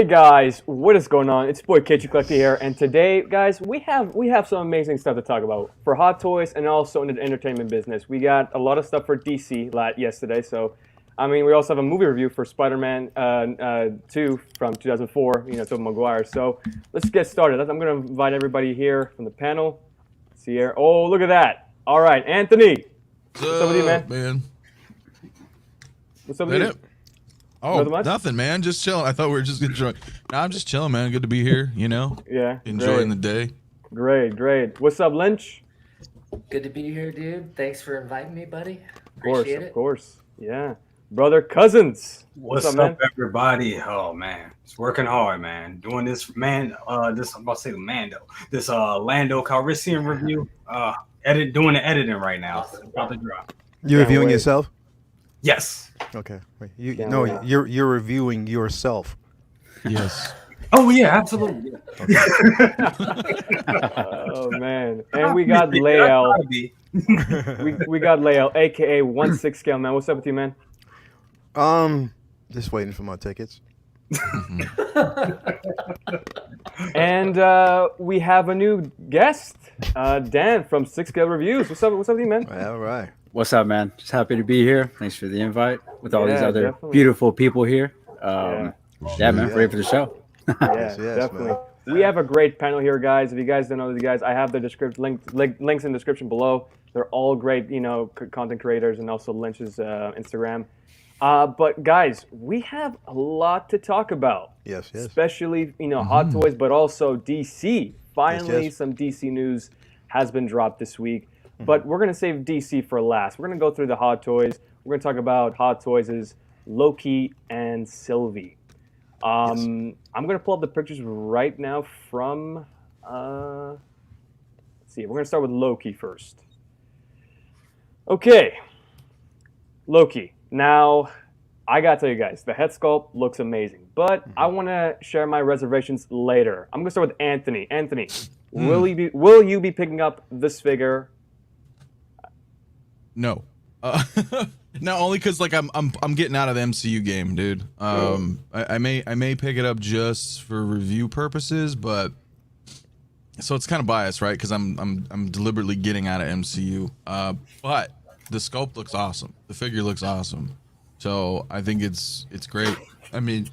guys, what is going on? It's your boy Kitchen Collector here, and today, guys, we have some amazing stuff to talk about for Hot Toys and also in the entertainment business. We got a lot of stuff for DC yesterday, so I mean, we also have a movie review for Spider-Man 2 from 2004, Tobey Maguire. So let's get started. I'm going to invite everybody here from the panel. Let's see here. Oh, look at that! All right, Anthony. What's up with you, man? What's up with you? Oh, nothing, man. Just chilling. I thought we were just enjoying. No, I'm just chilling, man. Good to be here, Yeah. Enjoying the day. Great. What's up, Lynch? Good to be here, dude. Thanks for inviting me, buddy. Appreciate it. Of course. Yeah. Brother Cousins. What's up, everybody? Oh, man. It's working hard, man. Doing this, man. I'm about to say Mando. This Lando Calrissian review. Doing the editing right now. Awesome. It's about to drop. You reviewing yourself? Yes. Okay. Wait. You're reviewing yourself. Yes. Oh yeah, absolutely. Okay. Oh man, and we got Lael. we got Lael, aka 1/6 man. What's up with you, man? Just waiting for my tickets. And we have a new guest, Dan from 6Scale Reviews. What's up with you, man? All right. What's up, man? Just happy to be here. Thanks for the invite with all these other beautiful people here. Man, ready for the show. Yes, definitely. Man. We have a great panel here, guys. If you guys don't know these guys, I have the links in the description below. They're all great, content creators, and also Lynch's Instagram. But guys, we have a lot to talk about. Yes. Especially, Hot Toys, but also DC. Finally, some DC news has been dropped this week. But we're going to save DC for last. We're going to go through the Hot Toys. We're going to talk about Hot Toys' Loki and Sylvie. I'm going to pull up the pictures right now from, let's see, we're going to start with Loki first. Okay, Loki. Now, I got to tell you guys, the head sculpt looks amazing, but I want to share my reservations later. I'm going to start with Anthony. Anthony, will you be picking up this figure? No. No, only because I'm getting out of the MCU game, dude. I may pick it up just for review purposes, but so it's kind of biased, right? Because I'm deliberately getting out of MCU. But the sculpt looks awesome. The figure looks awesome. So I think it's great. I mean,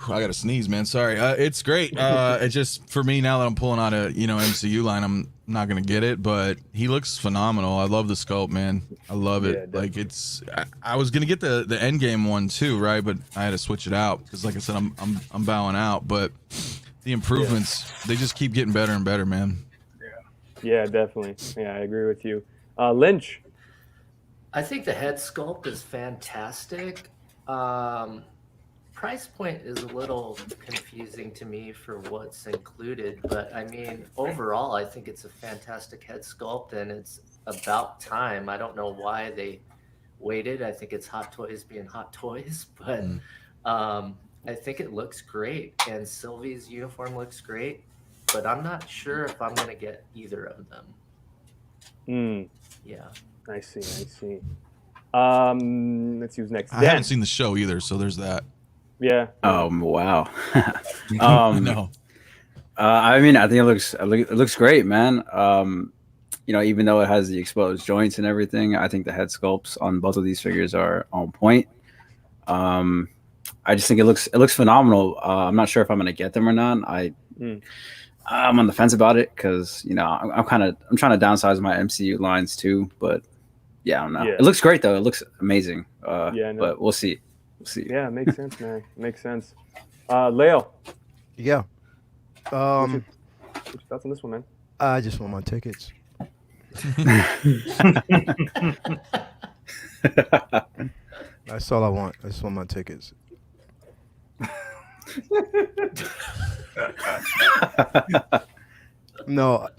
I gotta sneeze, man. Sorry. It's great. It's just for me now that I'm pulling out a MCU line, I'm not gonna get it, but he looks phenomenal. I love the sculpt, man. I love it. Yeah, like I was gonna get the Endgame one too, right? But I had to switch it out because, like I said, I'm bowing out. But the improvements, they just keep getting better and better, man. Yeah, definitely. Yeah, I agree with you. Lynch. I think the head sculpt is fantastic. Price point is a little confusing to me for what's included, but I mean, overall, I think it's a fantastic head sculpt, and it's about time. I don't know why they waited. I think it's Hot Toys being Hot Toys, but I think it looks great, and Sylvie's uniform looks great, but I'm not sure if I'm going to get either of them. Yeah. I see. Let's see who's next. I haven't seen the show either, so there's that. Yeah. Wow. No. I mean, I think it looks great, man. Even though it has the exposed joints and everything, I think the head sculpts on both of these figures are on point. I just think it looks phenomenal. I'm not sure if I'm gonna get them or not. I'm on the fence about it because I'm trying to downsize my MCU lines too. But yeah, I don't know. Yeah. It looks great though. It looks amazing. But we'll see. Yeah, makes sense, man. Makes sense. Lael. Yeah. What's your thoughts on this one, man? I just want my tickets. That's all I want. I just want my tickets. No,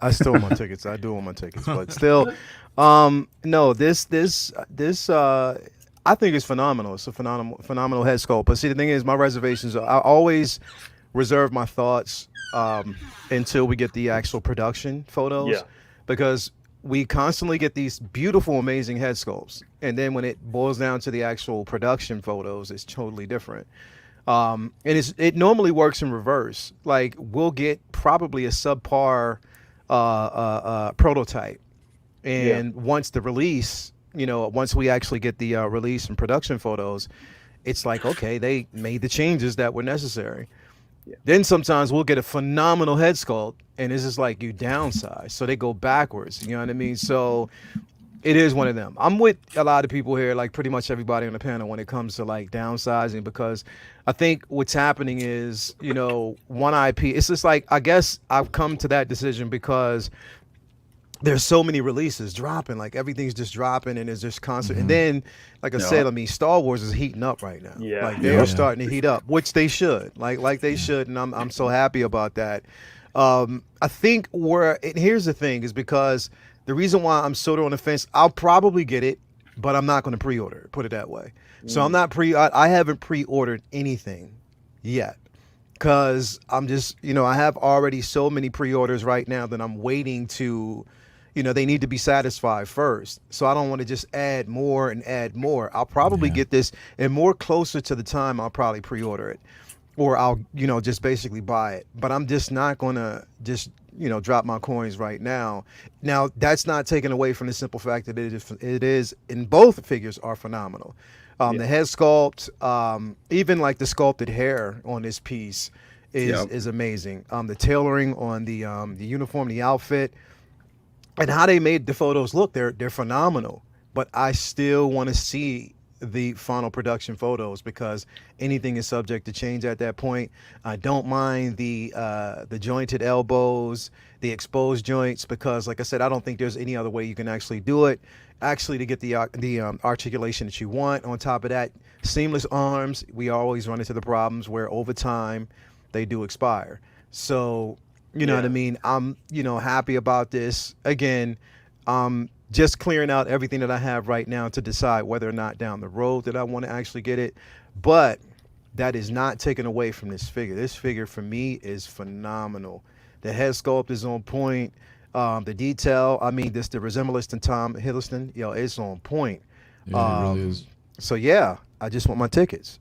I still want my tickets. I do want my tickets, but still, no. This I think it's phenomenal. It's a phenomenal head sculpt. But see, the thing is, my reservations. I always reserve my thoughts until we get the actual production photos. Yeah. Because we constantly get these beautiful, amazing head sculpts, and then when it boils down to the actual production photos, it's totally different. And it normally works in reverse. Like we'll get probably a subpar prototype, and once the release, once we actually get the release and production photos, it's like, okay, they made the changes that were necessary. Then sometimes we'll get a phenomenal head sculpt, and it's just like you downsize, so they go backwards. You know what I mean? So it is one of them. I'm with a lot of people here, like pretty much everybody on the panel, when it comes to like downsizing, because I think what's happening is, one IP. It's just like, I guess I've come to that decision because there's so many releases dropping, like everything's just dropping, and it's just constant. And then, like I said, I mean, Star Wars is heating up right now. Like they're starting to heat up, which they should, like they should, and I'm so happy about that. I think and here's the thing, is because the reason why I'm sort of on the fence, I'll probably get it, but I'm not going to pre-order it, put it that way. So I'm not I haven't pre-ordered anything yet, because I'm just, I have already so many pre-orders right now that I'm waiting to, they need to be satisfied first. So I don't want to just add more and add more. I'll probably get this, and more closer to the time, I'll probably pre-order it, or I'll, just basically buy it. But I'm just not going to just, drop my coins right now. Now, that's not taken away from the simple fact that it is, and both figures are phenomenal. The head sculpt, even like the sculpted hair on this piece is amazing. The tailoring on the uniform, the outfit, and how they made the photos look, they're phenomenal. But I still want to see the final production photos, because anything is subject to change at that point. I don't mind the jointed elbows, the exposed joints, because like I said, I don't think there's any other way you can actually do it, to get the articulation that you want. On top of that, seamless arms, we always run into the problems where over time they do expire. So you know what I mean? I'm happy about this. Again, just clearing out everything that I have right now to decide whether or not down the road that I want to actually get it. But that is not taken away from this figure. This figure for me is phenomenal. The head sculpt is on point. The detail, I mean, the resemblance to Tom Hiddleston, it's on point. Yeah, it really is. So yeah, I just want my tickets.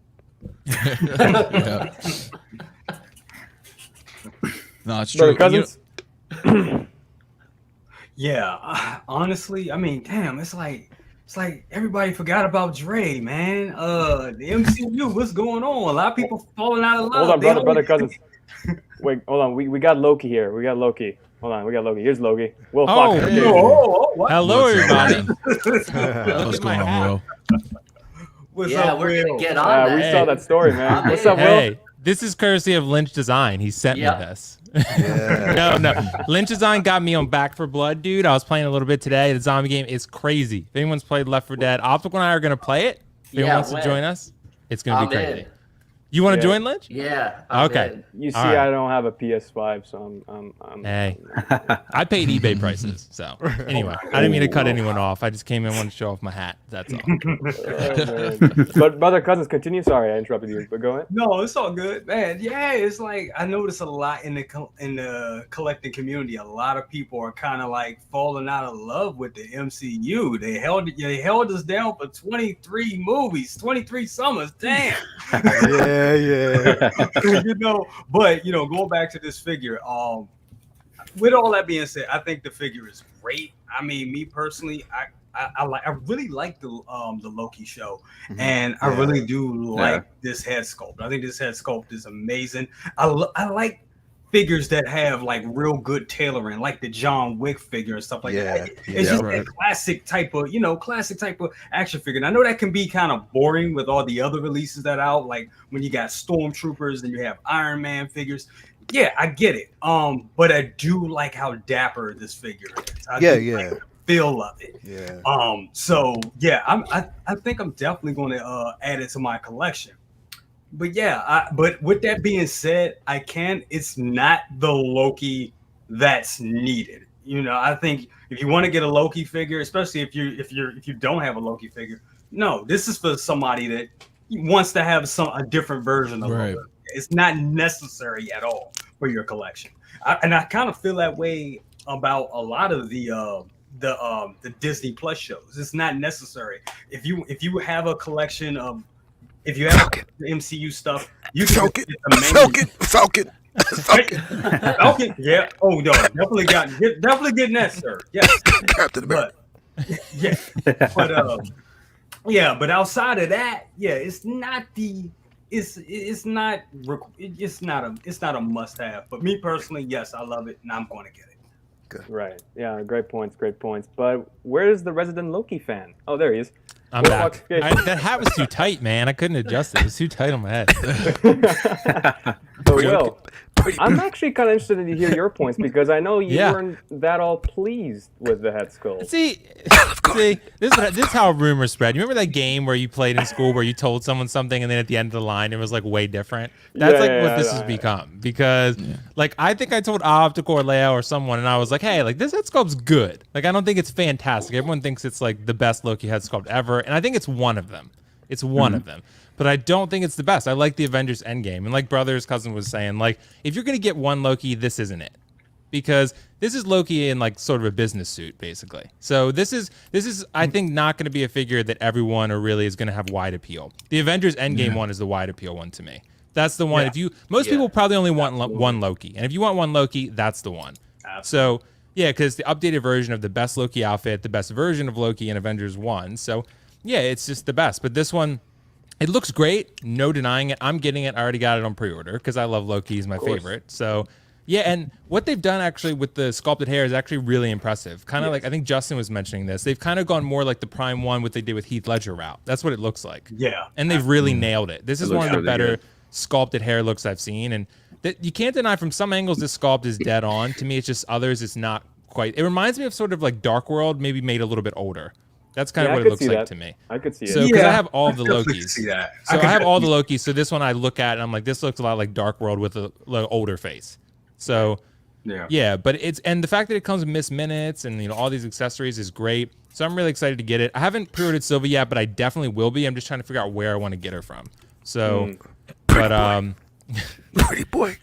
No, it's true. Cousins? Yeah, honestly, I mean, damn, it's like everybody forgot about Dre, man. The MCU, what's going on? A lot of people falling out of love. Hold on, brother Cousins. Wait, hold on. We got Loki here. We got Loki. Hold on, we got Loki. Here's Loki. Will Fox. Hello, everybody. What's going on, Will? What's up, we're Will? gonna get on that. We saw that story, man. What's up, Will? Hey, this is courtesy of Lynch Design. He sent me this. No. Lynch Design got me on Back for Blood, dude. I was playing a little bit today. The zombie game is crazy. If anyone's played Left 4 Dead, Optical and I are going to play it. If anyone wants to join us, it's going to be crazy. You want to join, Lynch? Yeah. Okay. You see, I don't have a PS5, so I'm Hey, I paid eBay prices. So anyway, I didn't mean to cut anyone off. I just came in and wanted to show off my hat. That's all. But brother Cousins, continue. Sorry, I interrupted you, but go ahead. No, it's all good, man. Yeah, it's like I notice a lot in the collecting community. A lot of people are kind of like falling out of love with the MCU. They held us down for 23 movies, 23 summers. Damn. Yeah. But going back to this figure, with all that being said, I think the figure is great. I mean, me personally, I really like the Loki show, and I really do like this head sculpt. I think this head sculpt is amazing. I like figures that have like real good tailoring, like the John Wick figure and stuff like that. It's just a classic type of action figure. And I know that can be kind of boring with all the other releases that are out, like when you got Stormtroopers and you have Iron Man figures. Yeah, I get it. But I do like how dapper this figure is. I like the feel of it. So yeah, I think I'm definitely going to add it to my collection. But yeah, but with that being said, it's not the Loki that's needed. I think if you want to get a Loki figure, especially if you don't have a Loki figure, no, this is for somebody that wants to have a different version of Loki. It's not necessary at all for your collection. And I kind of feel that way about a lot of the Disney Plus shows. It's not necessary. If you have a collection of if you have the MCU stuff, you can get the main Falcon. Yeah. Oh no, definitely getting that, sir. Yes. Captain America. Yeah. But outside of that, it's not a must have. But me personally, yes, I love it and I'm going to get it. Good. Right. Yeah. Great points. But where's the resident Loki fan? Oh, there he is. I'm back. That hat was too tight, man. I couldn't adjust it. It was too tight on my head. So, Will, I'm actually kind of interested to hear your points because I know you weren't that all pleased with the head sculpt. See, this is how rumors spread. You remember that game where you played in school where you told someone something and then at the end of the line it was like way different? That's what this has become. Because like I think I told Optical or Lael or someone and I was like, hey, like this head sculpt's good. Like I don't think it's fantastic. Everyone thinks it's like the best Loki head sculpt ever, and I think it's one of them. It's one of them. But I don't think it's the best. I like the Avengers Endgame. And like Brother's cousin was saying, like, if you're going to get one Loki, this isn't it. Because this is Loki in like sort of a business suit, basically. So this is I think, not going to be a figure that everyone or really is going to have wide appeal. The Avengers Endgame one is the wide appeal one to me. That's the one. If most people probably only want one Loki. And if you want one Loki, that's the one. Absolutely. So yeah, because the updated version of the best Loki outfit, the best version of Loki in Avengers 1. So yeah, it's just the best. But this one, it looks great, no denying it. I'm getting it. I already got it on pre-order because I love Loki. He's my favorite. So, yeah, and what they've done actually with the sculpted hair is actually really impressive. Kind of like, I think Justin was mentioning this. They've kind of gone more like the Prime 1, what they did with Heath Ledger route. That's what it looks like. Yeah. And they've really nailed it. This is one of the better sculpted hair looks I've seen. And that you can't deny from some angles this sculpt is dead on. To me, it's just others, it's not quite. It reminds me of sort of like Dark World, maybe made a little bit older. That's kind of what it looks like to me. I could see it. So, because I have all the Lokis. So I have all the Lokis. So this one I look at and I'm like, this looks a lot like Dark World with a older face. So yeah, but and the fact that it comes with Miss Minutes and all these accessories is great. So I'm really excited to get it. I haven't pre-ordered Sylvie yet, but I definitely will be. I'm just trying to figure out where I want to get her from. So, pretty boy.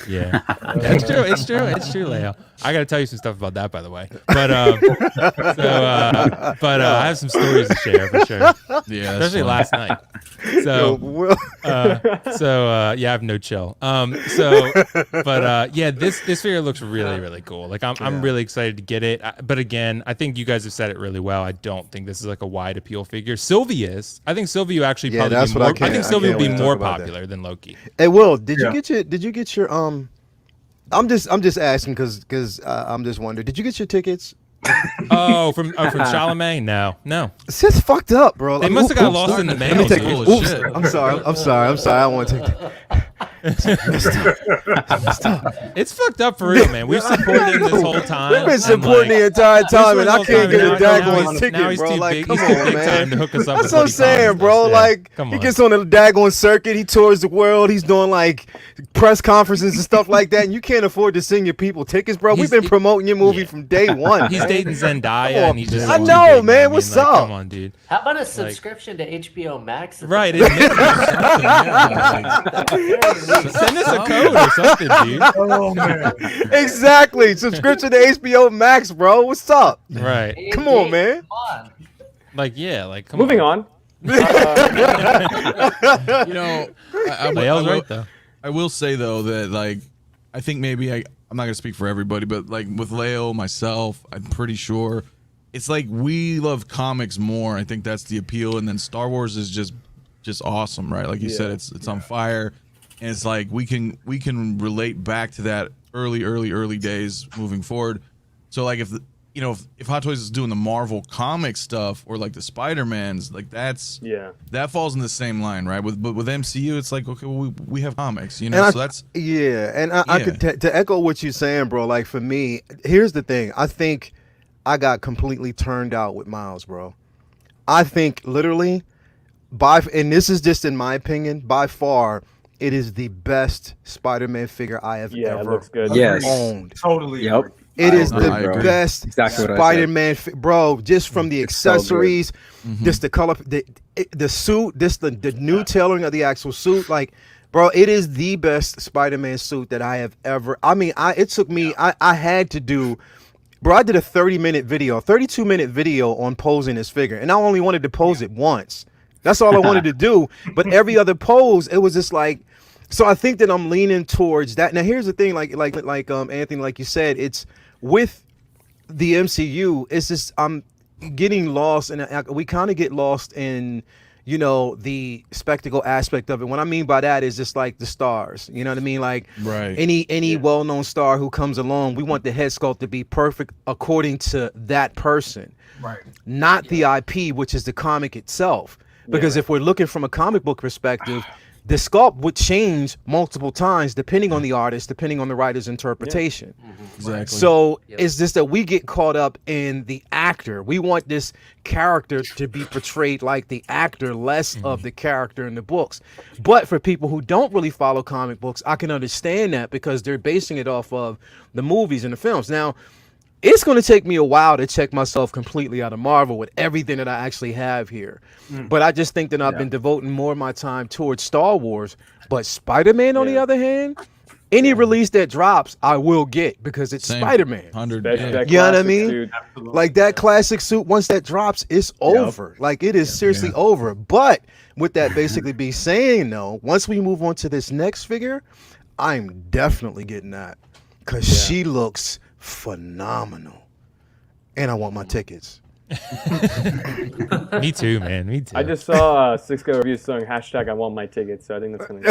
Yeah, it's true. It's true, Lael. I got to tell you some stuff about that, by the way. But I have some stories to share for sure. Yeah, especially last night. So, I have no chill. This figure looks really, really cool. Like I'm really excited to get it. But again, I think you guys have said it really well. I don't think this is like a wide appeal figure. Sylvie is. I think Sylvie will actually probably be more. I think Sylvie will be more popular than Loki. Hey, Will, did you get your I'm just asking because I'm just wondering. Did you get your tickets? From Chalamet? No. It's just fucked up, bro. They must have got lost in the mail. I'm sorry. I want to take that. It's fucked up for real, man. We've supported him this whole time. We've been supporting the entire time, and I can't get a daggone ticket, bro. Like, come on, man. That's what I'm saying, bro. Like, he gets on the daggone circuit. He tours the world. He's doing like press conferences and stuff like that, and you can't afford to send your people tickets, bro. We've been promoting your movie from day one. He's dating Zendaya, and he's just. I know, man. What's up? Come on, dude. How about a subscription to HBO Max? Right. Send us a code or something, dude. Oh man. Exactly. Subscription to HBO Max, bro. What's up? Right. Come on, man. Come on. Moving on. Lael's right though. I will say though that like I think maybe I'm not gonna speak for everybody, but like with Lael, myself, I'm pretty sure it's like we love comics more. I think that's the appeal, and then Star Wars is just awesome, right? Like you said, it's on fire. And it's like we can relate back to that early days moving forward. So like if Hot Toys is doing the Marvel comic stuff or like the Spider-Mans, like that falls in the same line, right? But with MCU, it's like okay, well, we have comics, so that's I could to echo what you're saying, bro. Like for me, here's the thing. I think I got completely turned out with Miles, bro. I think literally and this is just in my opinion, by far. It is the best Spider-Man figure I have ever owned. Totally. Yep. It is the best Spider-Man, bro. Just from the accessories, just the color, the suit, the new tailoring of the actual suit. Like, bro, it is the best Spider-Man suit that I have ever. I mean, it took me. I had to do. Bro, I did a 32-minute video on posing this figure, and I only wanted to pose it once. That's all I wanted to do. But every other pose, it was just like. So I think that I'm leaning towards that. Now here's the thing, like Anthony, like you said, it's with the MCU. It's just I'm getting lost, and we kind of get lost in, you know, the spectacle aspect of it. What I mean by that is just like the stars. You know what I mean? Like any well-known star who comes along, we want the head sculpt to be perfect according to that person, Right. not the IP, which is the comic itself. Because if we're looking from a comic book perspective, the sculpt would change multiple times depending on the artist, depending on the writer's interpretation. Exactly. So it's just that we get caught up in the actor. We want this character to be portrayed like the actor, less of the character in the books. But for people who don't really follow comic books, I can understand that because they're basing it off of the movies and the films. Now, it's going to take me a while to check myself completely out of Marvel with everything that I actually have here. But I just think that I've been devoting more of my time towards Star Wars. But Spider-Man, on the other hand, any release that drops, I will get because it's Spider-Man. 100. You know what I mean? Dude. Like that classic suit, once that drops, it's over. Like it is seriously over. But with that basically be saying, though, once we move on to this next figure, I'm definitely getting that because she looks phenomenal, and I want my tickets. Me too, man. Me too. I just saw 6Scale reviews saying hashtag I want my tickets, so I think that's funny.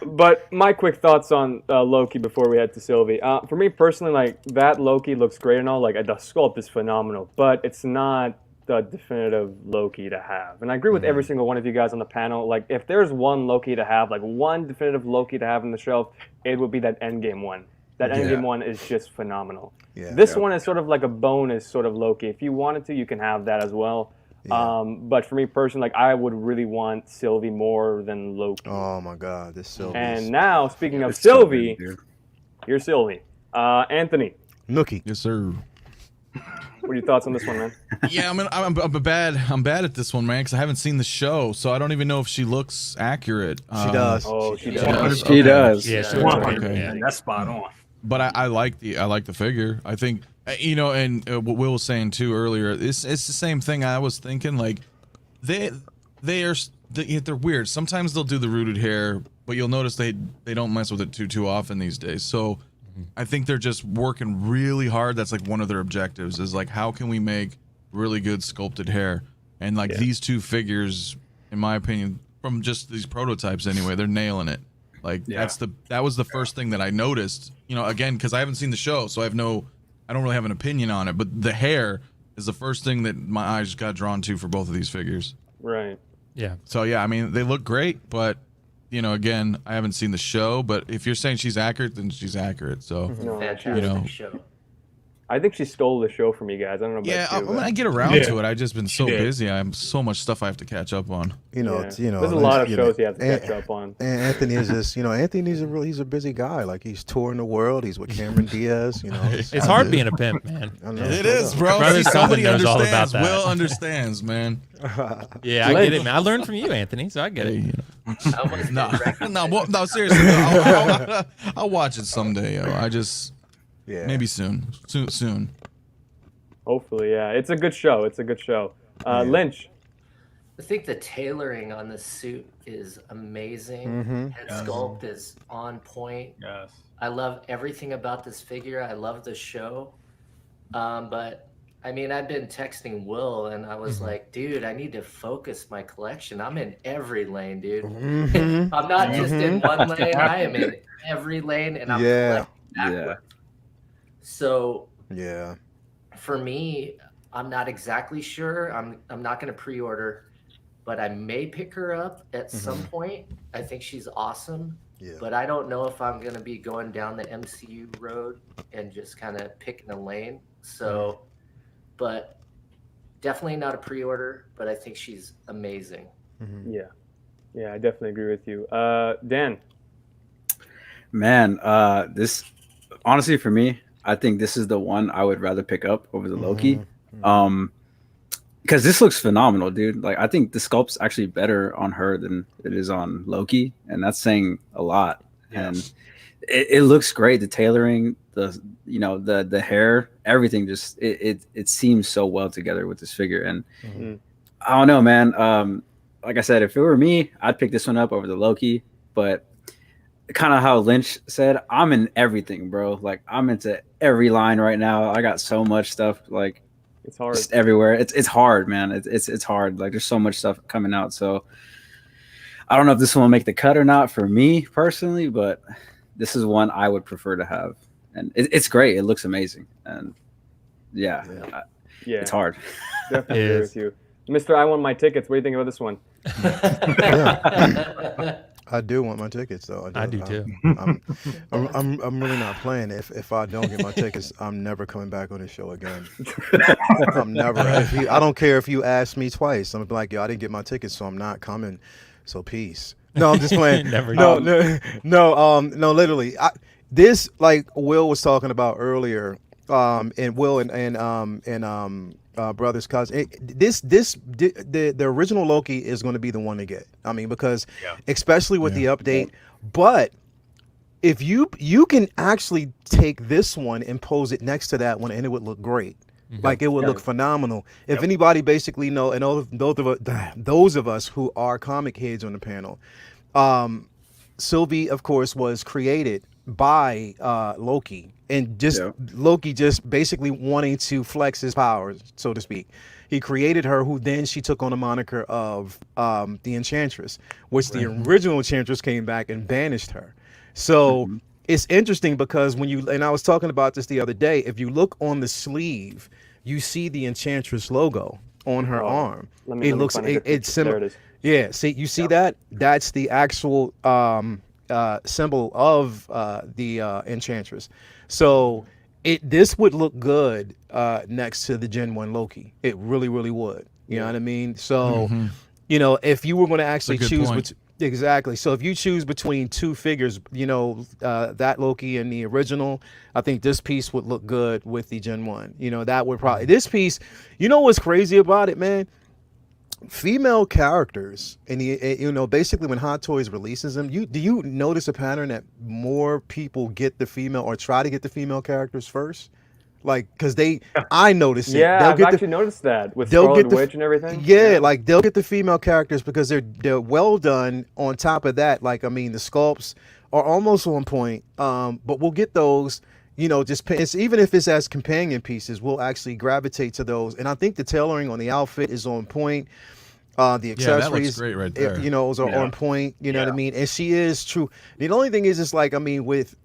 But my quick thoughts on Loki before we head to Sylvie. For me personally, like that Loki looks great and all. Like the sculpt is phenomenal, but it's not the definitive Loki to have. And I agree with every single one of you guys on the panel. Like if there's one Loki to have, like one definitive Loki to have on the shelf, it would be that Endgame one. That Endgame one is just phenomenal. This one is sort of like a bonus sort of Loki. If you wanted to, you can have that as well. But for me personally, like I would really want Sylvie more than Loki. Oh my God, this Sylvie. And now, speaking of Sylvie, here's Sylvie. Anthony. Nookie. Yes, sir. What are your thoughts on this one, man? Yeah, I'm bad at this one, man, because I haven't seen the show, so I don't even know if she looks accurate. She does. Oh, she does. She does. Yeah, she And that's spot on. But I like the figure. I think you know, and what Will was saying too earlier. It's the same thing I was thinking. Like they're weird. Sometimes they'll do the rooted hair, but you'll notice they don't mess with it too often these days. So I think they're just working really hard. That's like one of their objectives is like how can we make really good sculpted hair? And like these two figures, in my opinion, from just these prototypes anyway, they're nailing it. Like that was the first thing that I noticed, you know, again, because I haven't seen the show, so I don't really have an opinion on it, but the hair is the first thing that my eyes got drawn to for both of these figures. Right. Yeah. So yeah, I mean, they look great, but you know, again, I haven't seen the show, but if you're saying she's accurate, then she's accurate. So No, Fantastic show. I think she stole the show from you guys. I don't know about you. when I get around to it, I've just been so busy. I have so much stuff I have to catch up on. You know, there's a lot of shows you have to catch up on. And Anthony is just, you know, Anthony's he's a busy guy. Like he's touring the world. He's with Cameron Diaz. You know, It's hard being a pimp, man. I know. It is, bro. Brother See, somebody Southern knows all about understands. that. Will understands, man. Yeah, I get it, man. I learned from you, Anthony, so I get it. No, seriously. I'll watch it someday. Yo. I just maybe soon. Hopefully, yeah. It's a good show. Lynch. I think the tailoring on the suit is amazing. Head sculpt is on point. Yes. I love everything about this figure. I love the show. But I mean, I've been texting Will and I was like, dude, I need to focus my collection. I'm in every lane, dude. I'm not just in one lane. I am in every lane and I'm collecting backwards. So for me, I'm not exactly sure. I'm not going to pre-order, but I may pick her up at some point. I think she's awesome. But I don't know if I'm going to be going down the MCU road and just kind of picking a lane. So, but definitely not a pre-order, but I think she's amazing. Yeah, I definitely agree with you. Dan. Man, this honestly for me, I think this is the one I would rather pick up over the Loki. Because this looks phenomenal, dude. Like I think the sculpt's actually better on her than it is on Loki, and that's saying a lot. And it looks great. The tailoring, the hair, everything just it seems so well together with this figure. And I don't know, man. Like I said, if it were me, I'd pick this one up over the Loki. But kind of how Lynch said, I'm in everything, bro. Like I'm into every line right now. I got so much stuff, like it's hard just everywhere. It's hard, man. It's hard. Like there's so much stuff coming out. So I don't know if this one will make the cut or not for me personally, but this is one I would prefer to have. And it's great. It looks amazing. And yeah. It's hard. Definitely agree with you. Mr. I want my tickets. What do you think about this one? I do want my tickets, though. I do too. I'm really not playing. If I don't get my tickets, I'm never coming back on this show again. I'm never. I don't care if you ask me twice. I'm like, yo, I didn't get my tickets, so I'm not coming. So peace. No, I'm just playing. No, literally. This, like Will was talking about earlier, and Will and Brothers Cousin. The original Loki is going to be the one to get. I mean, because especially with the update, but if you can actually take this one and pose it next to that one, and it would look great. Like it would look phenomenal. If anybody basically know, and those of us who are comic heads on the panel, Sylvie, of course, was created by Loki, and just Loki just basically wanting to flex his powers, so to speak. He created her, who then she took on the moniker of the Enchantress, which the original Enchantress came back and banished her. So it's interesting because when you, and I was talking about this the other day, if you look on the sleeve, you see the Enchantress logo on her arm. It looks, it's similar. Yeah, see, you see that? That's the actual symbol of the Enchantress. So this would look good next to the Gen 1 Loki. It really, really would. You know what I mean? So, if you were going to actually choose exactly. So if you choose between two figures, that Loki and the original, I think this piece would look good with the Gen 1. That would probably, this piece, what's crazy about it, man? Female characters, and basically when Hot Toys releases them, do you notice a pattern that more people get the female or try to get the female characters first? Like, because I notice it. Yeah, I've actually noticed that with Scarlet Witch and everything. Yeah, like they'll get the female characters because they're well done. On top of that, like the sculpts are almost on point. But we'll get those. Just even if it's as companion pieces, we'll actually gravitate to those. And I think the tailoring on the outfit is on point. The accessories, that looks great right there. Those are on point. You know what I mean? And she is true. The only thing is, with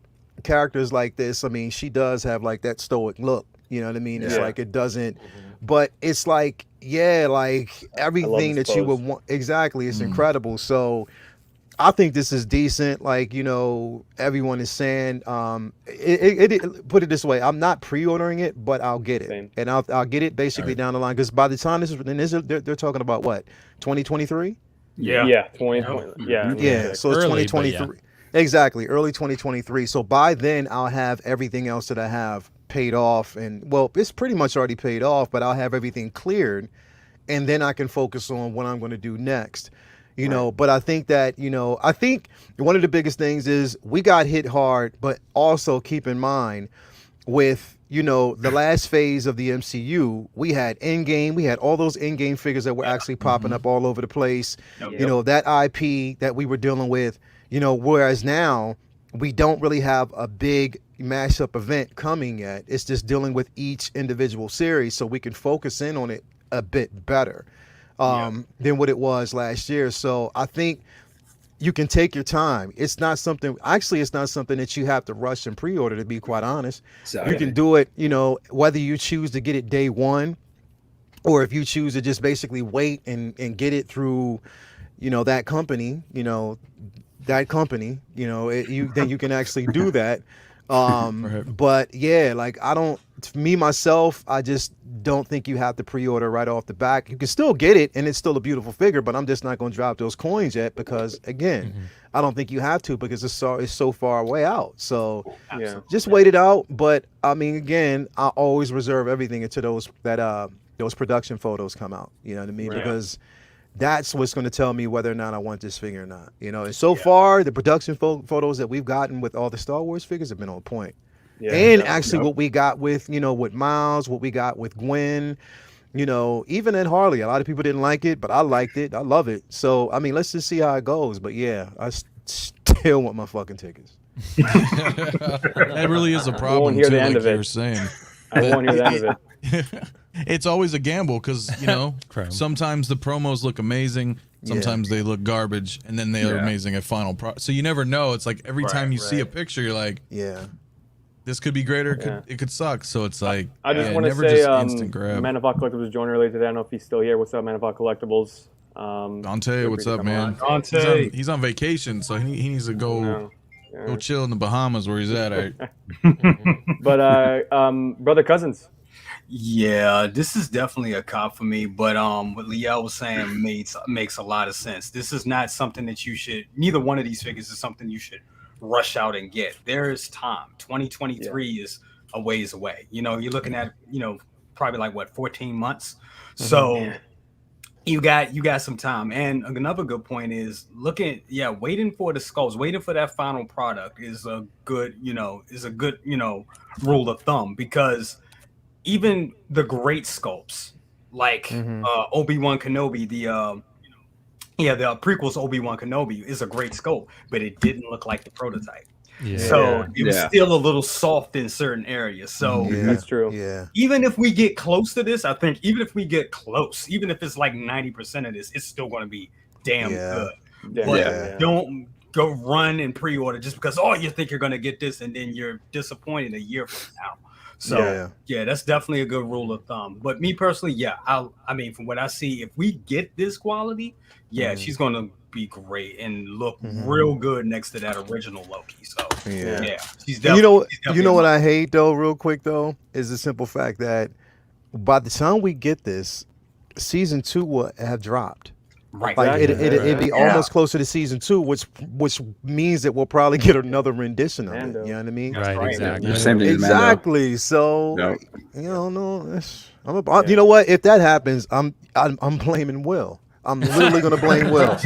characters like this, she does have like that stoic look. You know what I mean? It's like it doesn't, but it's like like everything that you would want. Exactly, it's incredible. So I think this is decent. Like everyone is saying. Put it this way: I'm not pre-ordering it, but I'll get it, and I'll get it basically down the line. Because by the time they're talking about what 2023. Yeah, 2020. Yeah. So it's 2023. Exactly, early 2023. So by then, I'll have everything else that I have paid off, and it's pretty much already paid off. But I'll have everything cleared, and then I can focus on what I'm going to do next. But I think that I think one of the biggest things is we got hit hard, but also keep in mind with the last phase of the MCU, we had Endgame, we had all those Endgame figures that were actually popping up all over the place. That IP that we were dealing with. Whereas now we don't really have a big mashup event coming yet. It's just dealing with each individual series, so we can focus in on it a bit better than what it was last year. So I think you can take your time. It's not something that you have to rush and pre-order, to be quite honest. You can do it, whether you choose to get it day one, or if you choose to just basically wait and get it through, that company, then you can actually do that. But I just don't think you have to pre-order right off the back. You can still get it, and it's still a beautiful figure, but I'm just not going to drop those coins yet because, again, I don't think you have to because it's so far away out. So just wait it out. But again, I always reserve everything until those production photos come out. You know what I mean? Because that's what's going to tell me whether or not I want this figure or not. And so far, the production photos that we've gotten with all the Star Wars figures have been on point. and actually what we got with with Miles, what we got with Gwen. Even in Harley, a lot of people didn't like it, but I liked it. I love it. So I mean, let's just see how it goes. But yeah, I still want my fucking tickets. That really is a problem. won't hear too, the end like of it. you were saying. I won't hear the end of it. It's always a gamble because sometimes the promos look amazing, sometimes they look garbage, and then they are amazing at final so you never know. It's like every time you see a picture, you're like, this could be great or it could suck. So it's like I just want to say, Man of Hot Collectibles was joined earlier today. I don't know if he's still here. What's up, Man of Hot Collectibles? Dante, what's up, man? Dante, he's on vacation, so he needs to go chill in the Bahamas where he's at. But brother Cousins. Yeah, this is definitely a cop for me. But what Lael was saying makes a lot of sense. This is not something that you should. Neither one of these figures is something you should rush out and get. There is time. 2023 is a ways away. You're looking at probably like 14 months. So you got some time. And another good point is waiting for the sculpts, waiting for that final product is a good rule of thumb, because even the great sculpts like Obi-Wan Kenobi, the prequels Obi-Wan Kenobi is a great sculpt, but it didn't look like the prototype. So it was still a little soft in certain areas. So that's true. Yeah. Even if we get close to this, I think even if it's like 90% of this, it's still going to be damn good. But don't go run and pre-order just because you think you're going to get this and then you're disappointed a year from now. So that's definitely a good rule of thumb. But me personally, I mean, from what I see, if we get this quality, she's going to be great and look real good next to that original Loki. So she's definitely. You know what I hate though, real quick though, is the simple fact that by the time we get this, season 2 will have dropped. Right. Like it'd be almost closer to season 2, which means that we'll probably get another rendition of it. You know what I mean? Right. Exactly. Same thing as Mando. Exactly. So you know what? If that happens, I'm blaming Will. I'm literally gonna blame Will.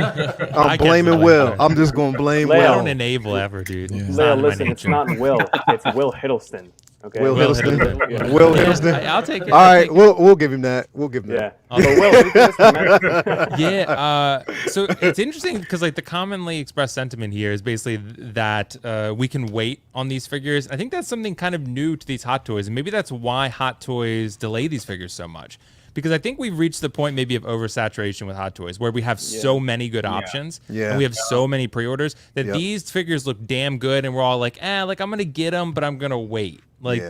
I'm blaming Will. I'm just gonna blame Lael. I Will. don't enable ever, dude. Lael, listen, it's not Will. It's Will Hiddleston. Okay. Will Hiddleston. Yeah. Will Hiddleston. I'll take it. All right, we'll give him that. We'll give him that. So Will, what do you think of this, man? So it's interesting because like the commonly expressed sentiment here is basically that we can wait on these figures. I think that's something kind of new to these Hot Toys, and maybe that's why Hot Toys delay these figures so much. Because I think we've reached the point maybe of oversaturation with Hot Toys where we have so many good options and we have so many pre-orders that these figures look damn good and we're all like, I'm going to get them, but I'm going to wait. Like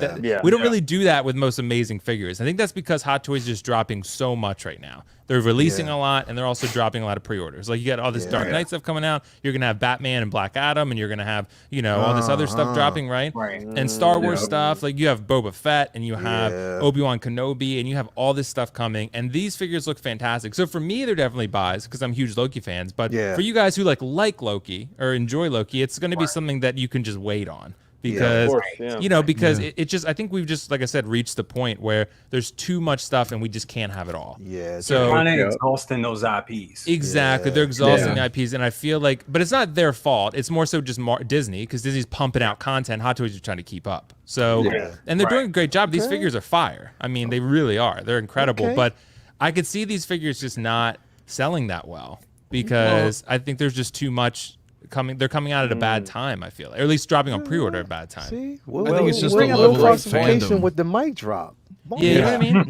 we don't really do that with most amazing figures. I think that's because Hot Toys is just dropping so much right now. They're releasing a lot and they're also dropping a lot of pre-orders. Like you got all this Dark Knight stuff coming out. You're going to have Batman and Black Adam and you're going to have, all this other stuff dropping, right? And Star Wars stuff. Like you have Boba Fett and you have Obi-Wan Kenobi and you have all this stuff coming. And these figures look fantastic. So for me, they're definitely buys because I'm huge Loki fans. But for you guys who like Loki or enjoy Loki, it's going to be something that you can just wait on. Because it just I think we've just, like I said, reached the point where there's too much stuff and we just can't have it all. So kind of exhausting those IPs. Exactly, they're exhausting the IPs, and I feel like, but it's not their fault. It's more so just Disney, because Disney's pumping out content. Hot Toys are trying to keep up. So and they're doing a great job. These figures are fire. I mean, they really are. They're incredible. But I could see these figures just not selling that well because I think there's just too much. They're coming out at a bad time, I feel, or at least dropping on pre-order at a bad time. See? I think it's just bring a a little level of falsification fandom. with the mic drop. You know what I mean?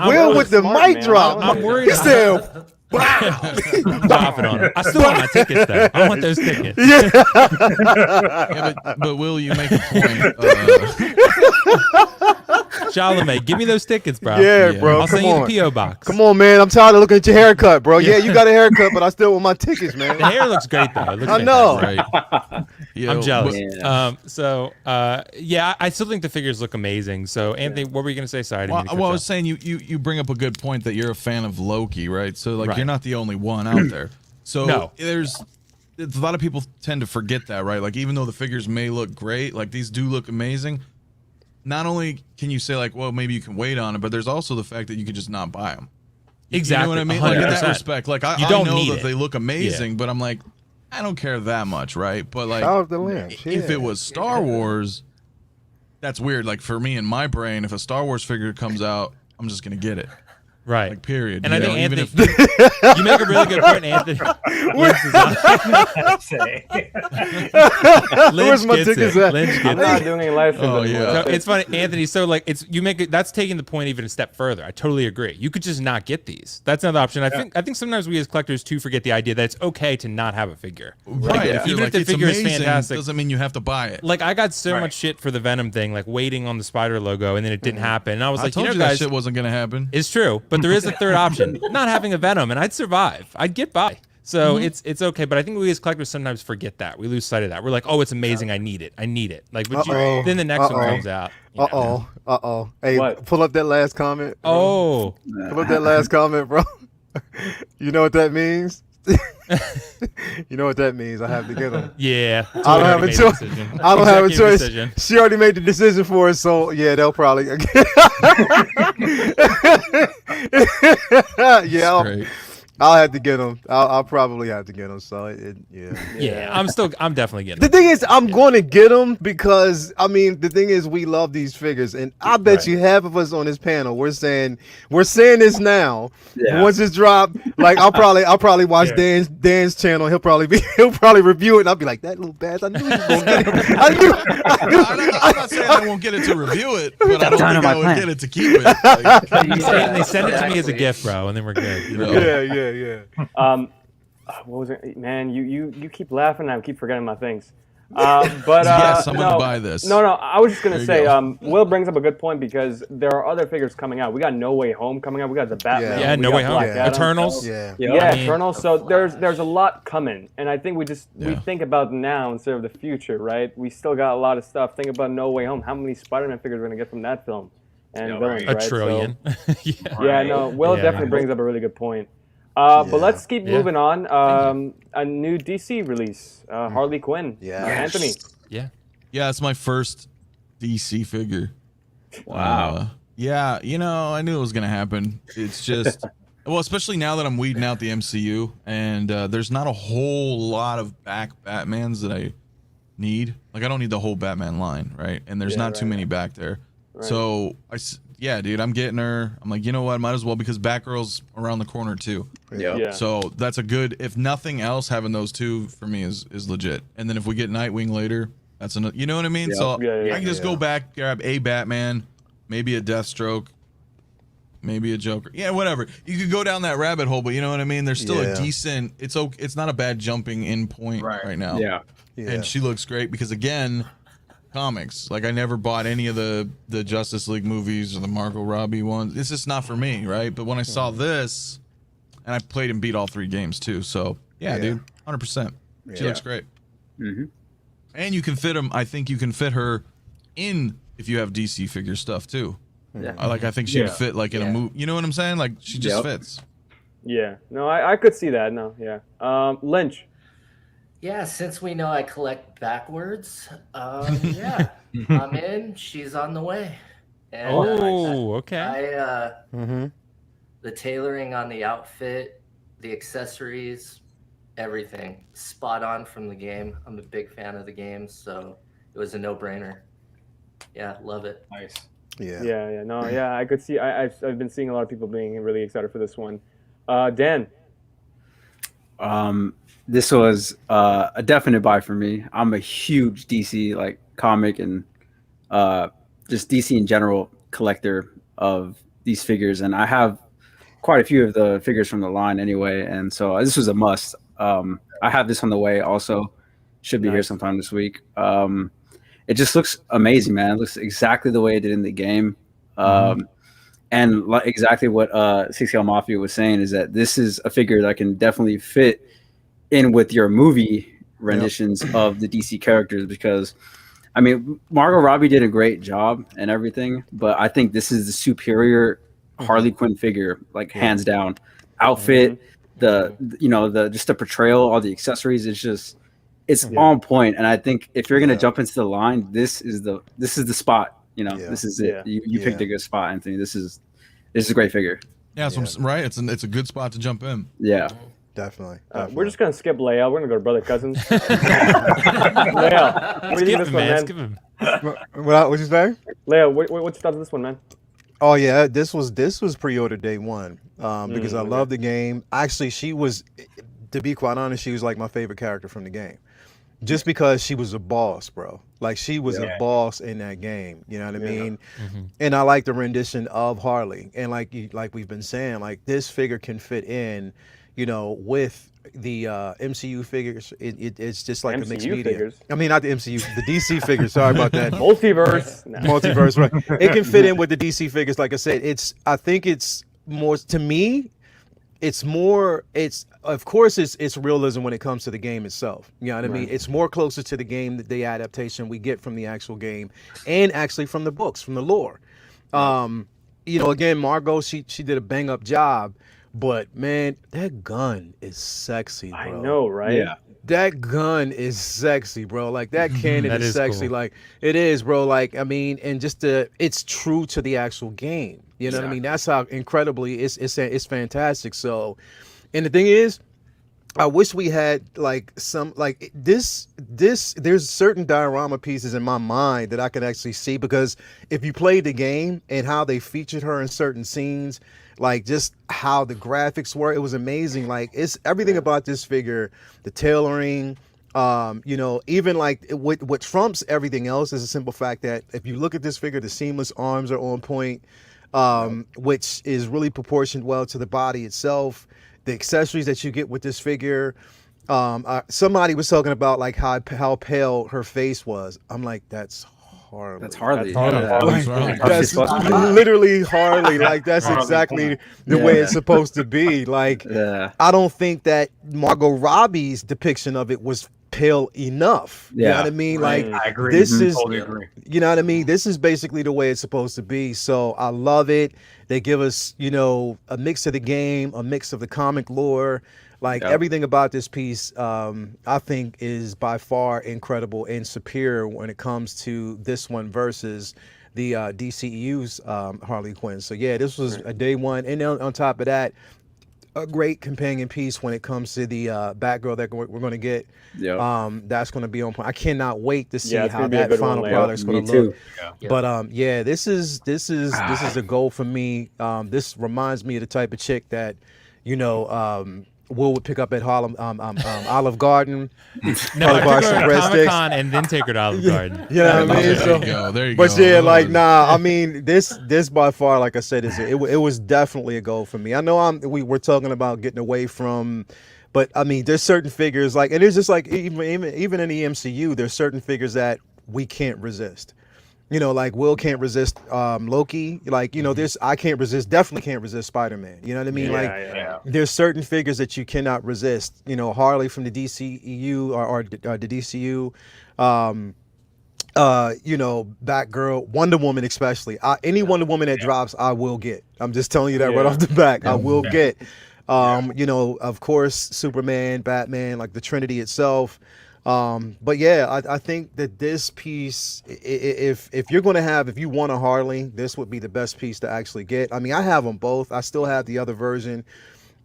Will with the smart, mic man. drop. I'm worried. He said, Dropping on it. I still want my tickets though. I want those tickets. But Will, you make a point. Charlamagne, give me those tickets, bro. Yeah, bro. I'll send you the PO box. Come on, man. I'm tired of looking at your haircut, bro. Yeah, you got a haircut, but I still want my tickets, man. The hair looks great though. It looks I know. Right. I'm jealous. I still think the figures look amazing. So, Anthony, what were you gonna say? Sorry. Well, I was saying you bring up a good point that you're a fan of Loki, right? So like you're not the only one out there. So there's a lot of people tend to forget that, right? Like even though the figures may look great, like these do look amazing. Not only can you say like, well, maybe you can wait on it, but there's also the fact that you can just not buy them. Exactly. You know what I mean? 100%. Like in that respect, like I don't know need that it. they look amazing, but I'm like, I don't care that much, right? But like, Shout out to Lynch. if it was Star Wars, that's weird. Like for me in my brain, if a Star Wars figure comes out, I'm just gonna get it. Right. Like period. And I think even Anthony, you make a really good point, Anthony. Where's my tickets at? I'm not doing any live streams anymore. yeah. No, it's funny, Anthony. So like, that's taking the point even a step further. I totally agree. You could just not get these. That's another option. I think sometimes we as collectors too forget the idea that it's okay to not have a figure. Right. Like, even if the figure is fantastic, doesn't mean you have to buy it. like I got so much shit for the Venom thing, like waiting on the Spider logo, and then it didn't happen. And I was I like, told you you know, that guys, shit wasn't gonna happen. it's true, but there is a third option: not having a Venom, and I'd survive. I'd get by. So it's okay, but I think we as collectors sometimes forget that. We lose sight of that. We're like, oh, it's amazing. I need it. Like, but then the next one comes out. You know. Hey, What? pull up that last comment. Bro. Oh, Pull up that last comment, bro. You know what that means? You know what that means? I have to get them. yeah. I don't have a choice. I don't have a choice. She already made the decision for us, so yeah, they'll probably. Yeah, Great. I'll have to get them. I'll probably have to get them. So Yeah, I'm definitely getting The it. thing is, I'm going to get them because I mean, the thing is, we love these figures, and I bet you half of us on this panel we're saying this now. Yeah. Once it's dropped, like I'll probably watch Dan's channel. He'll probably review it, and I'll be like, that little bastard. I knew he was gonna get it. I knew. I'm not saying I won't get it to review it, but I don't think I would get it to keep it. They send it to me as a gift, bro, and then we're good. You know? Yeah. What was it, man? You keep laughing. I keep forgetting my things. But Yes, I'm gonna no, buy this. No, I was just gonna There you say. go. Will brings up a good point because there are other figures coming out. We got No Way Home coming out. We got the Batman. Yeah, we No got Way Home. Black Adam. Eternals. Yeah. Yeah, I mean- Eternals. So there's a lot coming, and I think we Yeah. think about now instead of the future, right? We still got a lot of stuff. Think about No Way Home. How many Spider-Man figures we're gonna get from that film? And villains, A right? trillion. Yeah. Yeah, no. Will Yeah, definitely right. brings up a really good point. But let's keep Yeah. moving on. A new DC release, Harley Quinn. Yeah. Anthony. Yeah. Yeah, it's my first DC figure. Wow. Yeah, I knew it was gonna happen. It's just, well, especially now that I'm weeding out the MCU, and there's not a whole lot of back Batmans that I need. Like, I don't need the whole Batman line, right? And there's not too many back there. Right. So yeah, dude, I'm getting her. I'm like, you know what? Might as well, because Batgirl's around the corner too. Yeah. So that's a good. If nothing else, having those two for me is legit. And then if we get Nightwing later, that's another. You know what I mean? Yeah. So Yeah, I can just go back, grab a Batman, maybe a Deathstroke, maybe a Joker. Yeah, whatever. You could go down that rabbit hole, but you know what I mean? There's still a decent. It's okay. It's not a bad jumping in point right now. Yeah. And she looks great because, again, comics. Like, I never bought any of the Justice League movies or the Margot Robbie ones. It's just not for me, right? But when I saw this, and I played and beat all 3 games too, so yeah. Dude, 100%. She looks great. Mm-hmm. And you can fit them. I think you can fit her in if you have DC figure stuff too. Yeah. I think she would fit like in a movie. You know what I'm saying? Like, she just fits. Yeah. No, I could see that. No. Yeah. Lynch. Yeah, since we know I collect backwards, yeah, I'm in. She's on the way. And, okay. The tailoring on the outfit, the accessories, everything spot on from the game. I'm a big fan of the game, so it was a no-brainer. Yeah, love it. Nice. Yeah. No. Yeah, I could see. I've been seeing a lot of people being really excited for this one. Dan. This was a definite buy for me. I'm a huge DC comic and just DC in general collector of these figures, and I have quite a few of the figures from the line anyway, and so this was a must. I have this on the way also. Should be here sometime this week. It just looks amazing, man. It looks exactly the way it did in the game. And exactly what SixScaleMafia was saying is that this is a figure that can definitely fit in with your movie renditions of the DC characters, because I mean, Margot Robbie did a great job and everything, but I think this is the superior Harley Quinn figure, like hands down. Outfit, the just the portrayal, all the accessories, it's on point. And I think if you're gonna jump into the line, this is the spot. This is it. You picked a good spot, Anthony. This is a great figure. Yeah, so right. It's a good spot to jump in. Yeah. Definitely. We're just gonna skip Lael. We're gonna go to brother cousins. Lael, what do you think of this one, man? Skip him. What'd you say? Lael, what's your thoughts on this one, man? Oh yeah, this was pre-order day one because I love the game. Actually, she was, to be quite honest, she was like my favorite character from the game, just because she was a boss, bro. Like she was a boss in that game. You know what I mean? And I like the rendition of Harley. And like we've been saying, like this figure can fit in, you know, with the MCU figures. It's just like MCU a mixed media. figures? I mean, not the MCU, the DC figures. Sorry about that. Multiverse. Multiverse, right? It can fit in with the DC figures. Like I said, I think it's more, to me, it's more. It's of course it's realism when it comes to the game itself. You know what I mean? It's more closer to the game, the adaptation we get from the actual game, and actually from the books, from the lore. You know, again, Margot, she did a bang up job. But man, that gun is sexy, bro. I know, right? Yeah. That gun is sexy, bro. Like that cannon That is is sexy. cool. Like it is, bro. Like I mean, and just it's true to the actual game. You know what I mean? That's how incredibly it's fantastic. So, and the thing is, I wish we had like some like this. There's certain diorama pieces in my mind that I could actually see, because if you played the game and how they featured her in certain scenes, like just how the graphics were, it was amazing. Like it's everything about this figure, the tailoring, you know, even like what trumps everything else is a simple fact that if you look at this figure, the seamless arms are on point, which is really proportioned well to the body itself. The accessories that you get with this figure, somebody was talking about like how pale her face was. I'm like, that's Harley. That's Harley. That's literally Harley. Like that's exactly the way it's supposed to be. Like I don't think that Margot Robbie's depiction of it was pale enough. You know what I mean? Like I agree. This is, totally agree. you know what I mean? This is basically the way it's supposed to be. So I love it. They give us, you know, a mix of the game, a mix of the comic lore. Like everything about this piece, I think is by far incredible and superior when it comes to this one versus the DCEU's Harley Quinn. So yeah, this was a day one. And then on top of that, a great companion piece when it comes to the Batgirl that we're going to get. That's going to be on point. I cannot wait to see how that final product's going to look. But yeah, this is a goal for me. This reminds me of the type of chick that, you know, Will would pick up at Olive Garden. No, I took her to Comic-Con and then take her to Olive Garden. You know what I mean? There you go. There you go. But yeah, like I mean, this by far, like I said, it was definitely a goal for me. I know we're talking about getting away from, but I mean, there's certain figures like, and it's just like even in the MCU, there's certain figures that we can't resist. You know, like Will can't resist Loki. Like, you know, definitely can't resist Spider-Man. You know what I mean? There's certain figures that you cannot resist. You know, Harley from the DCEU or the DCU. You know, Batgirl, Wonder Woman especially. Any Wonder Woman that drops, I will get. I'm just telling you that right off the back. I will get. You know, of course, Superman, Batman, like the Trinity itself. But yeah, I think that this piece, if you want a Harley, this would be the best piece to actually get. I mean, I have them both. I still have the other version,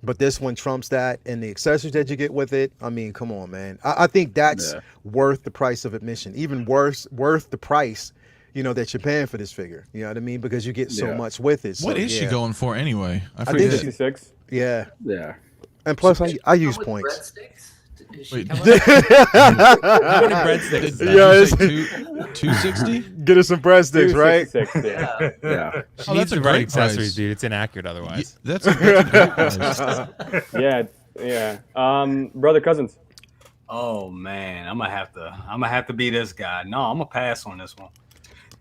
but this one trumps that, and the accessories that you get with it. I mean, come on, man. I think that's worth the price of admission. Even worth the price, you know, that you're paying for this figure. You know what I mean? Because you get so much with it. So, what is she going for anyway? I think forget. 66. Yeah. Yeah. And plus, I use points. Wait, How many breadsticks? Did you say 260? Get us some breadsticks, right? 266, Yeah. She needs the right accessories, dude. It's inaccurate otherwise. That's a great price. Yeah. Brother cousins. Oh man, I'm gonna have to be this guy. No, I'm gonna pass on this one.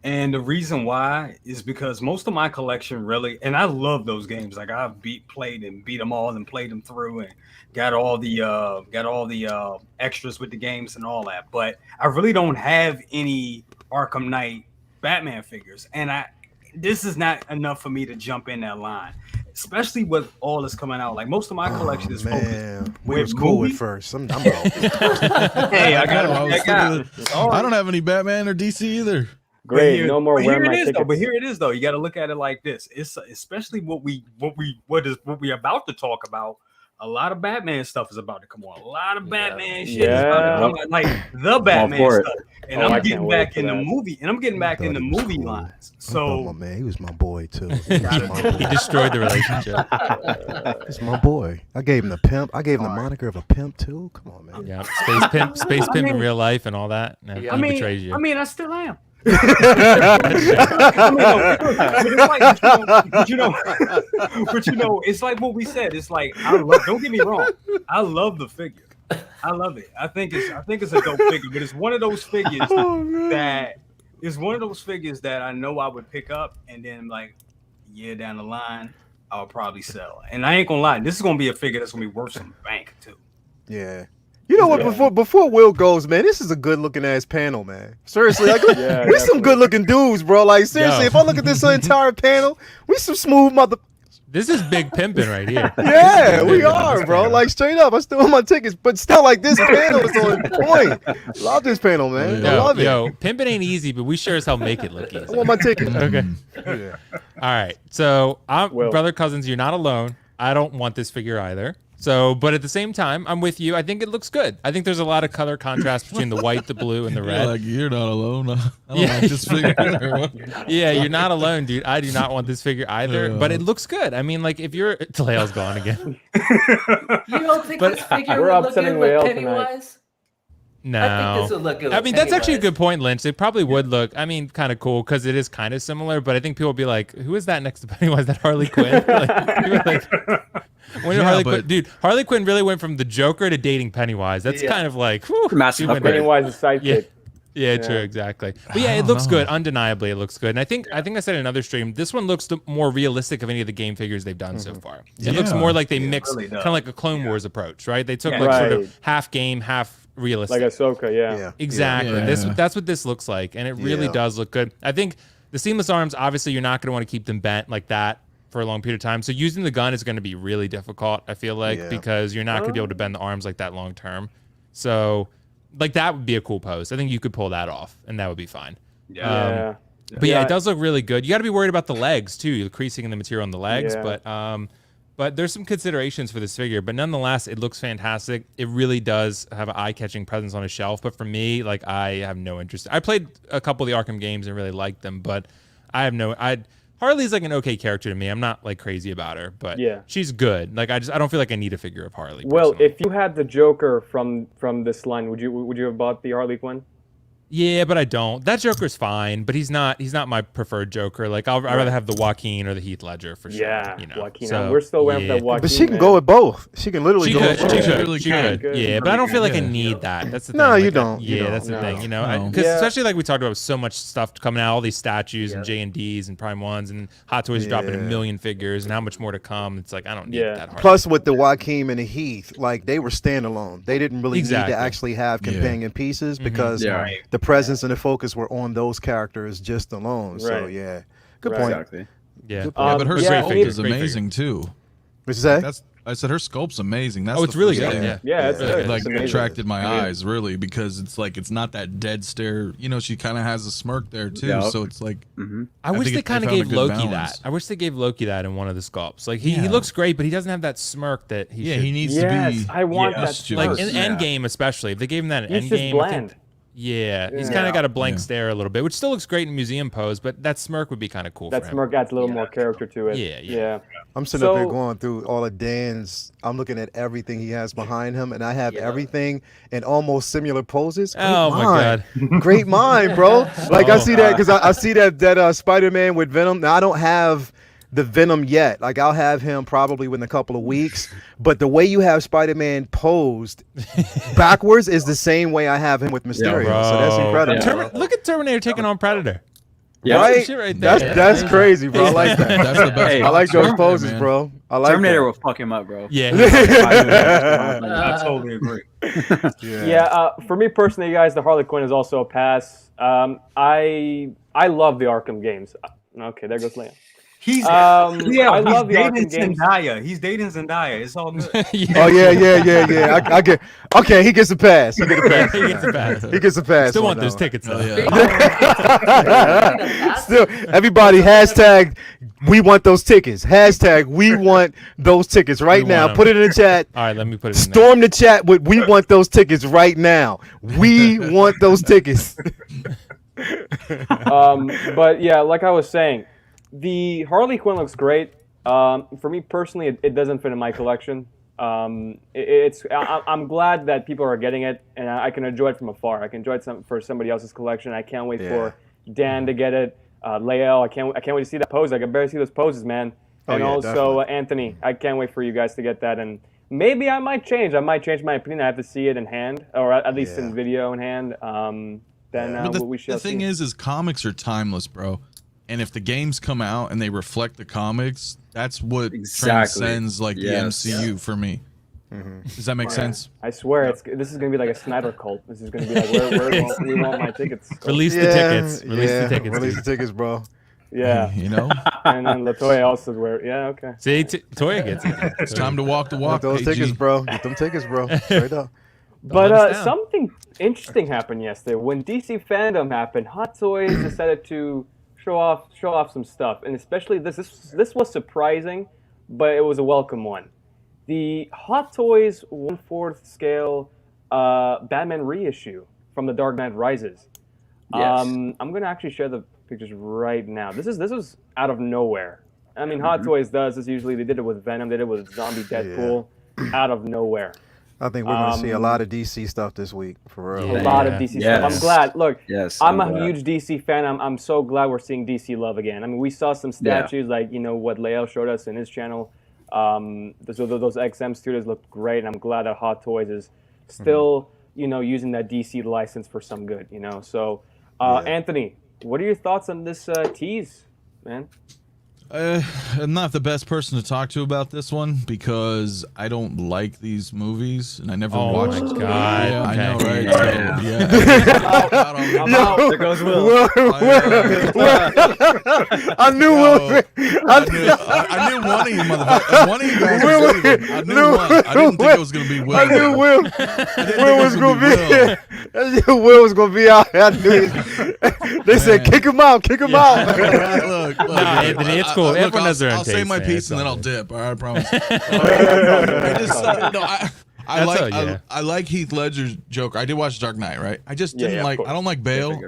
And the reason why is because most of my collection really, and I love those games. Like I've played them all and played them through and got all the extras with the games and all that. But I really don't have any Arkham Knight Batman figures, and this is not enough for me to jump in that line, especially with all that's coming out. Like most of my collection is focused. We was cool at first. I'm wrong. Hey, I got I don't have any Batman or DC either. Great, no more wearing my tickets. But here it is, though. You got to look at it like this. It's especially what we about to talk about. a lot of Batman stuff is about to come on. A lot of Batman shit is Yeah. about to come on, like the Batman for it. stuff. And Oh, I I'm can't getting wait back for in the that. movie, and I'm getting back in the Thought he was movie cool. lines. I thought my So man, he was my boy too. He was my He boy. destroyed the relationship. He's my boy. I gave him the pimp. I gave him the moniker of a pimp too. Come on, man. Yeah, space pimp in real life and all that. No, Yeah. he betrays you. I still am. But you know, it's like what we said. It's like don't get me wrong. I love the figure. I love it. I think it's a dope figure, but it's one of those figures that I know I would pick up, and then like a year down the line, I'll probably sell. And I ain't gonna lie, this is gonna be a figure that's gonna be worth some bank too. Yeah. You know what? Before Will goes, man, this is a good looking ass panel, man. Seriously, like we some good looking dudes, bro. Like seriously, Yo. if I look at this entire panel, we some smooth mother. This is big pimping right here. Yeah, we are, bro. Like straight up, I still want my tickets, but still, like this panel is on point. Love this panel, man. I love it. Yo, pimping ain't easy, but we sure as hell make it look easy. I want my ticket. Okay. Yeah. All right. So, Will. brother cousins, you're not alone. I don't want this figure either. So, but at the same time, I'm with you. I think it looks good. I think there's a lot of color contrast between the white, the blue, and the red. Like you're not alone. I don't Yeah. like this figure. Yeah, you're not alone, dude. I do not want this figure either, but it looks good. I mean, like if you're Lael's gone again. You don't think this figure We're would look upsetting good with Lael tonight. Pennywise? No. I think this would look good. I with mean, that's actually a Pennywise. good point, Lynch. It probably would look, I mean, kind of cool because it is kind of similar, but I think people would be like, who is that next to Pennywise? That Harley Quinn? When did Yeah, Harley but- Quinn, dude, Harley Quinn really went from the Joker to dating Pennywise. That's Yeah. kind of like, whew, Massive she went upgrade. there. Pennywise's sidekick. Yeah, true, exactly. But yeah, it don't looks know. good. Undeniably, it looks good. And I think I said in another stream, this one looks the more realistic of any of the game figures they've done so far. It looks Yeah. more like they Yeah, it mixed really does. kind of like a Clone Wars approach, right? They took Yeah. like sort Right. of half game, half realistic. Like Ahsoka, yeah. Yeah. Exactly. Yeah. That's what this looks like, and it really Yeah. does look good. I think the seamless arms, obviously, you're not going to want to keep them bent like that for a long period of time. So using the gun is going to be really difficult. I feel like Yeah. because you're not going to be able to bend the arms like that long term. So, like that would be a cool pose. I think you could pull that off, and that would be fine. Yeah. But yeah, it does look really good. You got to be worried about the legs too, the creasing in the material on the legs. Yeah. But there's some considerations for this figure. But nonetheless, it looks fantastic. It really does have an eye-catching presence on a shelf. But for me, like I have no interest. I played a couple of the Arkham games and really liked them, but I have no. Harley's like an okay character to me. I'm not like crazy about her, but Yeah. she's good. Like I don't feel like I need a figure of Harley. Well, personally. if you had the Joker from this line, would you have bought the Harley Quinn? Yeah, but I don't. That Joker's fine, but he's not my preferred Joker. Like I'd rather have the Joaquin or the Heath Ledger for sure. Yeah, you know. Joaquin. So, We're still waiting for that Joaquin. But she can man. go with both. She can literally She go could, with she both. could, really she can. could. Yeah, but I don't feel like I Yeah. need that. That's the No, thing. you Like, don't. You Yeah, don't. that's the No. thing. You know, No. because Yeah. especially like we talked about so much stuff coming out, all these statues and Yeah. J&Ds and Prime Ones and Hot Toys dropping a Yeah. million figures and how much more to come. It's like I don't need Yeah. that. Hard. Plus, with the Joaquin and the Heath, like they were standalone. They didn't really Exactly. need to actually have Yeah. companion pieces because Yeah. Right. the presence and the focus were on those characters just alone. So Right. yeah, good Right. point. Exactly. yeah. Good Yeah, but her Yeah, sculpt great is figure. amazing too. What'd you say? I said her sculpt's amazing. That's Oh, it's the really first good. thing Yeah. Yeah, it's Yeah. good. that, like It's amazing. attracted my I mean, eyes really because it's like it's not that dead stare. You know, she kind of has a smirk there too. Yeah. So it's like I wish think they if kind of found a gave good Loki balance. that. I wish they gave Loki that in one of the sculpts. Like he Yeah. looks great, but he doesn't have that smirk that he yeah, should. he needs Yes, to be. I want Yeah. that. mischievous. Like smirk. in Yeah. Endgame, especially if they gave him that in He's just Endgame. I bland. think, yeah, he's Yeah. kind of got a blank Yeah. stare a little bit, which still looks great in museum pose. But that smirk would be kind of cool. That for him. smirk adds a little Yeah. more character to it. Yeah. I'm sitting up here So- going through all of Dan's. I'm looking at everything he has behind him, and I have Yeah. everything in almost similar poses. Great Oh my mind. god. Great mind, bro. Like I Oh. see that because I see that Spider-Man with Venom. Now I don't have the Venom yet. Like I'll have him probably within a couple of weeks. But the way you have Spider-Man posed backwards is the same way I have him with Mysterio. Bro. So that's incredible. Yeah. Look at Terminator taking on Predator. Yeah. Right? Shit right there. That's crazy, bro. I like that. That's the best. Hey, I like those Terminator, poses, man. bro. I like Terminator that. will fuck him up, bro. Yeah. I totally agree. Yeah, for me personally, guys, the Harley Quinn is also a pass. I love the Arkham games. Okay, there goes Liam. He's I he's love the dating Arkham games. Zendaya. He's dating Zendaya. It's all good. Oh yeah. I get. Okay, he gets a pass. He gets a pass. He gets a pass. He gets a pass. Still on want that those one. tickets though. Still, everybody hashtag we want those tickets. Hashtag we want those tickets right We now. want 'em. Put it in the chat. All right, let me put it in there. Storm the chat with we want those tickets right now. We want those tickets. But yeah, like I was saying, the Harley Quinn looks great. For me personally, it doesn't fit in my collection. I'm glad that people are getting it, and I can enjoy it from afar. I can enjoy it for somebody else's collection. I can't wait for Dan to get it. Lael, I can't wait to see that pose. I can barely see those poses, man. And also definitely. Anthony, I can't wait for you guys to get that. And maybe I might change. I might change my opinion. I have to see it in hand, or at least in video in hand. But We shall the thing see. is comics are timeless, bro. And if the games come out and they reflect the comics, that's what transcends like the MCU for me. Does that make sense? I swear, this is gonna be like a Snyder cult. This is gonna be like, where we want my tickets. Release the tickets. Release the tickets. Release the tickets, bro. Yeah, You know, and then Latoya also where. Yeah, okay. See, Toya gets it. it's time to walk the walk. Get those AG. tickets, bro. Get them tickets, bro. Straight up. But let us down. something interesting happened yesterday when DC Fandom happened. Hot Toys decided to show off some stuff, and especially this was surprising, but it was a welcome one. The Hot Toys 1/4 scale Batman reissue from The Dark Knight Rises. Yes. I'm gonna actually share the pictures right now. This was out of nowhere. I mean, Hot Toys does this usually. They did it with Venom. They did it with Zombie Deadpool. Out of nowhere. I think we're gonna see a lot of DC stuff this week, for real. A lot of DC stuff. I'm glad. Look, I'm a huge DC fan. I'm so glad we're seeing DC love again. I mean, we saw some statues like what Lael showed us in his channel. Those XM studios look great, and I'm glad that Hot Toys is still using that DC license for some good. So Anthony, what are your thoughts on this tease, man? I'm not the best person to talk to about this one because I don't like these movies and I never watched. Oh my god! Yeah, I know, Okay. right? So, I'm out. There goes Will. I knew Will. I knew one of you motherfuckers. One of you guys was leaving. I knew one. I didn't think it was gonna be Will. I knew Will. I didn't think Will it was gonna Will. be. Will was gonna be out. I knew it. They said, "Kick him out! Kick him out!" Look, Nah, Anthony, it's cool. Everyone has their own I'll say taste, my man. piece It's and then all I'll good. dip. All right, I promise. I like Heath Ledger's Joker. I did watch Dark Knight, right? I just didn't like. I don't like Bale.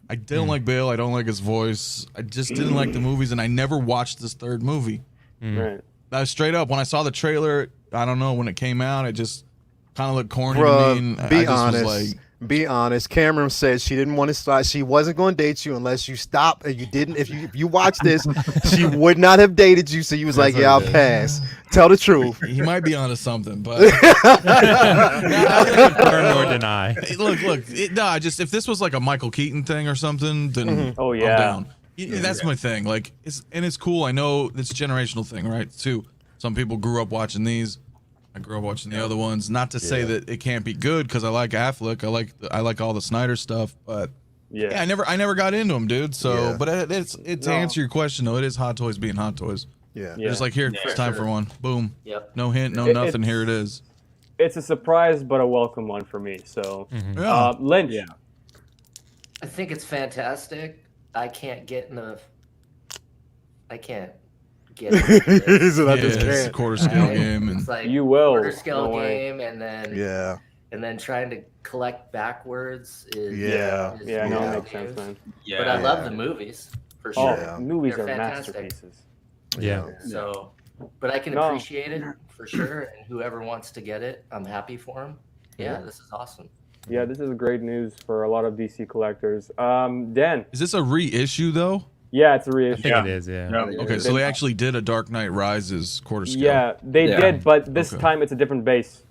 I didn't like Bale. I don't like his voice. I just didn't like the movies, and I never watched this third movie. Right. That was straight up. When I saw the trailer, I don't know when it came out, it just kind of looked corny Bruh, to me. And be I just honest. was like, Be honest. Cameron said she didn't want to start. She wasn't going to date you unless you stop. And you didn't. If you watch this, she would not have dated you. So you was like, "Yeah, I'll pass." Tell the truth. he might be onto something, but Confirm or deny. Hey, look. If this was like a Michael Keaton thing or something, then Oh, I'm yeah. down. That's my thing. Like, it's cool. I know it's a generational thing, right? Too. Some people grew up watching these. I grew up watching the other ones. Not to say that it can't be good because I like Affleck. I like all the Snyder stuff, but I never got into them, dude. So, but it's to answer your question though, it is Hot Toys being Hot Toys. Yeah. Just like here, it's time for one. Boom. Yep. No hint, no It's- nothing. Here it is. It's a surprise, but a welcome one for me. So, Yeah. Lynch. Yeah. I think it's fantastic. I can't get in the. I can't get. into this. So I Yeah, just it's a can't. quarter scale Right? game, and It's like You will. quarter scale No way. game, and then Yeah. and then trying to collect backwards is Yeah. is Yeah, no, real it makes sense, news. man. Yeah. But I love the movies for Oh, sure. Yeah. movies They're are fantastic. masterpieces. Yeah. So, but I can No. appreciate it for sure. And whoever wants to get it, I'm happy for them. Yeah, this is awesome. Yeah, this is great news for a lot of DC collectors. Dan. is this a reissue though? Yeah, it's a I reissue. think it is. Yeah. Okay, so they actually did a Dark Knight Rises quarter scale. Yeah, they Yeah. did, but this Okay. time it's a different base.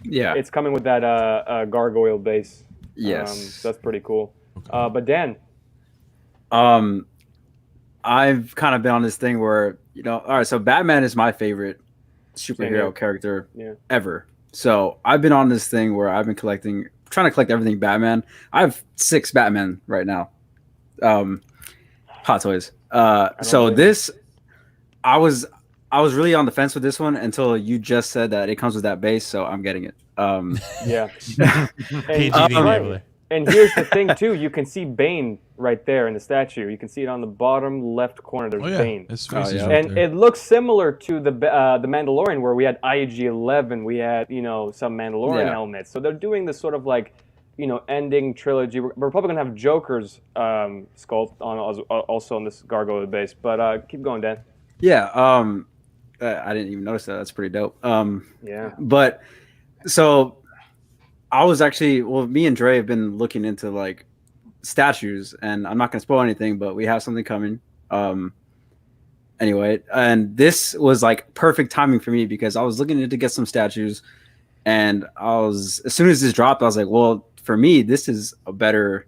Yeah. It's coming with that gargoyle base. Yes. So that's pretty cool. But Dan. I've kind of been on this thing where, all right, so Batman is my favorite Same superhero here. character Yeah. ever. So I've been on this thing where I've been trying to collect everything Batman. I have 6 Batman right now. Hot Toys. So blame this I was really on the fence with this one until you just said that it comes with that base, so I'm getting it. Yeah. PG enabler. And here's the thing too: you can see Bane right there in the statue. You can see it on the bottom left corner. There's Bane, His face is yeah. right and there. it looks similar to the Mandalorian, where we had IG-11. We had some Mandalorian helmets. So they're doing this sort of like ending trilogy. We're probably gonna have Joker's sculpt on also on this gargoyle base. But keep going, Dan. Yeah. I didn't even notice that. That's pretty dope. Yeah. But so I was actually, me and Dre have been looking into like statues, and I'm not gonna spoil anything, but we have something coming. Anyway, and this was like perfect timing for me because I was looking to get some statues, and as soon as this dropped, I was like, well, for me, this is a better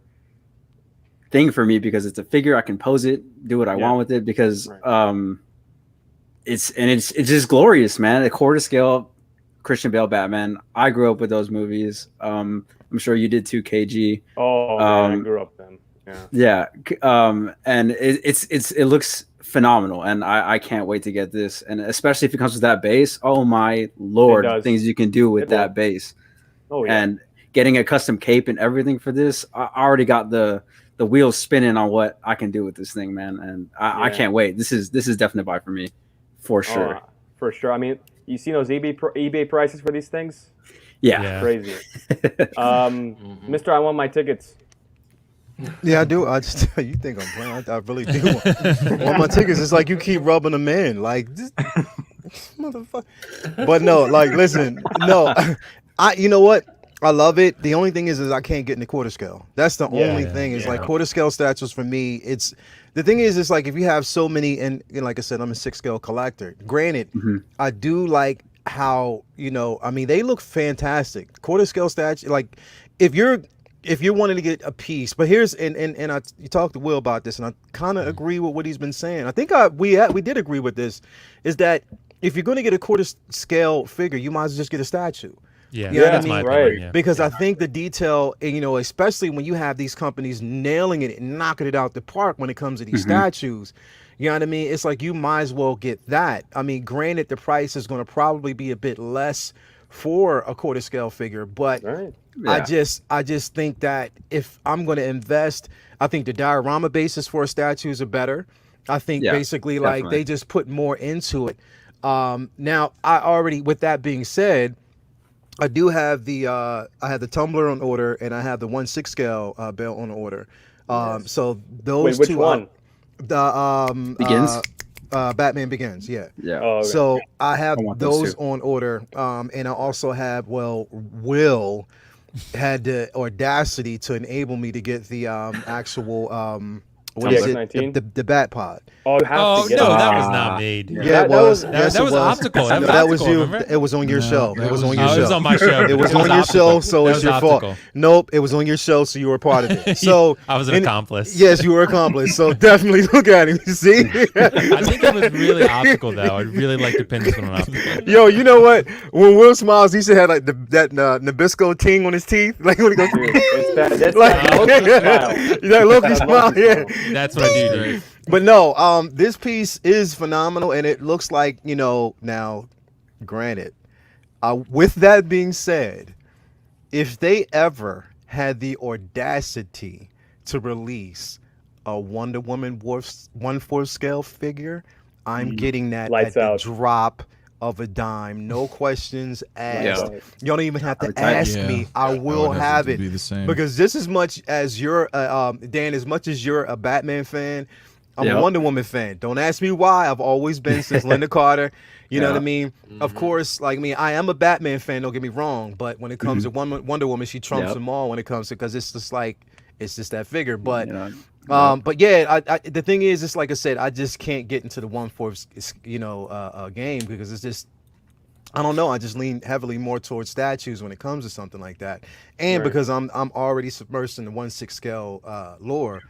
thing for me because it's a figure. I can pose it, do what I want with it because it's just glorious, man. The quarter scale Christian Bale Batman. I grew up with those movies. I'm sure you did too, KG. Oh, man, I grew up then. Yeah. And it looks phenomenal, and I can't wait to get this. And especially if it comes with that base. Oh my lord, things you can do with that base. Oh yeah. And getting a custom cape and everything for this, I already got the wheels spinning on what I can do with this thing, man. And I can't wait. This is definitely a buy for me, for sure. For sure. I mean, you see those eBay prices for these things? Yeah. Crazy. Mister, I want my tickets. Yeah, I do. You think I'm playing? I really do want my tickets. It's like you keep rubbing them in, like this motherfucker. But no, like listen, no, you know what? I love it. The only thing is I can't get in the quarter scale. That's the only thing. Is like quarter scale statues for me. The thing is, it's like if you have so many, and like I said, I'm a 6-scale collector. Granted, I do like how I mean, they look fantastic. Quarter scale statue, like if you're wanting to get a piece, but here's you talked to Will about this, and I kind of agree with what he's been saying. I think we did agree with this, is that if you're going to get a quarter scale figure, you might as well just get a statue. Yeah, you know what I that's mean? my Right. opinion, yeah. Because I think the detail, and especially when you have these companies nailing it and knocking it out the park when it comes to these statues, you know what I mean? It's like you might as well get that. I mean, granted, the price is going to probably be a bit less for a quarter scale figure, but I just think that if I'm going to invest, I think the diorama basis for statues are better. I think basically like they just put more into it. Now, with that being said, I do have I have the tumbler on order, and I have the 1/6 scale belt on order. So those Wait, which two. one? Begins. Batman Begins. Yeah. Yeah. Oh, okay. So I have want those those on order, and I also have Will had the audacity to enable me to get the actual what is it? 19? The Bat Pod. Oh, you have Oh to get no, it. that was not me, dude. Yeah, it was. That was optical. That was That was optical, you. remember? It was on your show. It was on your Oh, show. it was on my show. It was on your show, so That it's was your optical. fault. Nope, it was on your show, so you were a part of it. So I was an accomplice. Yes, you were an accomplice. So definitely look at him. You see? I think it was really optical, though. I'd really like to pin this one on optical. Yo, you know what? When Will smiles, he should have like that Nabisco ting on his teeth, like when he goes. Dude, that's Like- that Loki smile. That Loki smile, yeah. That's what I do, dude. But no, this piece is phenomenal, and it looks like now. Granted, with that being said, if they ever had the audacity to release a Wonder Woman 1/4 scale figure, I'm getting that Lights at out. the drop of a dime, no questions asked. Yeah. You don't even have to Every time. ask me. I will would have to it be the same. because just as much as you're Dan, as much as you're a Batman fan, I'm a Yep. Wonder Woman fan. Don't ask me why. I've always been since Linda Carter. You know Yeah. what I mean? Of course, like me, I am a Batman fan. Don't get me wrong. But when it comes to Wonder Woman, she trumps Yep. them all. When it comes to, because it's just that figure. But Yeah. but yeah, the thing is, it's like I said, I just can't get into the 1/4 game because it's just. I don't know. I just lean heavily more towards statues when it comes to something like that, and because I'm already submersed in the 1/6 scale lore.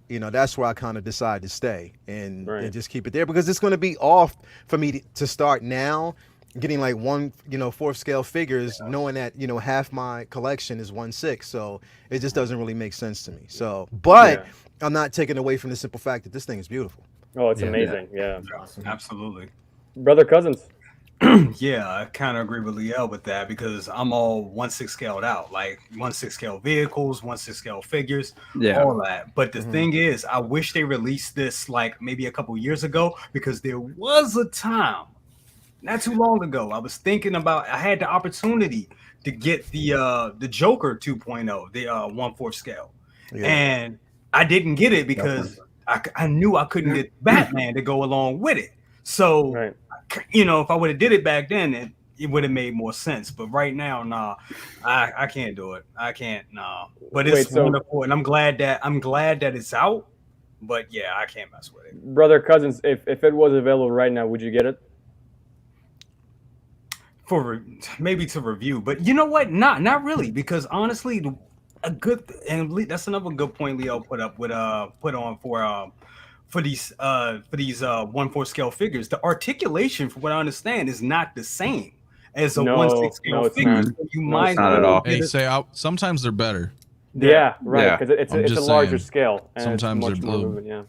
That's where I kind of decide to stay and just keep it there because it's going to be off for me to start now getting like 4th scale figures, knowing that half my collection is 1/6, so it just doesn't really make sense to me. So, but I'm not taking away from the simple fact that this thing is beautiful. Oh, it's Yeah. amazing. Yeah. Awesome. Absolutely. Brother cousins. Yeah, I kind of agree with Lael with that because I'm all 1/6 scaled out, like 1/6 scale vehicles, 1/6 scale figures, Yeah. all that. But the Mhm. thing is, I wish they released this like maybe a couple years ago because there was a time, not too long ago, I was thinking about. I had the opportunity to get the Joker 2.0, the 1/4 scale, Yeah. and I didn't get it because I knew I couldn't get Batman to go along with it. So. Right. You know, if I would have did it back then, it would have made more sense. But right now, nah, I can't do it. I can't, nah. But it's wonderful, and I'm glad that it's out. But yeah, I can't mess with it. Brother cousins, if it was available right now, would you get it? Maybe to review, but you know what? Not really, because honestly, that's another good point Leo put on for these 1/4 scale figures. The articulation, from what I understand, is not the same as a 1/6 scale it's figure. not. So you No, might it's not at all. Hey, sometimes they're better. Yeah, right. Yeah. Because it's I'm a just larger saying, scale. And sometimes it's much they're more blue. movement, yeah.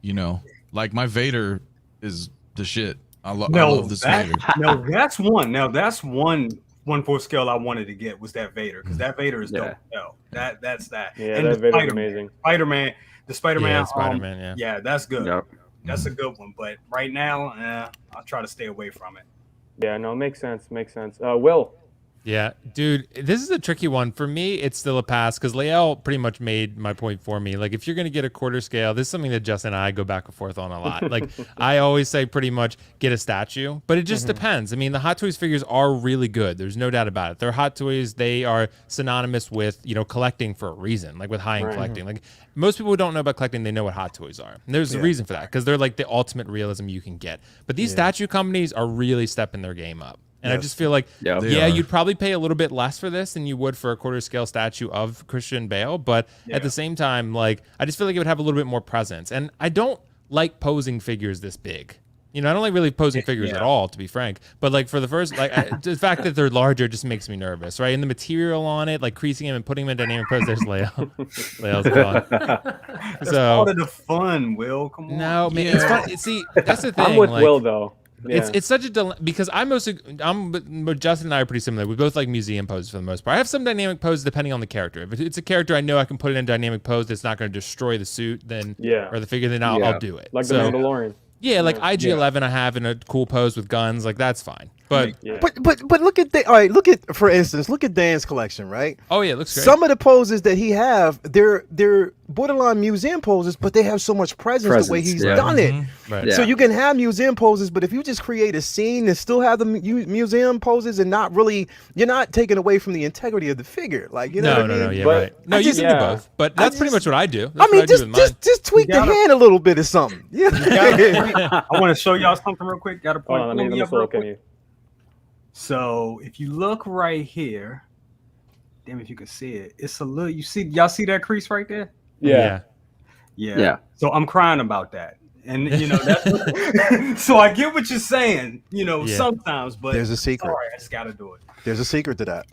You know, like my Vader is the shit. I No, love this Vader. No, that's one. Now that's one 1/4 scale I wanted to get was that Vader, because that Vader is dope. No, that's that. Yeah, and that the Vader's amazing. The Spider-Man. Yeah, Spider-Man, yeah. that's good. Yep. That's a good one. But right now, I'll try to stay away from it. Yeah, no, makes sense. Makes sense. Will. Yeah, dude, this is a tricky one. For me, it's still a pass because Lael pretty much made my point for me. Like, if you're going to get a quarter scale, this is something that Justin and I go back and forth on a lot. Like, I always say pretty much get a statue, but it just depends. I mean, the Hot Toys figures are really good. There's no doubt about it. They're Hot Toys. They are synonymous with, collecting for a reason, like with high-end collecting. Like, most people who don't know about collecting, they know what Hot Toys are. And there's a reason for that because they're like the ultimate realism you can get. But these statue companies are really stepping their game up. And I just feel like, you'd probably pay a little bit less for this than you would for a quarter scale statue of Christian Bale. But at the same time, like, I just feel like it would have a little bit more presence. And I don't like posing figures this big. I don't like really posing figures at all, to be frank. But like for the first, the fact that they're larger just makes me nervous, right? And the material on it, like creasing him and putting him in dynamic pose. There's Lael. Lael's gone. That's part of the fun, Will. Come on. No, man, it's fun. See, that's the thing. I'm with Will though. Yeah. It's such a dilemma because but Justin and I are pretty similar. We both like museum poses for the most part. I have some dynamic poses depending on the character. If it's a character I know I can put it in dynamic pose that's not going to destroy the suit, then or the figure, then I'll do it. Like the Mandalorian. Yeah, like IG-11 I have in a cool pose with guns, like that's fine. But but look at look at, for instance, look at Dan's collection, right? Oh yeah, it looks great. Some of the poses that he have, they're borderline museum poses, but they have so much presence the way he's done it. Right. So you can have museum poses, but if you just create a scene and still have the museum poses and not really, you're not taking away from the integrity of the figure. Like, you know what I mean? No, yeah, But right. No, you can do both. But that's pretty much what I do. That's I mean, what I do with mine. just tweak the hand a little bit or something. Yeah. I want to show y'all something real quick. Got a point. Let me look at you. So if you look right here, damn if you can see it. It's a little. Y'all see that crease right there? Yeah. So I'm crying about that, and that's so I get what you're saying. Sometimes, but there's a secret. Sorry, I just got to do it. There's a secret to that.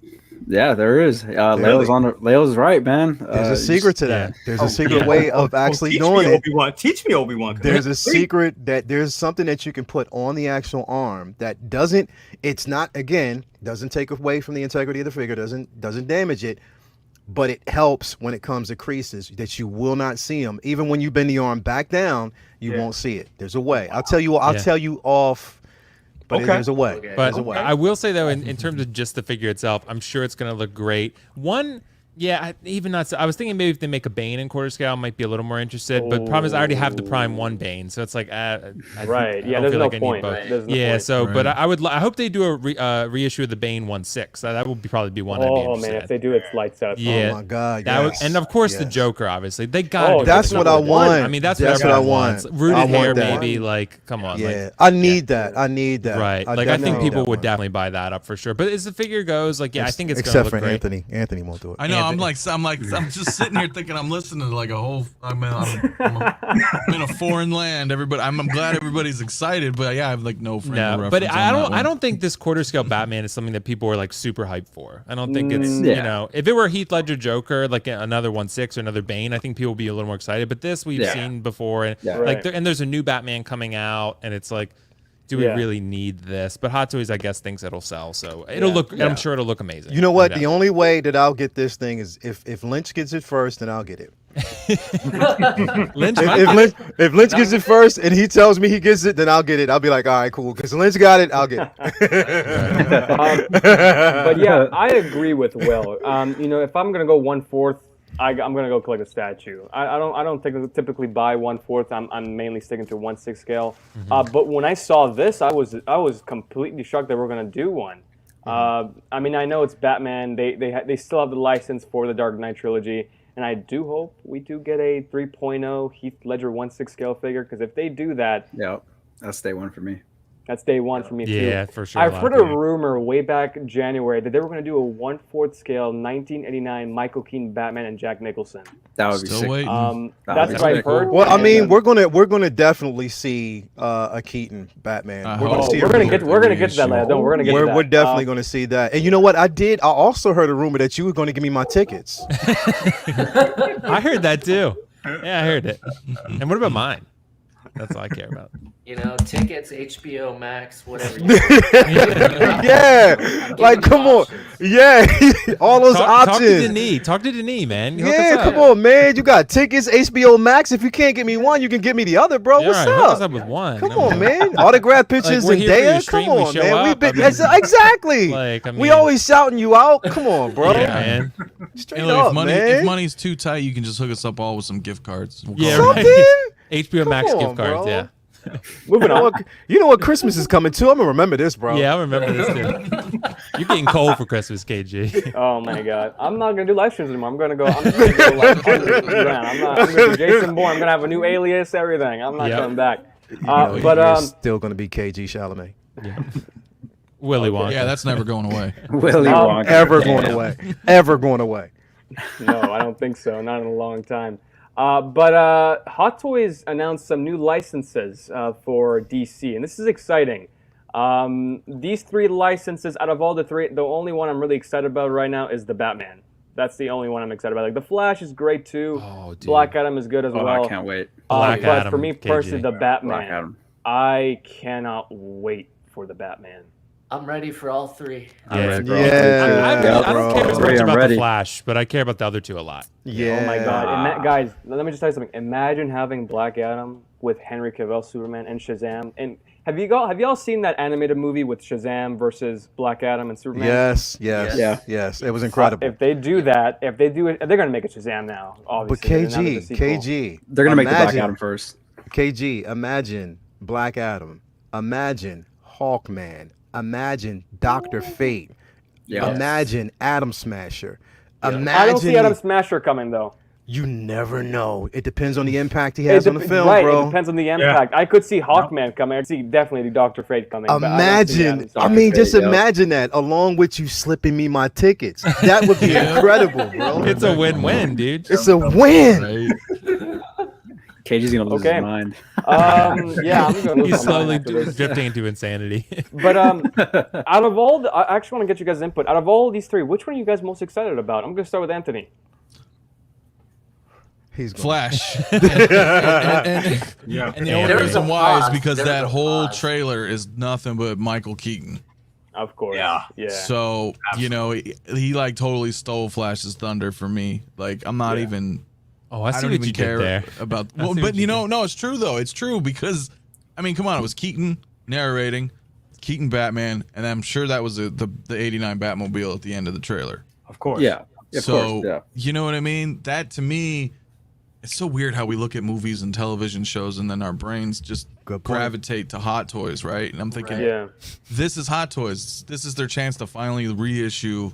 Yeah, there is. Lael's right, man. There's a secret to that. There's a secret way of actually doing it. Teach me, Obi-Wan. There's a secret that there's something that you can put on the actual arm that doesn't take away from the integrity of the figure, doesn't damage it, but it helps when it comes to creases that you will not see them. Even when you bend the arm back down, you won't see it. There's a way. I'll tell you off. But there's a way. But there's a way. I will say though, in terms of just the figure itself, I'm sure it's going to look great. I was thinking maybe if they make a Bane in quarter scale, I might be a little more interested. But the problem is I already have the Prime 1 Bane, so it's like, right. Yeah, there's no point. But I hope they do a reissue of the Bane 1/6. That would probably be one. Oh man, if they do, it's lights out. Yeah. Oh my God. And of course the Joker, obviously they got. Oh, that's what I want. I mean, that's what I want. Rooted hair, maybe. Like, come on. Yeah, I need that. I need that. Right. I think people would definitely buy that up for sure. But as the figure goes, I think it's except gonna look for great. Anthony won't do it. I know. I'm just sitting here thinking I'm listening to like a whole. I'm in a foreign land. Everybody, I'm glad everybody's excited, but yeah, I have like no frame of reference. But on that one. I don't think this quarter scale Batman is something that people are like super hyped for. I don't think it's you know, if it were Heath Ledger Joker, like another 1/6 or another Bane, I think people would be a little more excited. But this we've seen before, and and there's a new Batman coming out, and it's like, do we really need this? But Hot Toys, I guess, thinks it'll sell, so it'll look. I'm sure it'll look amazing. You know what? The only way that I'll get this thing is if Lynch gets it first, then I'll get it. If Lynch gets it first and he tells me he gets it, then I'll get it. I'll be like, all right, cool. Because Lynch got it, I'll get it. But yeah, I agree with Will. You know, if I'm gonna go 1/4. I'm gonna go collect a statue. I don't think I typically buy 1/4. I'm mainly sticking to 1/6 scale. But when I saw this, I was completely shocked that we're gonna do one. I mean, I know it's Batman. They still have the license for the Dark Knight trilogy, and I do hope we do get a 3.0 Heath Ledger 1/6 scale figure, because if they do that, that's day one for me. That's day one for me too. Yeah, for sure. I've heard a rumor way back in January that they were going to do a 1/4 scale 1989 Michael Keaton Batman and Jack Nicholson. That would be sick. That's what I've heard. Well, I mean, we're gonna definitely see a Keaton Batman. We're gonna get to that. We're definitely gonna see that. And you know what? I also heard a rumor that you were going to give me my tickets. I heard that too. Yeah, I heard it. And what about mine? That's all I care about. You know, tickets, HBO Max, whatever. Like come on, all those options. Talk to Denis, man. Come on, man. You got tickets, HBO Max. If you can't get me one, you can get me the other, bro. What's up? Hook us up with one. Come on, man. Autograph pictures and Daya. Come on, man. Exactly. We always shouting you out. Come on, bro. Yeah, man. Straight up, man. If money's too tight, you can just hook us up all with some gift cards. HBO Max gift cards, bro. Moving on. You know what Christmas is coming too? I'm gonna remember this, bro. Yeah, I remember this too. You're getting cold for Christmas, KG. Oh my God, I'm not gonna do live streams anymore. I'm gonna go like I'm gonna do Jason Bourne. I'm gonna have a new alias, everything. I'm not coming back. But still gonna be KG Chalamet. Yeah. Willy Wonka. Yeah, that's never going away. Willy Wonka. Ever going away. Ever going away. No, I don't think so. Not in a long time. But Hot Toys announced some new licenses for DC, and this is exciting. These 3 licenses, out of all the 3, the only one I'm really excited about right now is the Batman. That's the only one I'm excited about. Like the Flash is great too. Oh, dude. Black Adam is good as well. I can't wait. Black but Adam, for me personally, the Batman, Black Adam. I cannot wait for the Batman. I'm ready for all 3. I don't care as much I'm about ready. the Flash, but I care about the other 2 a lot. Yeah. Oh my God, guys, let me just tell you something. Imagine having Black Adam with Henry Cavill Superman and Shazam. And have y'all seen that animated movie with Shazam versus Black Adam and Superman? Yes. It was incredible. If they do that, they're gonna make a Shazam now. Obviously, but KG, they're gonna make the Black Adam first. KG, imagine Black Adam. Imagine Hawkman. Imagine Dr. Fate. Imagine Atom Smasher. Imagine. I don't see Atom Smasher coming though. You never know. It depends on the impact he has on the film, bro. It depends on the impact. I could see Hawkman coming. I'd see definitely Dr. Fate coming. Imagine. Imagine that along with you slipping me my tickets. That would be incredible, bro. It's a win-win, dude. It's a win. Right? KG's gonna lose his mind. Yeah, I'm gonna lose He's my mind slowly after this. drifting into insanity. But out of all, I actually want to get you guys' input. Out of all these 3, which one are you guys most excited about? I'm gonna start with Anthony. He's gone. Flash. and the only reason why is because that whole trailer is nothing but Michael Keaton. Of course. Yeah. So, you know, he like totally stole Flash's thunder for me. Like, I'm not even. Oh, I see don't what even you care did there. about. Well, but you know, no, it's true though. It's true because, I mean, come on, it was Keaton narrating, Keaton Batman, and I'm sure that was the '89 Batmobile at the end of the trailer. Of course. Yeah. Of So course, yeah. you know what I mean? That to me, it's so weird how we look at movies and television shows, and then our brains just gravitate to Hot Toys, right? And I'm thinking, this is Hot Toys. This is their chance to finally reissue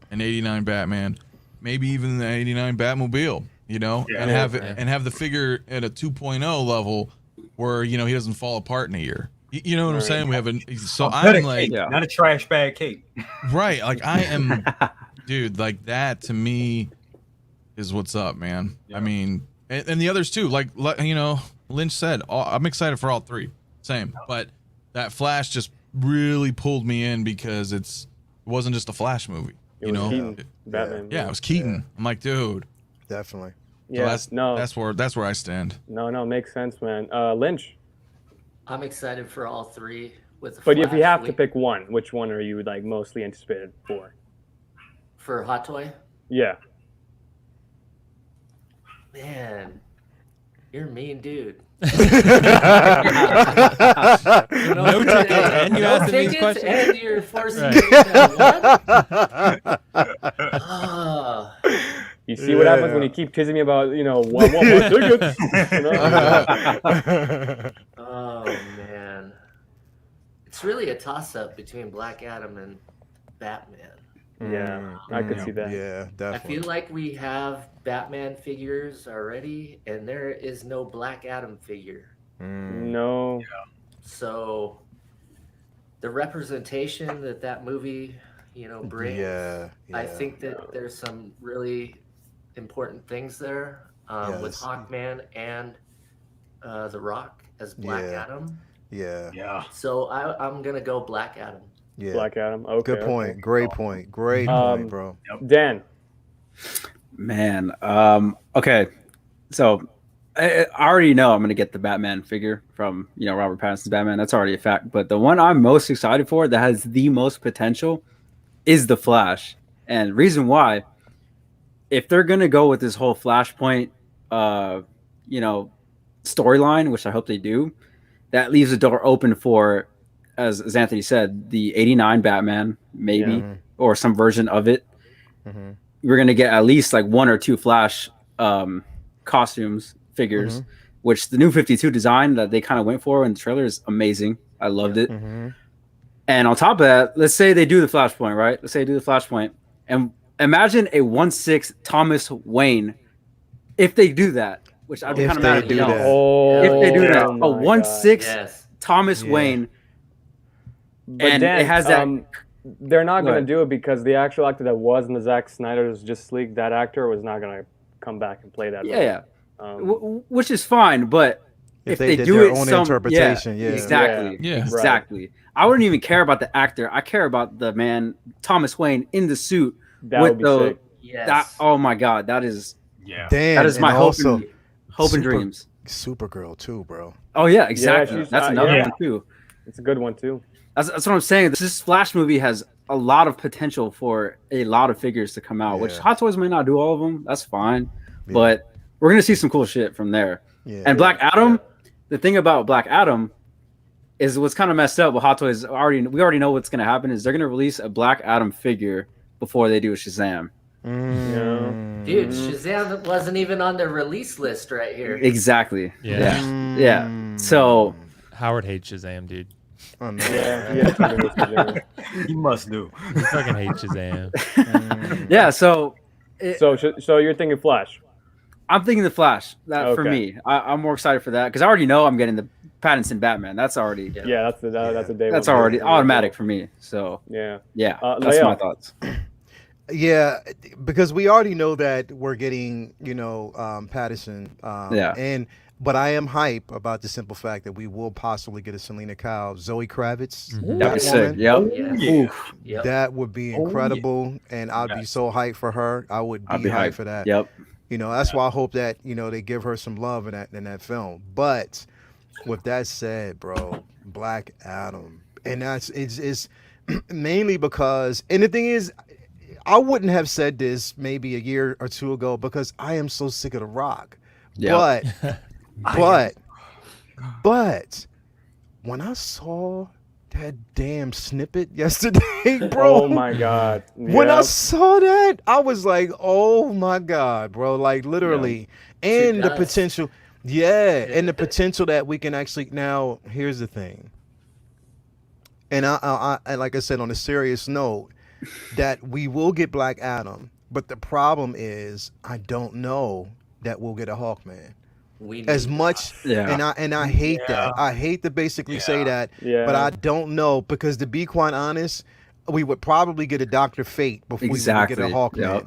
an '89 Batman, maybe even the '89 Batmobile. You know, and have the figure at a 2.0 level where, you know, he doesn't fall apart in a year. You know what I'm saying? We have so Better I'm like, cake, not a trash bag cake. right? Like I am, dude. Like that to me is what's up, man. Yeah. I mean, and the others too. Like Lynch said, I'm excited for all three. Same, but that Flash just really pulled me in because it wasn't just a Flash movie. It was Keaton, Batman. Yeah, it was Keaton. Yeah. I'm like, dude. Definitely. Yeah, So that's where I stand. No, makes sense, man. Lynch. I'm excited for all three. With the But if you Flash, have to pick one, which one are you like mostly anticipated for? for Hot Toy, Yeah. man, you're a mean dude. No ticket, and you asked me these questions. And you're forcing Right. me to what? Ah. You see what happens when you keep teasing me about, one more tickets. Oh man, it's really a toss-up between Black Adam and Batman. Yeah, I could see that. Yeah, I definitely. feel like we have Batman figures already, and there is no Black Adam figure. No. So the representation that movie, brings, Yeah, I yeah. think that there's some really important things there with Yes. Hawkman and The Rock as Black Yeah. Adam. Yeah, Yeah. So I'm gonna go Black Adam. yeah. Black Adam. Okay. Good point. okay. Great point. Great Um, point, bro. Dan. Man, okay, so I already know I'm gonna get the Batman figure from Robert Pattinson's Batman. That's already a fact. But the one I'm most excited for that has the most potential is the Flash, and reason why, if they're gonna go with this whole Flashpoint, storyline, which I hope they do, that leaves the door open for, as Anthony said, the '89 Batman, maybe, Yeah. or some version of it. Mm-hmm. We're gonna get at least like one or two Flash costumes, figures, which the new 52 design that they kind of went for in the trailer is amazing. I loved it. Mm-hmm. And on top of that, let's say they do the Flashpoint, right? Let's say they do the Flashpoint, and imagine a 1/6 Thomas Wayne. If they do that, which I'd be If kind of they mad at do you. that. Oh, If they do that, oh a my 1/6 Yes. Thomas Yeah. Wayne, But and Dan, it has that. they're not Go going ahead. to do it because the actual actor that was in the Zack Snyder's Justice League, that actor was not going to come back and play that role. Yeah, Um, which is fine, but if they did do their it own some interpretation, yeah. exactly, Yeah. Right. exactly. I wouldn't even care about the actor. I care about the man, Thomas Wayne, in the suit that with would be the. sick. Yes. That, oh my god, that is Yeah. Damn, that is my and hope also and hope and Super- dreams. Supergirl too, bro. Oh yeah, exactly. she's- That's another yeah. one too. It's a good one, too. That's what I'm saying. This Flash movie has a lot of potential for a lot of figures to come out, which Yeah. Hot Toys may not do all of them. That's fine, Yeah. but we're gonna see some cool shit from there. Yeah. And Black Adam, the thing about Black Adam is what's kind of messed up with Hot Toys. We already know what's gonna happen is they're gonna release a Black Adam figure before they do a Shazam. Dude, Shazam wasn't even on the release list right here. Exactly. Yeah. Yeah. So Howard hates Shazam, dude. Oh, no. Yeah. He must do. He fucking hates Shazam. yeah. So So you're thinking Flash? I'm thinking the Flash. That for Okay. me, I'm more excited for that because I already know I'm getting the Pattinson Batman. That's already Yeah, that's a day. that's one. already automatic for me. So Yeah. yeah, that's Lael. my thoughts. Yeah, because we already know that we're getting, Patterson. Yeah. But I am hype about the simple fact that we will possibly get a Selena Kyle, Zoe Kravitz. That'd be sick. Batwoman. Yep. Yeah. Oof. Yep. That would be incredible, and I'd be Yes. so hyped for her. I would I'd be be hyped hyped for that. Yep. That's why I hope that they give her some love in that film. But with that said, bro, Black Adam, and it's mainly because, and the thing is, I wouldn't have said this maybe a year or two ago because I am so sick of The Rock. Yep. But when I saw that damn snippet yesterday, bro. Oh my God. When I Yeah. saw that, I was like, "Oh my God, bro!" Like literally, and the does. potential, and the potential that we can actually. Now, here's the thing, and I like I said on a serious note, that we will get Black Adam, but the problem is, I don't know that we'll get a Hawkman. as much. And I hate that. I hate to basically say that, but I don't know, because to be quite honest, we would probably get a Dr. Fate before we would get a Hawkman.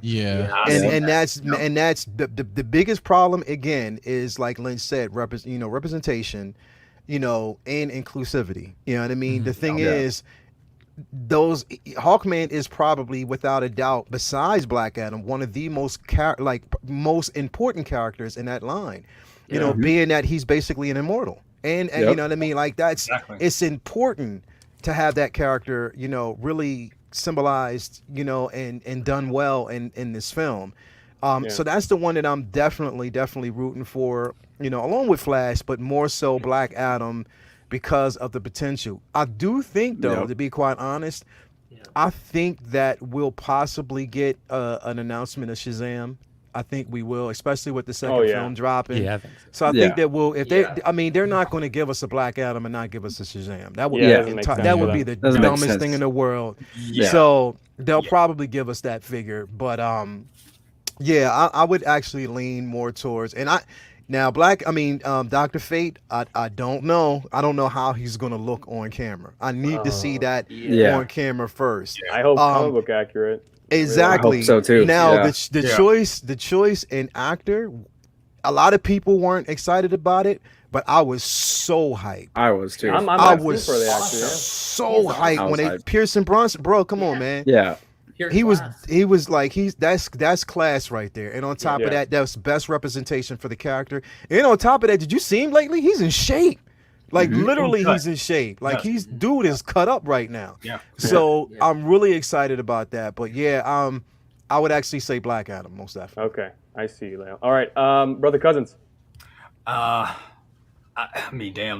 And that's the biggest problem again is, like Lynch said, representation, and inclusivity. You know what I mean? The thing is, Hawkman is probably, without a doubt, besides Black Adam, one of the most important characters in that line. Being that he's basically an immortal, and you know what I mean. Like it's important to have that character, really symbolized, and done well in this film. So that's the one that I'm definitely rooting for, along with Flash, but more so Black Adam, because of the potential. I do think, though, to be quite honest, I think that we'll possibly get an announcement of Shazam. I think we will, especially with the second film dropping. Yeah, I think so. So I think that we'll, they're not going to give us a Black Adam and not give us a Shazam. That would be the dumbest thing in the world. So they'll probably give us that figure. But I would actually lean more towards, Dr. Fate, I don't know. I don't know how he's going to look on camera. I need to see that on camera first. I hope comic book accurate. Exactly. I hope so too. Now the choice in actor, a lot of people weren't excited about it, but I was so hyped. I was too. I was for the actor, so hyped when Pearson Bronson, bro. Come on, man. Yeah. He was like, that's class right there. And on top of that, that's best representation for the character. And on top of that, did you see him lately? He's in shape. Like literally, he's in shape. Like dude is cut up right now. Yeah. So I'm really excited about that. But I would actually say Black Adam, most definitely. Okay, I see you, Lael. All right, brother Cousins. Damn,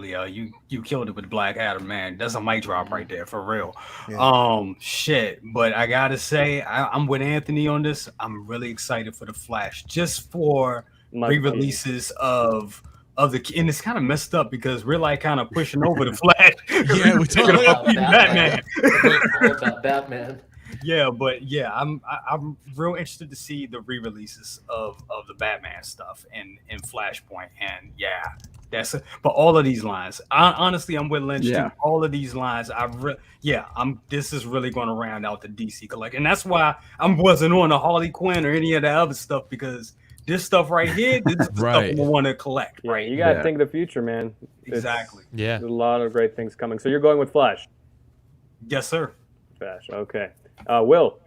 Leo, you killed it with Black Adam, man. That's a mic drop right there, for real. Shit. But I gotta say, I'm with Anthony on this. I'm really excited for the Flash, just for re-releases of the, and it's kind of messed up because we're like kind of pushing over the Flash. We're talking about Batman. I'm real interested to see the re-releases of the Batman stuff in Flashpoint, and but all of these lines, honestly, I'm with Lynch. All of these lines, this is really going to round out the DC collection, and that's why I wasn't on the Harley Quinn or any of the other stuff, because this stuff right here, this is the stuff we want to collect. Right, you got to think of the future, man. Exactly. There's a lot of great things coming. So you're going with Flash? Yes, sir. Flash. Okay. Will.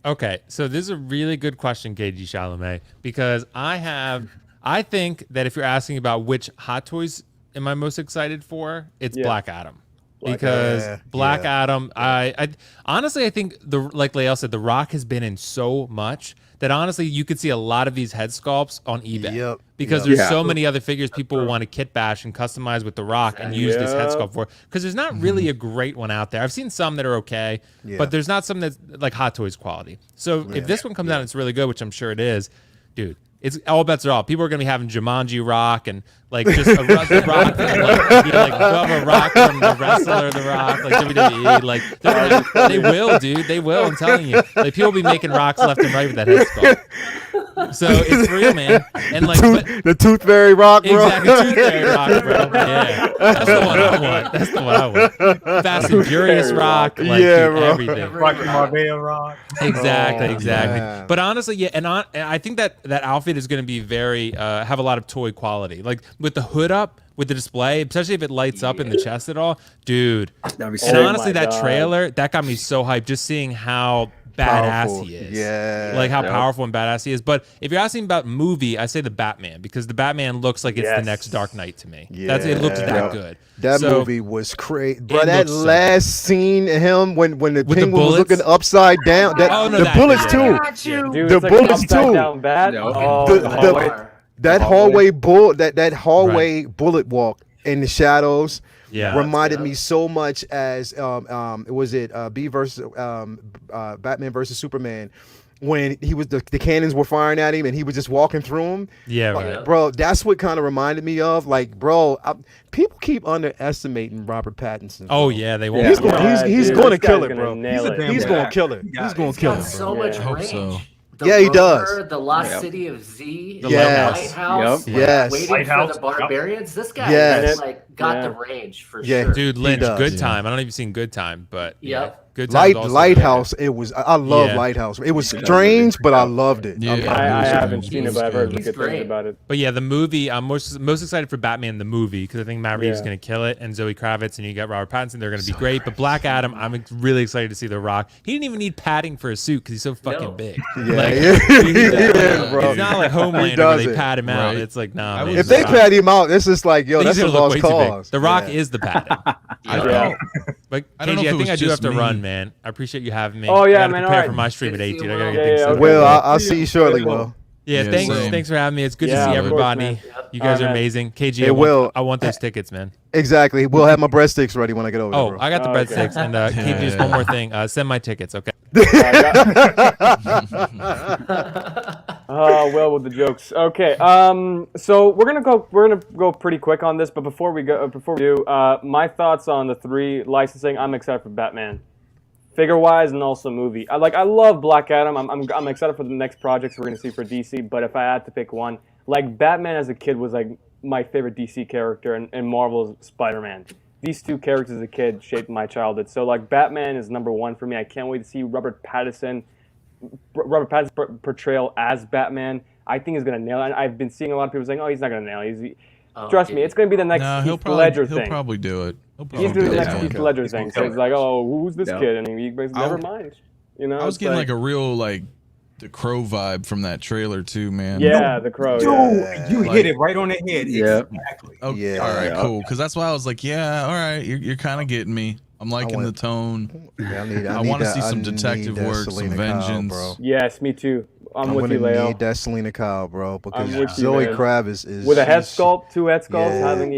Okay, so this is a really good question, KG Chalamet, because I think that if you're asking about which Hot Toys am I most excited for, it's Black Adam. Because Black Adam, I honestly, I think like Lael said, The Rock has been in so much that honestly you could see a lot of these head sculpts on eBay. Because there's so many other figures people want to kit bash and customize with The Rock and use this head sculpt for. Because there's not really a great one out there. I've seen some that are okay, but there's not some that's like Hot Toys quality. So if this one comes out and it's really good, which I'm sure it is, dude, it's all bets are off. People are gonna be having Jumanji Rock and like just a Rock, Bubba Rock from the wrestler, The Rock, like WWE. Like they will, dude. They will. I'm telling you. Like people will be making rocks left and right with that head sculpt. So it's real, man. And like the Tooth Fairy Rock, bro. Exactly, Tooth Fairy Rock, bro. Yeah, that's the one I want. That's the one I want. Fast and Furious Rock, like everything. Rocky Marbella Rock. Exactly. Yeah. But honestly, and I think that outfit is going to be very have a lot of toy quality, like with the hood up, with the display, especially if it lights up in the chest at all, dude. That'd be sick. And honestly, that trailer that got me so hyped, just seeing how badass he is. Like how powerful and badass he is. But if you're asking about movie, I say the Batman, because the Batman looks like it's the next Dark Knight to me. It looks that good. That movie was crazy. But that last scene of him when the penguin was looking upside down, the bullets too. Dude, the bullets too. That hallway bullet walk in the shadows reminded me so much as Batman versus Superman, when he was the cannons were firing at him and he was just walking through them. Bro, that's what kind of reminded me of, like, bro, people keep underestimating Robert Pattinson. Oh yeah, they won't. He's going to kill it, bro. He's going to kill it. He's going to kill it. So much range. Yeah, he does. The Lost City of Z, The Yes. Lighthouse, Yes. waiting Lighthouse, for the barbarians. This guy Yes. like got the range for Yeah. sure. Dude, Lynch, does. Good Time. I don't know if you've seen Good Time, but Good Time. Lighthouse. It was. I love Lighthouse. It was strange, but I loved it. Yeah. I haven't seen it, but I've heard He's good great. things about it. But yeah, the movie. I'm most excited for Batman the movie because I think Matt Reeves is going to kill it, and Zoe Kravitz, and you got Robert Pattinson. They're going to be great. But Black Adam, I'm really excited to see The Rock. He didn't even need padding for a suit because he's so fucking big. Yeah, bro. It's not like Homelander where they pad him out. Right. It's like nah. Man, If they pad him out, it's just like, yo, that's he's a gonna look lost way too big. cause. The Rock is the padding. But I don't know KG, if I it think I was do have just to me. run, man. I appreciate you having me. Oh, yeah, I gotta man, prepare alright. for my stream at 8, dude. I gotta Yeah, get things yeah, set up. Will, I'll see you shortly, Will. Yeah, Yeah, thanks. same. Thanks for having me. It's good Yeah, to see of course, everybody. man. You guys are man. amazing. KG, Hey, Will. I want those tickets, man. Exactly. We'll have my breadsticks ready when I get over there, Oh, bro. I got the Oh, okay. breadsticks. And KG, just one more thing. Send my tickets, okay? Oh, well, with the jokes. Okay. So we're gonna go pretty quick on this, but before we do, my thoughts on the 3 licensing. I'm excited for Batman, figure-wise, and also movie. I love Black Adam. I'm excited for the next projects we're gonna see for DC. But if I had to pick one, like Batman as a kid was like my favorite DC character, and Marvel's Spider-Man. These 2 characters as a kid shaped my childhood. So like Batman is number 1 for me. I can't wait to see Robert Pattinson's portrayal as Batman. I think he's gonna nail it. I've been seeing a lot of people saying, "Oh, he's not gonna nail it." Trust me, it's gonna be the next Heath Ledger thing. He'll probably do it. He's doing the next it. Heath Ledger thing. So it's like, "Oh, who's this kid?" And he goes, "Never mind." You know, I was it's getting like a real the Crow vibe from that trailer too, man. yeah, the Crow. Dude, Yeah. you hit it right on the head. Yeah. Exactly. Okay, Yeah. all right, cool. Because that's why I was like, yeah, all right, you're kind of getting me. I'm liking the tone. Yeah, I want to see some detective work, some vengeance. bro. Yes, me too. I'm with you, gonna Lael. need that Selena Kyle, bro, because with you, Zoe man. Kravitz is With a head she's- sculpt, 2 head sculpts, Yeah. having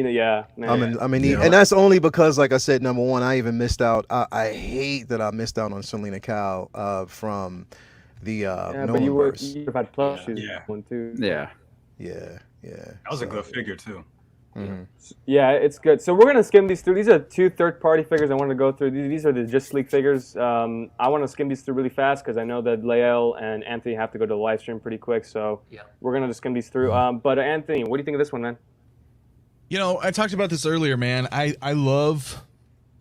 man. and that's only because, like I said, number 1, I even missed out. I hate that I missed out on Selena Kyle from the but you would Nolanverse. have had plushes Yeah. one too. Yeah. Yeah. That was a good figure too. Yeah, it's good. So we're gonna skim these through. These are 2 third-party figures I wanted to go through. These are the Just League figures. I want to skim these through really fast because I know that Lael and Anthony have to go to the live stream pretty quick. So we're gonna just skim these through. But Anthony, what do you think of this one, man? You know, I talked about this earlier, man. I love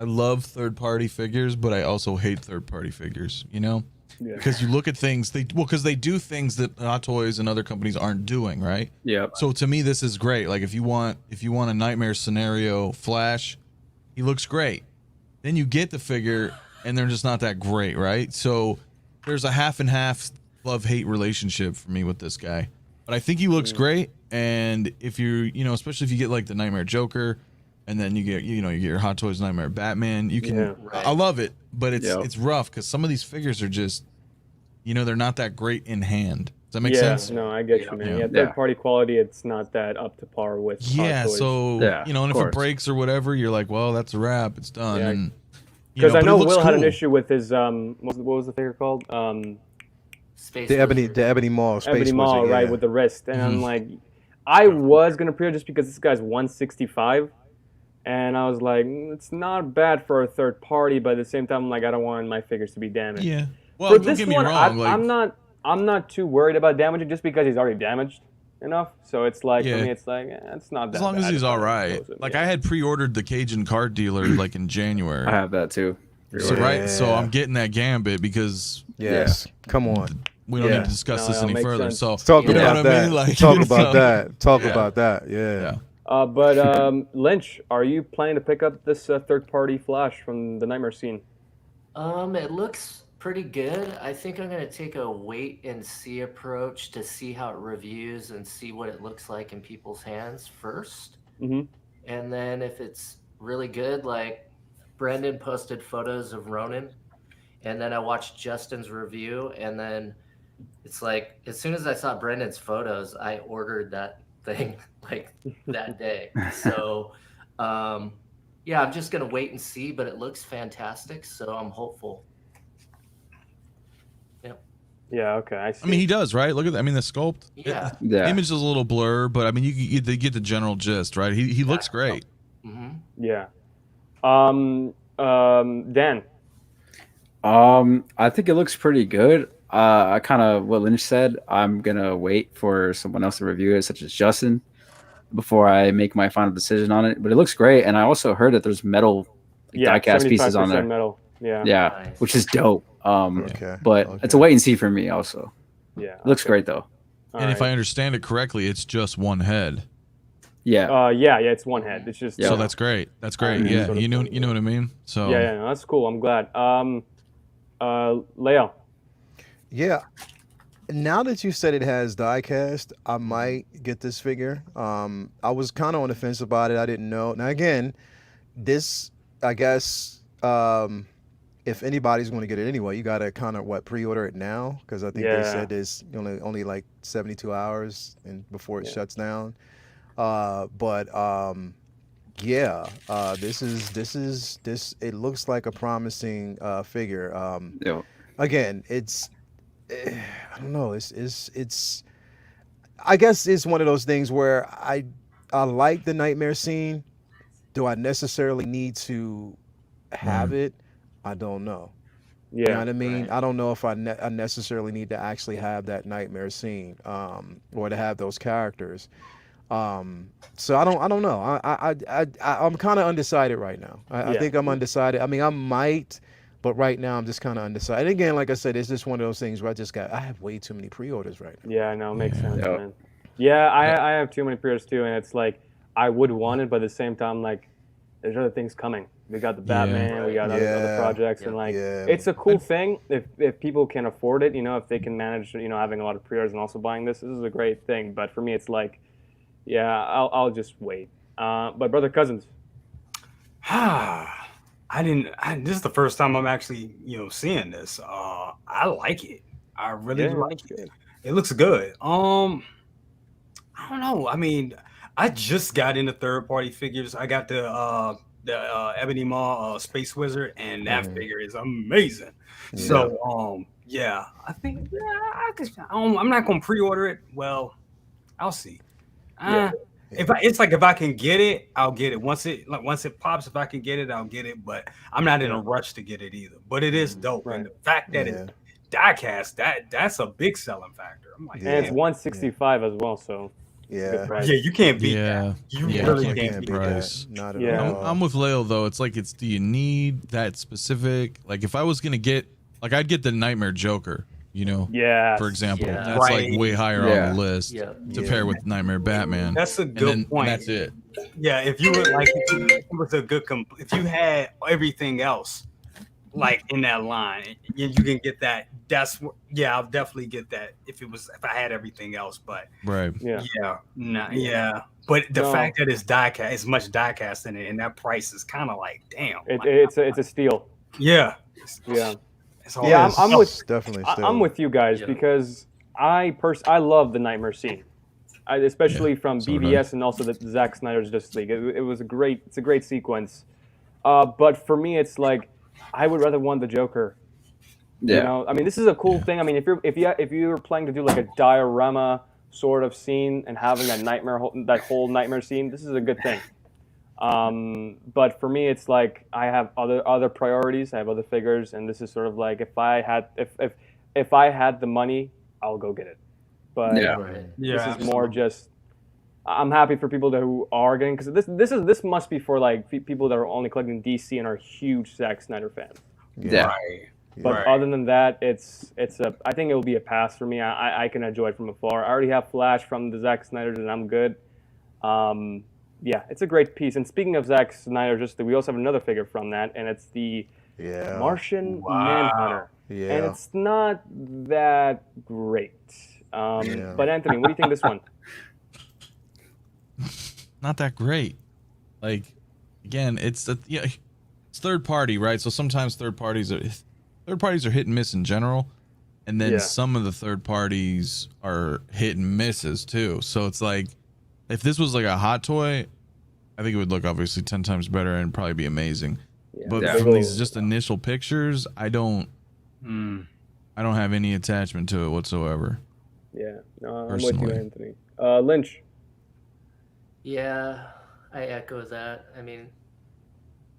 third-party figures, but I also hate third-party figures. You know, because you look at things because they do things that Hot Toys and other companies aren't doing, right? Yeah. So to me, this is great. Like if you want a nightmare scenario Flash, he looks great. Then you get the figure, and they're just not that great, right? So there's a half and half love-hate relationship for me with this guy. But I think he looks great, and if especially if you get like the Nightmare Joker, and then you get your Hot Toys Nightmare Batman, you can. I love it, but it's rough because some of these figures are just, they're not that great in hand. Does that make sense? No, I get you, man. Yeah, third-party quality, it's not that up to par with Hot Toys. So and if it breaks or whatever, you're like, well, that's a wrap. It's done. Yeah. And because I know Will had an cool. issue with his what was the figure called? Space The Ebony Maw, Ebony Maw, right, with the wrist. And I'm like, I was gonna pre-order just because this guy's 165, and I was like, it's not bad for a third party, but at the same time, I'm like, I don't want my figures to be damaged. Yeah. Well, for don't this get me one, wrong. I'm not too worried about damaging just because he's already damaged enough. So it's like for me, it's like it's not that as long bad as he's all right. Like I had pre-ordered the Cajun card dealer like in January. I have that too. So so I'm getting that Gambit because come on. We don't need to discuss this any further. sense. So Talk you know about what I that. mean? Like, Talk about that. Talk about that. Yeah. But Lynch, are you planning to pick up this third-party Flash from the Nightmare scene? It looks pretty good. I think I'm gonna take a wait and see approach to see how it reviews and see what it looks like in people's hands first. Mm-hmm. And then if it's really good, like Brendan posted photos of Ronan, and then I watched Justin's review, and then it's like as soon as I saw Brendan's photos, I ordered that thing like that day. So I'm just gonna wait and see, but it looks fantastic, so I'm hopeful. Yeah, okay. I see. I mean, he does, right? Look at that. I mean, the sculpt. Yeah. The image is a little blur, but I mean, you get the general gist, right? He looks great. Mm-hmm. Yeah. Dan. I think it looks pretty good. I kind of what Lynch said. I'm gonna wait for someone else to review it, such as Justin, before I make my final decision on it. But it looks great, and I also heard that there's metal, like Yeah, diecast pieces on 75% there. metal. Yeah. Yeah, Nice. which is dope. Okay. But it's a wait and see for me. Also, Yeah. it looks okay. great though. All And if right. I understand it correctly, it's just one head. Yeah. Yeah, it's one head. It's just Yeah. So that's great. That's great. Yeah, Yeah, sort of you know thing, you know what I mean. So yeah, no, that's cool. I'm glad. Lael. Yeah. Now that you said it has diecast, I might get this figure. I was kind of on the fence about it. I didn't know. Now again, this, I guess, if anybody's going to get it anyway, you got to kind of pre-order it now, because I think they Yeah. said there's only like 72 hours and before it Yeah. shuts down. Yeah, this it looks like a promising figure. Yeah. Again, I don't know. It's. I guess it's one of those things where I like the nightmare scene. Do I necessarily need to have it? I don't know. You know Yeah. what I mean? Right. I don't know if I necessarily need to actually have that nightmare scene, or to have those characters. So I don't know. I'm kind of undecided right now. I Yeah. think I'm undecided. I mean, I might, but right now I'm just kind of undecided. Again, like I said, it's just one of those things where I have way too many pre-orders right now. Yeah, no, it makes sense, Yeah. man. Yeah, I have too many pre-orders too, and it's like I would want it, but at the same time, like there's other things coming. We got the Batman, we got other Yeah. projects, and like Yeah. it's a cool thing if people can afford it. If they can manage, having a lot of pre-orders and also buying this is a great thing. But for me, it's like, yeah, I'll just wait. But brother Cousins, This is the first time I'm actually, seeing this. I like it. I really yeah, like that's it. good. It looks good. I don't know. I mean, I just got into third party figures. I got the Ebony Maw Space Wizard, and that figure is amazing. Yeah. So yeah, I think I'm not gonna pre-order it. Well, I'll see. Yeah. If I can get it, I'll get it. Once it pops, if I can get it, I'll get it. But I'm not in a rush to get it either. But it is dope, Right. and the fact that it's diecast, that's a big selling factor. I'm like, And it's damn. 165 as well, so Yeah. good price. Yeah, you can't beat Yeah. that. You Yeah, really you can't can't beat beat that. price. Not at Yeah. all. I'm with Lael though. It's like do you need that specific? Like if I was gonna get I'd get the Nightmare Joker. Yeah. For example, Yeah. that's Right. like way higher Yeah. on the list Yeah. to Yeah. pair with Nightmare Batman. That's a and good then point. that's it. Yeah, if you would like, if it was a good, if you had everything else like in that line, you can get that. I'll definitely get that if I had everything else. But Right. Yeah. But the No. fact that it's diecast, it's much diecast in it, and that price is kind of like, damn. It's a steal. Yeah. Yeah. It's all Yeah, I'm with definitely. I'm with you guys Yeah. because I love the Nightmare scene, especially from so do I. BVS and also the Zack Snyder's Justice League. It's a great sequence. But for me, it's like I would rather want the Joker. Yeah. I mean, this is a cool thing. I mean, if you're planning to do like a diorama sort of scene and having that whole nightmare scene, this is a good thing. But for me, it's like I have other priorities. I have other figures, and this is sort of like if I had the money, I'll go get it. But Yeah. Right. this is more just I'm happy for people who are getting, because this must be for like people that are only collecting DC and are huge Zack Snyder fans. Yeah. Right. But Right. other than that, I think it will be a pass for me. I can enjoy it from afar. I already have Flash from the Zack Snyder's, and I'm good. Yeah, it's a great piece. And speaking of Zack Snyder, we also have another figure from that, and it's the Martian Manhunter. Yeah. And it's not that great. But Anthony, what do you think of this one? Not that great. Like, again, it's third party, right? So sometimes third parties are hit and miss in general, and then Yeah. some of the third parties are hit and misses too. So it's like, if this was like a hot toy, I think it would look obviously 10 times better and probably be amazing. Yeah. But Yeah. from these just initial pictures, I don't have any attachment to it whatsoever. Yeah, no, I'm with you, Personally. Anthony. Lynch. Yeah, I echo that. I mean,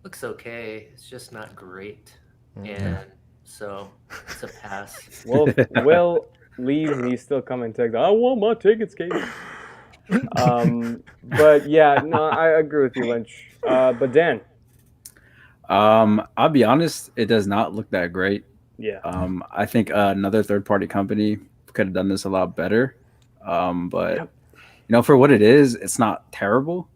looks okay. It's just not great. And so it's a pass. Well, Will leaves and he's still coming to I want my tickets, Kate. But yeah, no, I agree with you, Lynch. But Dan. I'll be honest, it does not look that great. Yeah. I think another third-party company could have done this a lot better. But for what it is, it's not terrible.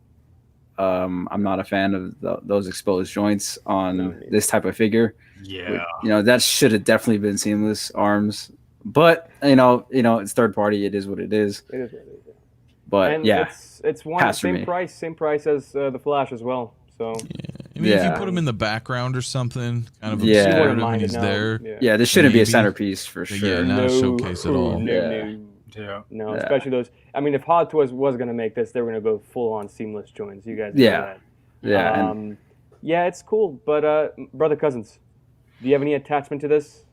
I'm not a fan of those exposed joints on this type of figure. Yeah. That should have definitely been seamless arms. But it's third party. It is what it is. It is what it is. Yeah. But and yeah, it's one same price as the Flash as well. So I mean, if you put him in the background or something, kind of Yeah. obscure You him wouldn't when mind he's it, no. there. yeah, this shouldn't be a Maybe. centerpiece for But sure. yeah, not a showcase at all. Yeah. No, Yeah. especially those. I mean, if Hot Toys was gonna make this, they were gonna go full on seamless joints. You guys know Yeah. that. Yeah, and Yeah, it's cool. But brother cousins, do you have any attachment to this?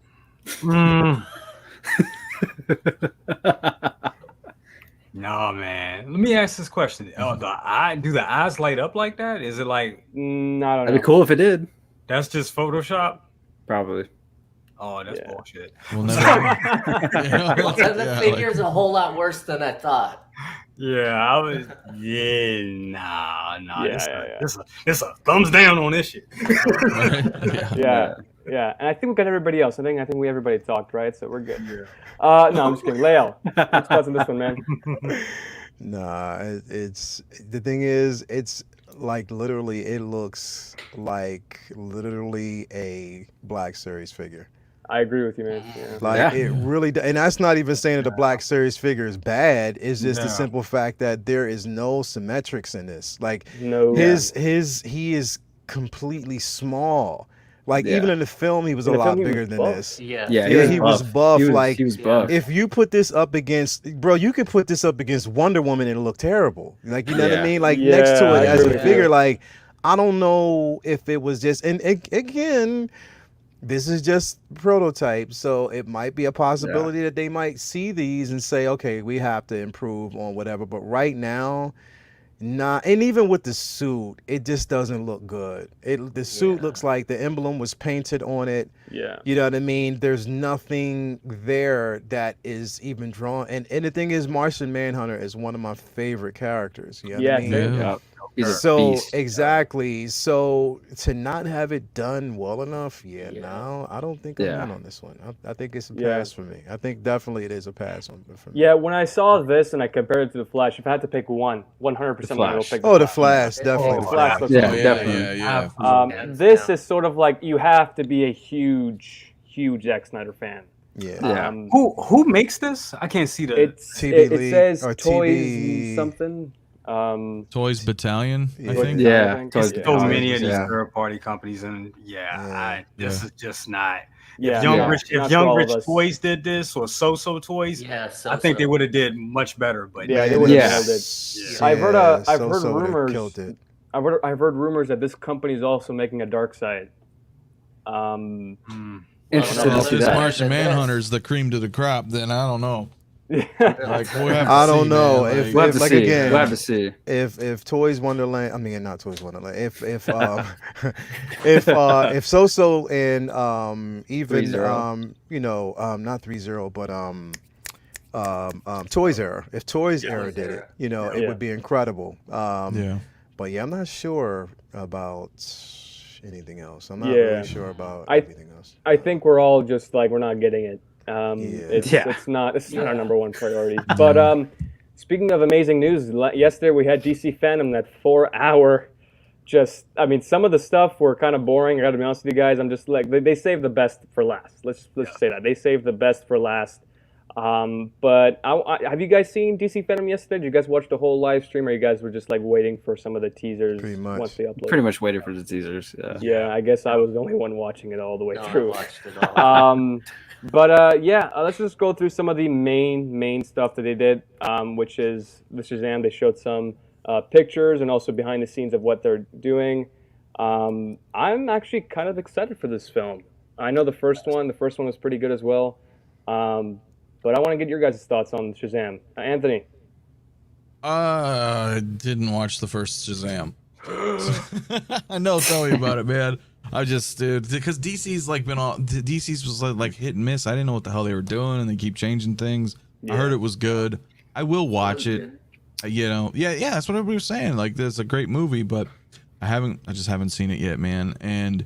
No, man. Let me ask this question. Do the eyes light up like that? Is it like I don't know. that'd be cool if it did. that's just Photoshop? Probably. Oh, that's bullshit. We'll never. The figure's a whole lot worse than I thought. Yeah, I was. Yeah, nah. Yeah, This a thumbs down on this shit. Yeah, and I think we got everybody else. I think everybody talked, right? So we're good. Yeah. No, I'm just kidding. Lael, what's thoughts on this one, man? Nah, it's the thing is, it's like literally, it looks like literally a Black Series figure. I agree with you, man. Yeah. Like it really, and that's not even saying that the Black Series figure is bad. It's just the simple fact that there is no symmetrics in this. Like he is completely small. Like even in the film, he was a lot bigger than this. Yeah, he was buff. He was buff. If you put this up against, bro, you could put this up against Wonder Woman and it'll look terrible. Like, you know what I mean? Like next to it as a figure, like, I don't know if it was just, and again, this is just prototype, so it might be a possibility that they might see these and say, okay, we have to improve on whatever. But right now, nah, and even with the suit, it just doesn't look good. The suit looks like the emblem was painted on it. Yeah. You know what I mean? There's nothing there that is even drawn. And the thing is, Martian Manhunter is one of my favorite characters. You know what I mean? Yeah. He's a beast. Exactly. So to not have it done well enough, no, I don't think I'm in on this one. I think it's a pass for me. I think definitely it is a pass for me. Yeah, when I saw this and I compared it to the Flash, if I had to pick one, 100% I will pick the Flash, definitely. The Flash looks definitely. This is sort of like you have to be a huge Zack Snyder fan. Yeah. Who makes this? I can't see the. It says or Toys TV. something. Toys Battalion, I think. Toys so many of these third-party companies, and this is just not. Yeah, if Young Rich Toys did this, or So Toys, I think they would have did much better. But they would have nailed it. I've heard rumors. Killed it. I've heard rumors that this company is also making a Dark Side. Interested to see This that. Martian Manhunter's the cream to the crop, then I don't know. Like, we'll have to I don't see, know. man. If We'll have to like see. again, We'll have to see. if Toys Wonderland, I mean not Toys Wonderland. If if So and even 3-0. not 3-0, but Toys Era. If Toys Era did it, it would be incredible. But I'm not sure about anything else. I'm not really sure about anything else. I think we're all just like, we're not getting it. It's not our number one priority. But speaking of amazing news, yesterday we had DC Fandom, that 4-hour. Some of the stuff were kind of boring. I got to be honest with you guys. I'm just like, they saved the best for last. Let's say that they saved the best for last. But have you guys seen DC Fandom yesterday? Did you guys watch the whole live stream, or you guys were just like waiting for some of the teasers once they upload? Pretty much waited for the teasers. Yeah, I guess I was the only one watching it all the way through. I watched it all. Let's just go through some of the main stuff that they did, which is the Shazam. They showed some pictures and also behind the scenes of what they're doing. I'm actually kind of excited for this film. I know the first one was pretty good as well. But I want to get your guys' thoughts on Shazam. Anthony? I didn't watch the first Shazam. I know, tell me about it, man. I just, dude, because DC's like been all DC's was like hit and miss. I didn't know what the hell they were doing, and they keep changing things. I heard it was good. I will watch it. You know, yeah, that's what everybody was saying. Like, there's a great movie, but I just haven't seen it yet, man. And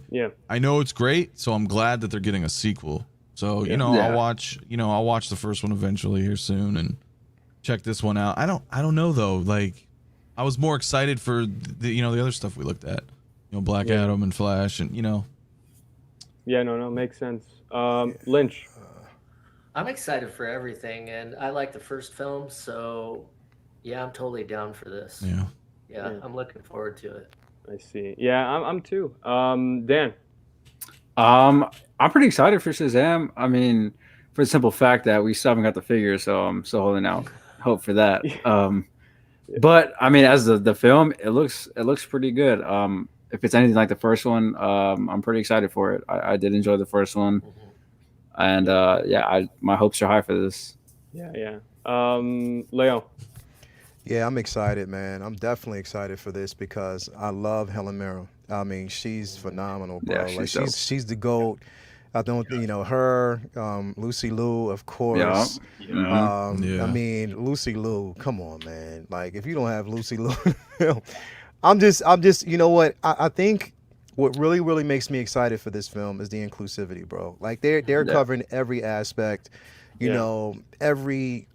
I know it's great, so I'm glad that they're getting a sequel. So you know, I'll watch the first one eventually here soon and check this one out. I don't know though. Like, I was more excited for the other stuff we looked at, Black Adam and Flash, and Yeah, no, makes sense. Lynch. I'm excited for everything, and I like the first film, so yeah, I'm totally down for this. Yeah, I'm looking forward to it. I see. Yeah, I'm too. Dan. I'm pretty excited for Shazam. I mean, for the simple fact that we still haven't got the figure, so I'm still holding out hope for that. But I mean, as the film, it looks pretty good. If it's anything like the first one, I'm pretty excited for it. I did enjoy the first one. And my hopes are high for this. Yeah. Lael. Yeah, I'm excited, man. I'm definitely excited for this because I love Helen Mirren. I mean, she's phenomenal, bro. Yeah, like she's the GOAT. I don't her, Lucy Liu, of course. I mean, Lucy Liu, come on, man. Like, if you don't have Lucy Liu, I'm just, you know what? I think what really makes me excited for this film is the inclusivity, bro. Like, they're covering every aspect. You know, every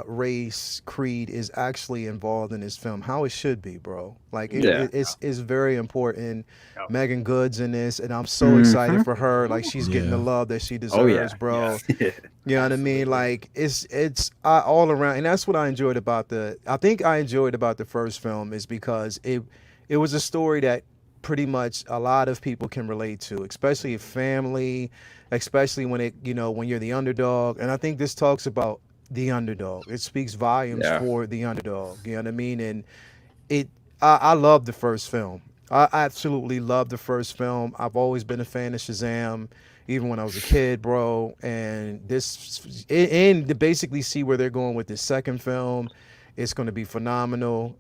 race, creed is actually involved in this film. How it should be, bro. Like, it's very important. Megan Good's in this, and I'm so excited for her. Like, she's getting the love that she deserves, bro. You know what I mean? Like, it's all around, and that's what I enjoyed about the first film is because it was a story that pretty much a lot of people can relate to, especially a family, especially when when you're the underdog. And I think this talks about the underdog. It speaks volumes for the underdog. You know what I mean? And I love the first film. I absolutely love the first film. I've always been a fan of Shazam, even when I was a kid, bro. And to basically see where they're going with this second film, it's going to be phenomenal.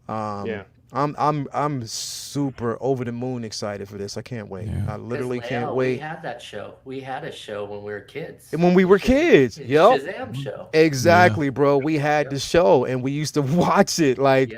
I'm super over the moon excited for this. I can't wait. I literally can't wait. We had that show. We had a show when we were kids. And when we were kids, Shazam show. Exactly, bro. We had the show, and we used to watch it. Like,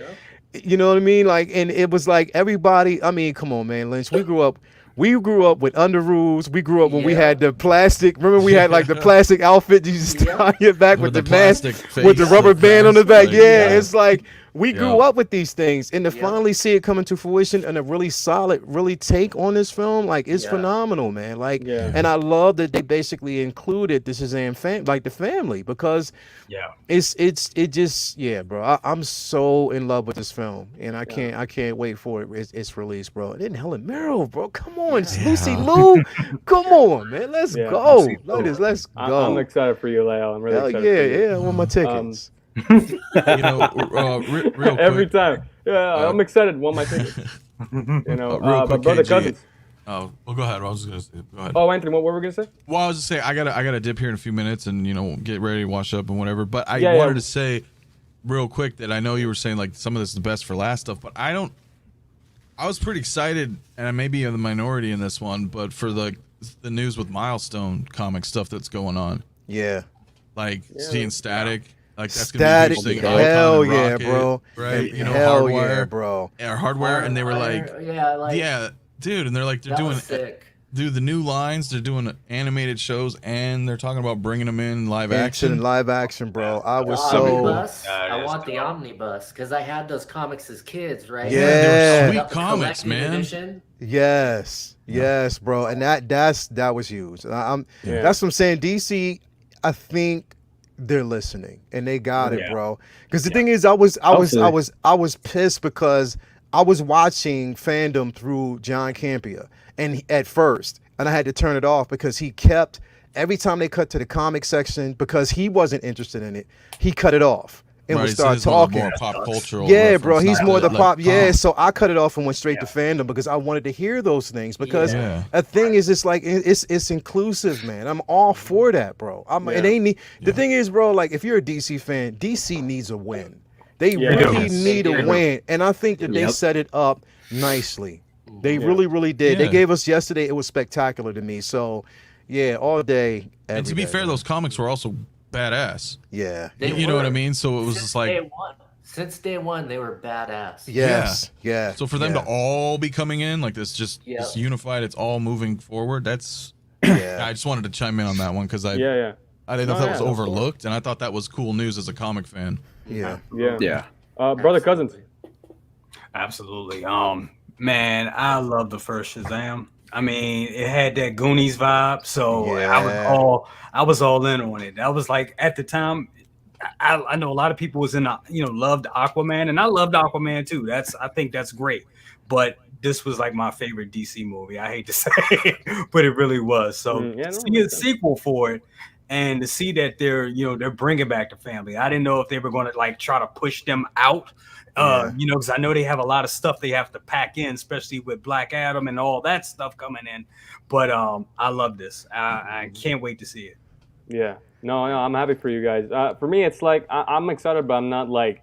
you know what I mean? Like, and it was like everybody. I mean, come on, man, Lynch. We grew up with Underoos. We grew up when we had the plastic. Remember, we had like the plastic outfit. You just tie it back with the mask, with the rubber band on the back. It's like we grew up with these things, and to finally see it coming to fruition and a really solid, take on this film, like, it's phenomenal, man. Like, and I love that they basically included the Shazam like the family, because it just bro. I'm so in love with this film, and I can't wait for its release, bro. And then Helen Mirren, bro, come on, Lucy Liu, come on, man, let's go. Let's go. I'm excited for you, Lael. I'm really excited. I want my tickets. Real quick. Every time. I'm excited. Want my tickets. Real my quick, brother KG. Cousins. Oh, well, go ahead. I was just gonna say. Go ahead. Oh, Anthony, what were we gonna say? Well, I was just saying I gotta dip here in a few minutes and get ready to wash up and whatever. But I wanted to say real quick that I know you were saying like some of this is the best for last stuff, but I was pretty excited, and I may be in the minority in this one, but for the news with Milestone comic stuff that's going on. Like seeing Static. Like, that's gonna be a huge thing. Hell yeah, Rocket, bro. Right? Hell Hardwire, yeah, bro. Hardwire, and they were like, dude, and they're like, they're doing the new lines, they're doing animated shows, and they're talking about bringing them in live action. Live action, bro. I was I want the omnibus because I had those comics as kids, right? They were sweet comics, man. Edition. Yes, bro. And that was huge. That's what I'm saying. DC, I think they're listening, and they got it, bro. Because the thing is, I was pissed because I was watching Fandome through John Campea, and at first, and I had to turn it off because he kept, every time they cut to the comic section, because he wasn't interested in it, he cut it off and would start talking. More pop cultural. Bro, he's more the pop. So I cut it off and went straight to Fandome because I wanted to hear those things. Because a thing is, it's like it's inclusive, man. I'm all for that, bro. The thing is, bro, like, if you're a DC fan, DC needs a win. They really need a win, and I think that they set it up nicely. They really, really did. They Yeah. gave us yesterday. It was spectacular to me. So, yeah, all day. And to be fair, those comics were also badass. Yeah. You know what I mean? So it was just like since day one, they were badass. Yes. Yeah. So for them to all be coming in like this, just this unified, it's all moving forward. That's. Yeah. I just wanted to chime in on that one because I didn't know if that was overlooked, and I thought that was cool news as a comic fan. Yeah. Brother Cousins. Absolutely. Man, I love the first Shazam. I mean, it had that Goonies vibe, so I was all in on it. That was like at the time. I know a lot of people was loved Aquaman, and I loved Aquaman too. I think that's great, but this was like my favorite DC movie. I hate to say it, but it really was. So see a sequel for it, and to see that they're bringing back the family. I didn't know if they were going to like try to push them out. Because I know they have a lot of stuff they have to pack in, especially with Black Adam and all that stuff coming in. But I love this. I can't wait to see it. Yeah. No, I'm happy for you guys. For me, it's like I'm excited, but I'm not like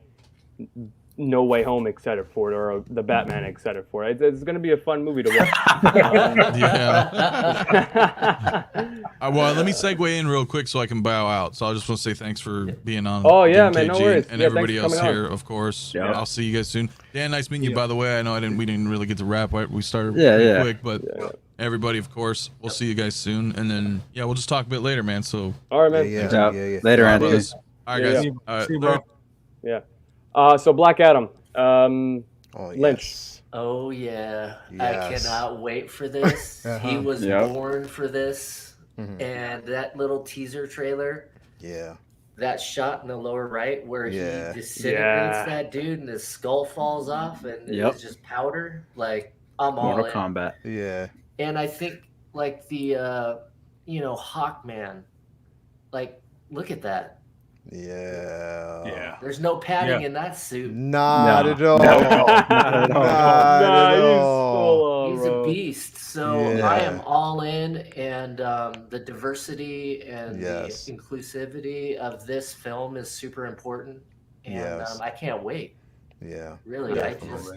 No Way Home excited for it or the Batman excited for it. It's going to be a fun movie to watch. Well, let me segue in real quick so I can bow out. So I just want to say thanks for being on. Oh, yeah, again, man, no KG, worries. and Yeah, everybody thanks for else coming here, on. of course. Yeah. I'll see you guys soon. Dan, nice meeting you, by the way. I know we didn't really get to wrap. We started Yeah, pretty quick, but everybody, of course, we'll see you guys soon. And then, we'll just talk a bit later, man. So, all right, man. Yeah. Later, all right, Anthony. brothers. All right, guys. See you, bro. Yeah. So Black Adam. Lynch. Oh yeah, Yes. I cannot wait for this. He was born for this, and that little teaser trailer. Yeah. That shot in the lower right where he disintegrates that dude and his skull falls off and it's just powder. Like I'm all Mortal in. Kombat. Yeah. And I think like the Hawkman, like look at that. Yeah. There's no padding in that suit. Not at all. Not at all. Not at all. He's a beast. So I am all in, and the diversity and the inclusivity of this film is super important, and I can't wait. Yeah. Really,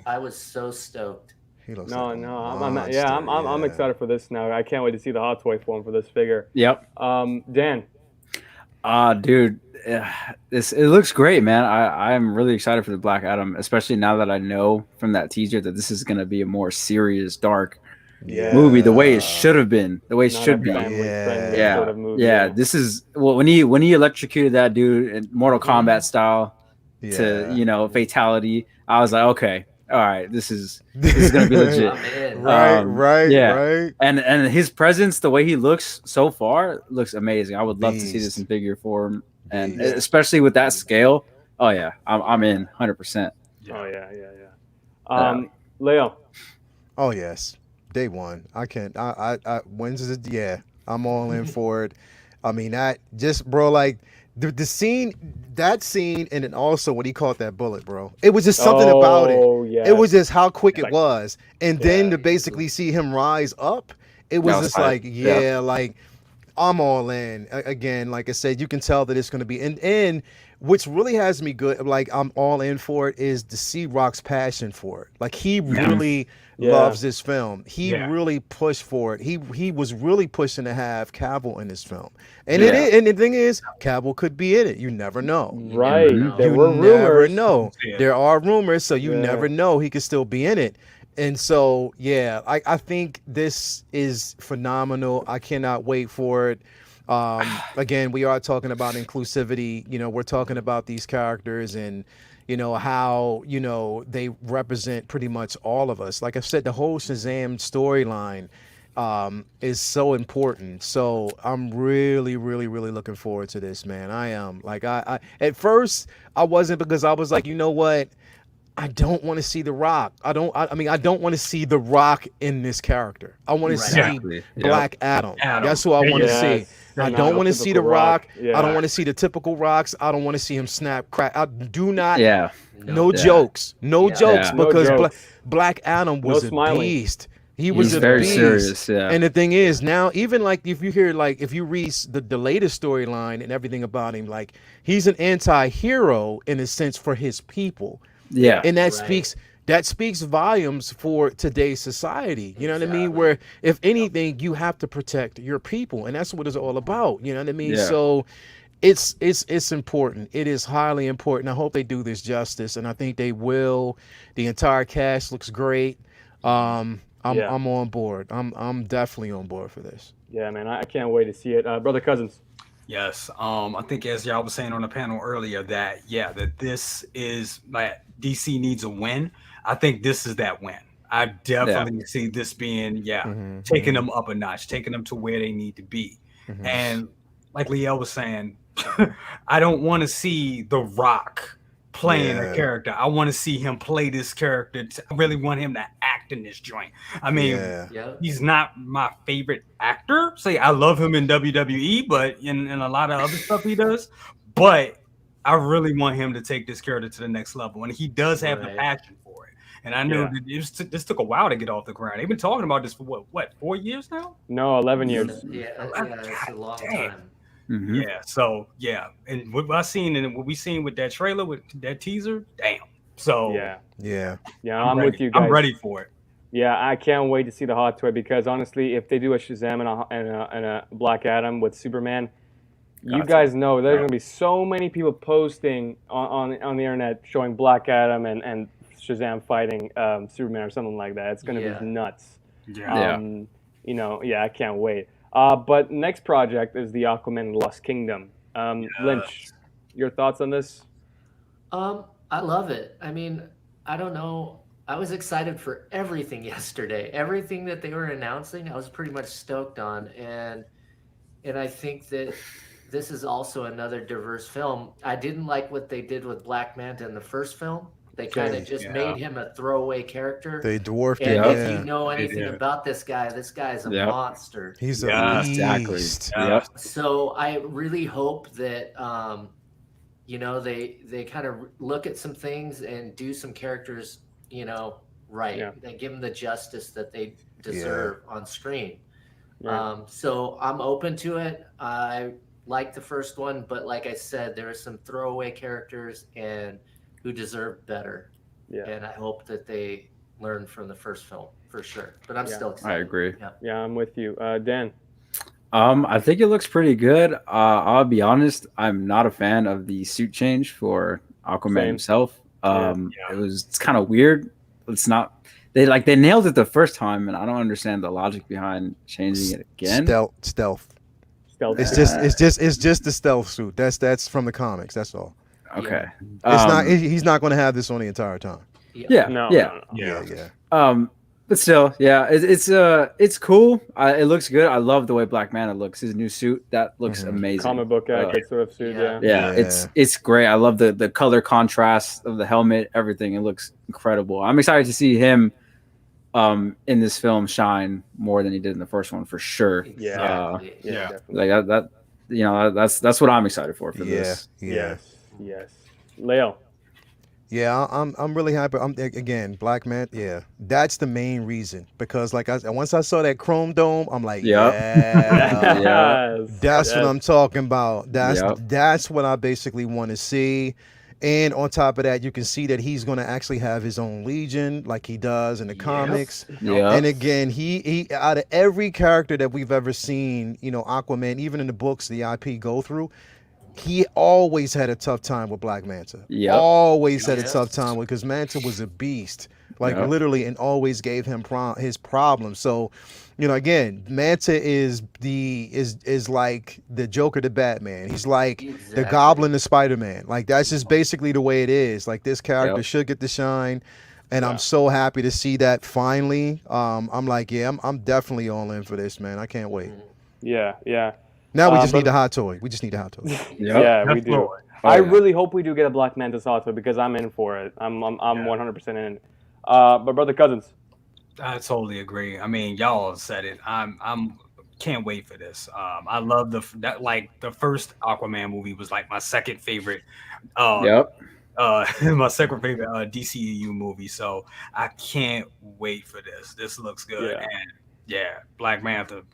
I was so stoked. He looks I'm excited for this now. I can't wait to see the hot toy form for this figure. Yep. Dan. Dude, it looks great, man. I'm really excited for the Black Adam, especially now that I know from that teaser that this is going to be a more serious, dark movie, the way it should have been, the way it should be. Sort of movie, This is when he electrocuted that dude in Mortal Kombat style to fatality. I was like, okay, all right, this is gonna be legit. Right. And his presence, the way he looks so far, looks amazing. I would love to see this in figure form, and especially with that scale. Oh yeah, I'm in 100%. Oh yeah. Lael. Oh yes, day one. I can't. When's it? Yeah, I'm all in for it. I mean, that just bro, like the scene, and then also when he caught that bullet, bro. It was just something about it. Yes. It was just how quick it was, and then to basically see him rise up, it was just like like I'm all in. Again, like I said, you can tell that it's going to be and which really has me good. Like I'm all in for it is to see Rock's passion for it. Like he really loves this film. He really pushed for it. He was really pushing to have Cavill in this film. And and the thing is, Cavill could be in it. You never know. Right. There were rumors. Never know. There are rumors, so you never know. He could still be in it. And so, I think this is phenomenal. I cannot wait for it. Again, we are talking about inclusivity. We're talking about these characters and, how, they represent pretty much all of us. Like I said, the whole Shazam storyline is so important. So I'm really, really, really looking forward to this, man. I am. Like I at first I wasn't, because I was like, you know what? I don't want to see The Rock. I don't want to see The Rock in this character. I want to see Black Adam. That's who I want to see. I don't want to see The Rock. I don't want to see the typical Rocks. I don't want to see him snap crack. I do not. No jokes. No jokes, because Black Adam was a beast. He was a very beast. serious. And the thing is, now even like if you hear, like if you read the latest storyline and everything about him, like he's an anti-hero in a sense for his people. And that that speaks volumes for today's society. You know what I mean? Exactly. Where if anything, you have to protect your people, and that's what it's all about. You know what I mean? Yeah. So it's important. It is highly important. I hope they do this justice, and I think they will. The entire cast looks great. I'm on board. I'm definitely on board for this. Yeah, man, I can't wait to see it. Brother Cousins. Yes. I think as y'all was saying on the panel earlier that this is like DC needs a win. I think this is that win. I definitely see this being taking them up a notch, taking them to where they need to be. And like Lael was saying, I don't want to see The Rock playing a character. I want to see him play this character. I really want him to act in this joint. I mean, he's not my favorite actor. Say I love him in WWE, but in a lot of other stuff he does. But I really want him to take this character to the next level, and he does have the passion for it. And I know that this took a while to get off the ground. They've been talking about this for what 4 years now? No, 11 years. Yeah, it's a long time. Yeah, so and what I seen and what we seen with that trailer, with that teaser, damn. So I'm with you guys. I'm ready for it. Yeah, I can't wait to see the hot toy because honestly, if they do a Shazam and a Black Adam with Superman, you guys know there's gonna be so many people posting on the internet showing Black Adam and Shazam fighting Superman or something like that. It's gonna be nuts. I can't wait. But next project is the Aquaman Lost Kingdom. Lynch, your thoughts on this? I love it. I mean, I don't know. I was excited for everything yesterday. Everything that they were announcing, I was pretty much stoked on. And I think that this is also another diverse film. I didn't like what they did with Black Manta in the first film. They kind of just made him a throwaway character. They dwarfed him. And if you know anything about this guy is a monster. He's a beast. So I really hope that they kind of look at some things and do some characters, right. And give them the justice that they deserve on screen. So I'm open to it. I like the first one, but like I said, there are some throwaway characters and who deserve better. And I hope that they learn from the first film for sure. But I'm still excited. I agree. Yeah, I'm with you. Dan? I think it looks pretty good. I'll be honest, I'm not a fan of the suit change for Aquaman himself. It's kind of weird. It's not they nailed it the first time, and I don't understand the logic behind changing it again. Stealth. It's just the stealth suit. That's from the comics. That's all. Okay. It's not. He's not going to have this on the entire time. But still, it's cool. It looks good. I love the way Black Manta looks. His new suit that looks amazing. Comic book sort of suit. It's great. I love the color contrast of the helmet. Everything. It looks incredible. I'm excited to see him in this film shine more than he did in the first one for sure. Like that. That's what I'm excited for this. Yes. Lael. Yeah, I'm really happy. Again, Black Man. Yeah, that's the main reason because once I saw that chrome dome, I'm like, that's what I'm talking about. That's what I basically want to see. And on top of that, you can see that he's going to actually have his own legion like he does in the comics. And again, he out of every character that we've ever seen, Aquaman, even in the books, the IP go through, he always had a tough time with Black Manta. Always had a tough time because Manta was a beast, literally, and always gave him his problems. So, again, Manta is like the Joker to Batman. He's like the Goblin to Spider-Man. Like that's just basically the way it is. Like this character should get the shine, and I'm so happy to see that finally. I'm like, I'm definitely all in for this, man. I can't wait. Yeah. Now we just need a hot toy. We just need a hot toy. We do. I really hope we do get a Black Manta hot toy because I'm in for it. I'm 100% in. But Brother Cousins. I totally agree. I mean, y'all said it. I'm can't wait for this. I love the first Aquaman movie was like my second favorite. My second favorite DCEU movie. So I can't wait for this. This looks good. And Black Manta,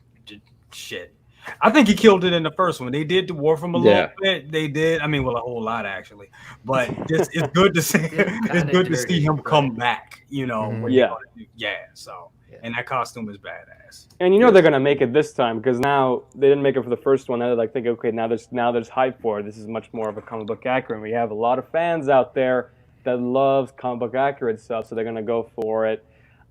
shit. I think he killed it in the first one. They did dwarf him a Yeah. little bit. They did. I mean, well, a whole lot actually. But just it's good to see. It's good to see him come back. You know. What Yeah. they're gonna do. Yeah. So, and that costume is badass. And you know they're gonna make it this time because now they didn't make it for the first one. Now they're like thinking, okay, now there's hype for it. This is much more of a comic book accurate. We have a lot of fans out there that loves comic book accurate stuff, so they're gonna go for it.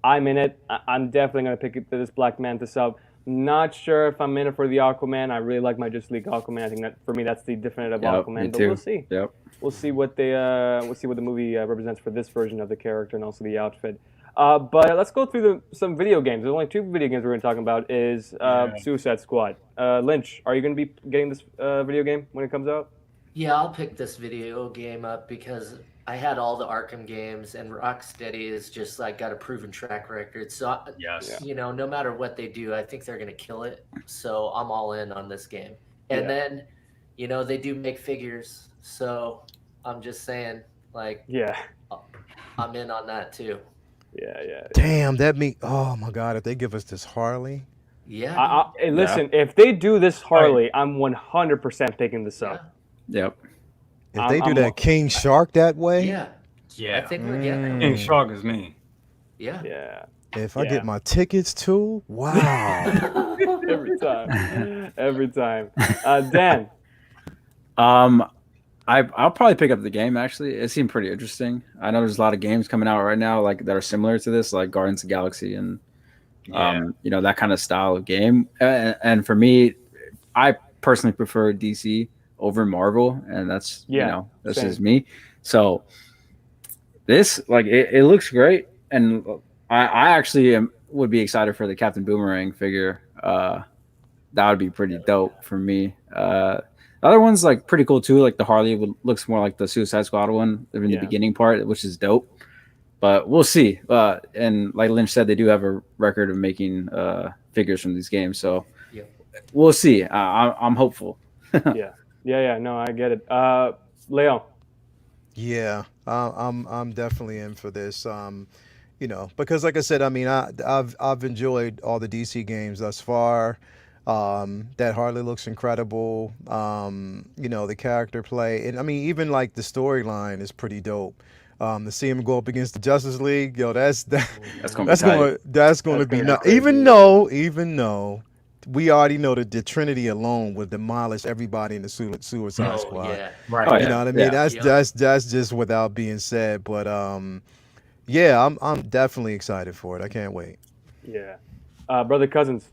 I'm in it. I'm definitely gonna pick this Black Mantis up. Not sure if I'm in it for the Aquaman. I really like my Justice League Aquaman. I think that for me that's the definitive Aquaman. Me But too. we'll see. Yep. We'll see what the movie represents for this version of the character and also the outfit. But let's go through some video games. There's only 2 video games we're going to talk about. Is Suicide Squad. Lynch, are you going to be getting this video game when it comes out? Yeah, I'll pick this video game up because I had all the Arkham games, and Rocksteady is just like got a proven track record. So Yes. you know, no matter what they do, I think they're going to kill it. So I'm all in on this game. And then, you know, they do make figures. So I'm just saying, like, I'm in on that too. Yeah. Damn, oh my God, if they give us this Harley. Yeah. Hey, listen, if they do this Harley, I'm 100% picking this up. Yep. If they do that King Shark that way. Yeah. Yeah. I think we're getting King it. Shark is mean. Yeah. Yeah. If I get my tickets too, wow. Every time. Dan. I'll probably pick up the game. Actually, it seemed pretty interesting. I know there's a lot of games coming out right now, like that are similar to this, like Guardians of the Galaxy and you know, that kind of style of game. And for me, I personally prefer DC over Marvel, and that's you know, that's just me. So this, like, it looks great, and I actually would be excited for the Captain Boomerang figure. That would be pretty dope for me. The other one's like pretty cool too. Like the Harley looks more like the Suicide Squad one in the beginning part, which is dope. But we'll see. And like Lynch said, they do have a record of making figures from these games, so we'll see. I'm hopeful. Yeah. No, I get it. Lael. Yeah, I'm definitely in for this. You know, because like I said, I mean, I've enjoyed all the DC games thus far. That Harley looks incredible. You know, the character play, and I mean, even like the storyline is pretty dope. To see him go up against the Justice League, yo, that's going to be nuts. Even though we already know that the Trinity alone would demolish everybody in the Suicide Squad. Yeah. Right. You know what I mean? That's just without being said. But yeah, I'm definitely excited for it. I can't wait. Yeah. Brother Cousins.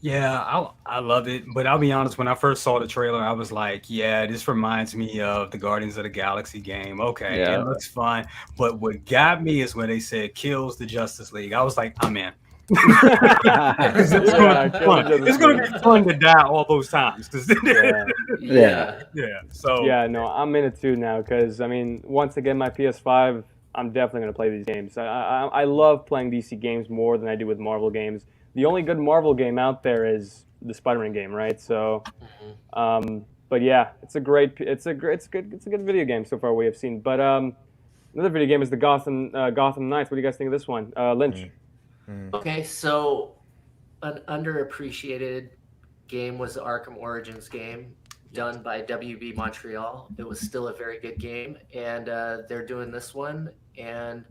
Yeah, I love it. But I'll be honest, when I first saw the trailer, I was like, yeah, this reminds me of the Guardians of the Galaxy game. Okay, it looks fun. But what got me is when they said kills the Justice League. I was like, I'm in. It's going to be fun to die all those times. So yeah, no, I'm in it too now because I mean, once I get my PS5, I'm definitely going to play these games. I love playing DC games more than I do with Marvel games. The only good Marvel game out there is the Spider-Man game, right? So, but yeah, it's a good video game so far we have seen. But another video game is the Gotham Knights. What do you guys think of this one, Lynch? Okay, so an underappreciated game was the Arkham Origins game done by WB Montreal. It was still a very good game, and they're doing this one, and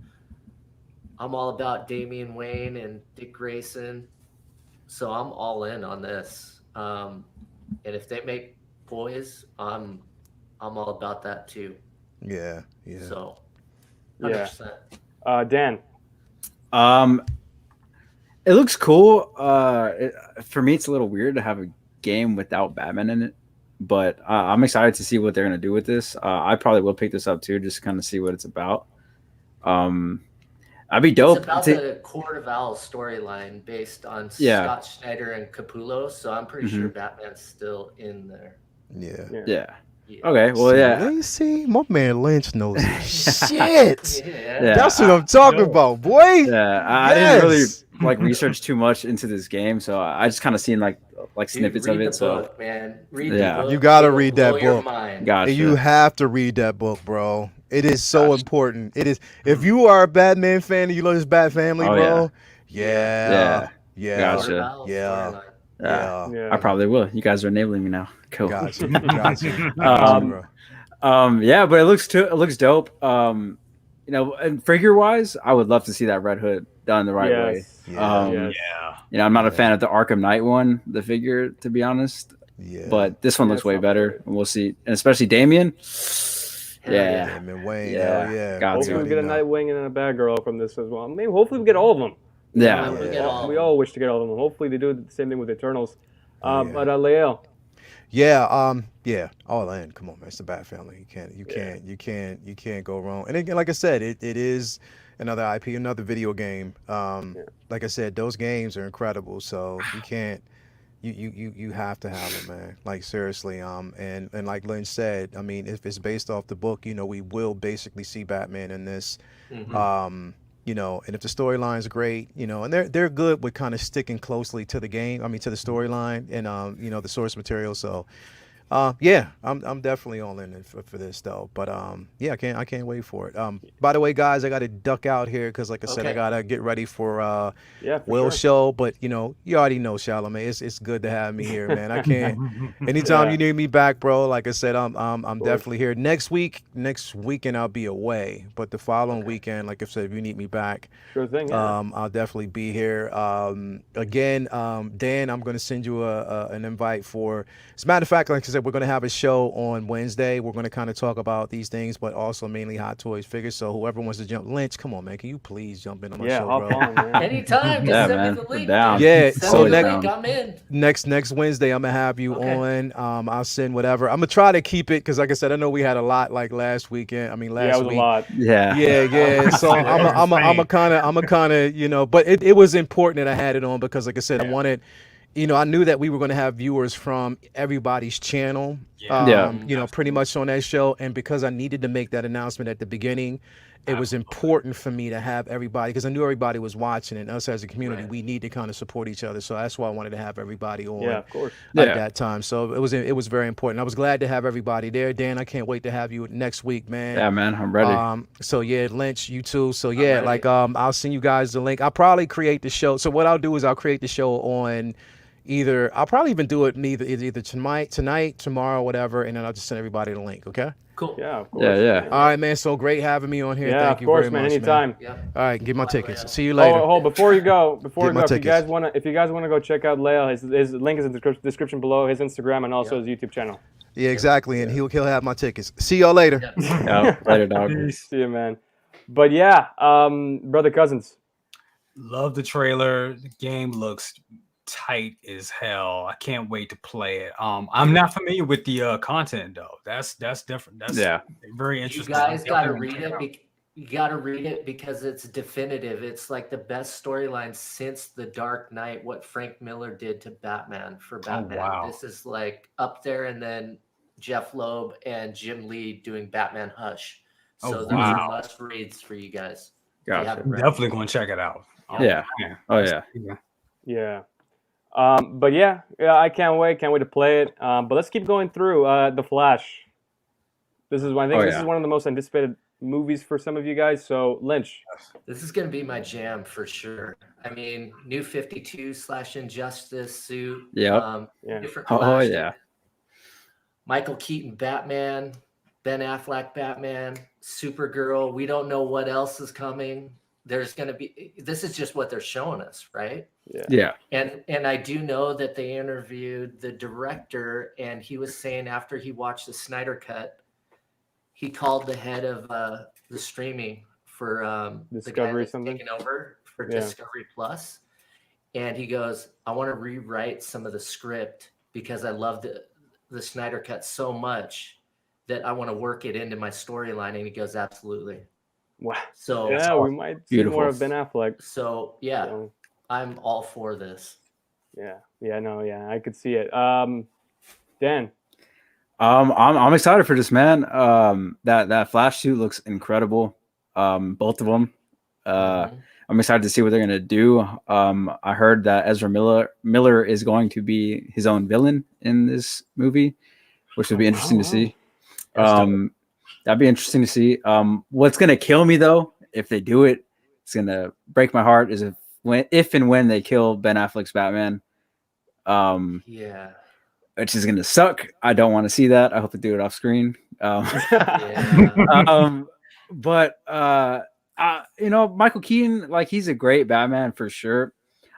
I'm all about Damian Wayne and Dick Grayson, so I'm all in on this. And if they make boys, I'm all about that too. Yeah. So, 100%. Dan. It looks cool. For me, it's a little weird to have a game without Batman in it, but I'm excited to see what they're gonna do with this. I probably will pick this up too, just to kind of see what it's about. I'd be dope. It's about the Court of Owls storyline based on Scott Snyder and Capullo, so I'm pretty sure Batman's still in there. Yeah. Okay, well, You see, my man Lynch knows his shit. Yeah. That's what I'm talking about, boy. Yeah, I didn't really research too much into this game, so I just kind of seen like snippets of it. Book, man. Read the book. You gotta read that book. Gotcha. You have to read that book, bro. It is so important. It is. If you are a Batman fan and you love this Bat family, bro. Yeah. Gotcha. Yeah. I probably will. You guys are enabling me now. Cool. Gotcha. Gotcha. Yeah, but it looks dope. You know, and figure wise, I would love to see that Red Hood done the right way. Yeah. You know, I'm not a fan of the Arkham Knight one, the figure, to be honest. Yeah. But this one looks way better, and we'll see. And especially Damien. Yeah. Damien Wayne. Yeah. Hell yeah. Got Hopefully to. we get a Nightwing and a Batgirl from this as well. Maybe hopefully we get all of them. Yeah. We all wish to get all of them. Hopefully they do the same thing with Eternals. But Lael. Yeah, yeah, all in. Come on, man. It's the Bat Family. You can't go wrong. And again, like I said, it is another IP, another video game. Like I said, those games are incredible. So you can't you have to have them, man. Like seriously. And like Lynch said, I mean, if it's based off the book, you know, we will basically see Batman in this. You know, and if the storyline's great, you know, and they're good with kind of sticking closely to the game. I mean, to the storyline and you know, the source material. So, yeah, I'm definitely all in for this though. But yeah, I can't wait for it. By the way, guys, I got to duck out here because, like I said, I gotta get ready for Will's show. But you know, you already know, Charlamagne. It's good to have me here, man. I can't. Anytime you need me back, bro. Like I said, I'm definitely here. Next weekend I'll be away, but the following weekend, like I said, if you need me back, sure thing. I'll definitely be here. Again, Dan, I'm gonna send you an invite for. As a matter of fact, like I said, we're gonna have a show on Wednesday. We're gonna kind of talk about these things, but also mainly Hot Toys figures. So whoever wants to jump, Lynch, come on, man, can you please jump in on my show, bro? On, man. Anytime, just send me the link. Down. Yeah, Send so me the link, I'm in. next Wednesday, I'm gonna have you on. I'll send whatever. I'm gonna try to keep it because, like I said, I know we had a lot like last weekend. I mean, last it was week. a lot. Yeah. So I'm a kind of, you know, but it was important that I had it on because, like I said, I wanted. You know, I knew that we were going to have viewers from everybody's channel, you know, pretty much on that show. And because I needed to make that announcement at the beginning, it was important for me to have everybody because I knew everybody was watching and us as a community, we need to kind of support each other. So that's why I wanted to have everybody on of course. at that time. So it was very important. I was glad to have everybody there. Dan, I can't wait to have you next week, man. Yeah, man, I'm ready. So yeah, Lynch, you too. So yeah, like I'll send you guys the link. I'll probably create the show. So what I'll do is I'll create the show on I'll probably even do it either tonight, tomorrow, whatever, and then I'll just send everybody the link. Okay. Cool. Yeah. Of course. Yeah. All right, man. So great having me on here. Yeah, Thank of you course, very man. much, Anytime. Yeah. All right, get my tickets. See you later. Oh, before you go, if tickets. you guys wanna go check out Lael, his link is in the description below, his Instagram and also his YouTube channel. Yeah, exactly, and he'll have my tickets. See y'all later. Yeah, later, dog. See you, man. But yeah, brother Cousins. Love the trailer. The game looks tight as hell. I can't wait to play it. I'm not familiar with the content though. That's different. That's very interesting. You guys gotta read it. You gotta read it because it's definitive. It's like the best storyline since The Dark Knight. What Frank Miller did to Batman for Batman. Wow. This is like up there, and then Jeff Loeb and Jim Lee doing Batman Hush. So those are must reads for you guys. Gotcha. I'm definitely going to check it out. Yeah. Oh yeah. Yeah. But yeah, I can't wait to play it. But let's keep going through The Flash. This is one of the most anticipated movies for some of you guys. So Lynch, this is gonna be my jam for sure. I mean, New 52/Injustice suit. Different Flash. Michael Keaton Batman, Ben Affleck Batman, Supergirl. We don't know what else is coming. There's gonna be. This is just what they're showing us, right? Yeah. And I do know that they interviewed the director, and he was saying after he watched the Snyder Cut, he called the head of the streaming for Discovery the guy something taking over for Discovery Plus, and he goes, "I want to rewrite some of the script because I love the Snyder Cut so much that I want to work it into my storyline." And he goes, "Absolutely." Wow. So we might see more of Ben Affleck. So I'm all for this. I could see it. Dan. I'm excited for this, man. That Flash suit looks incredible. Both of them. I'm excited to see what they're gonna do. I heard that Ezra Miller is going to be his own villain in this movie, which would be interesting to see. That'd be interesting to see. What's gonna kill me though, if they do it, it's gonna break my heart. Is if and when they kill Ben Affleck's Batman. Yeah. which is gonna suck. I don't want to see that. I hope they do it off screen. Yeah. But Michael Keaton, like, he's a great Batman for sure.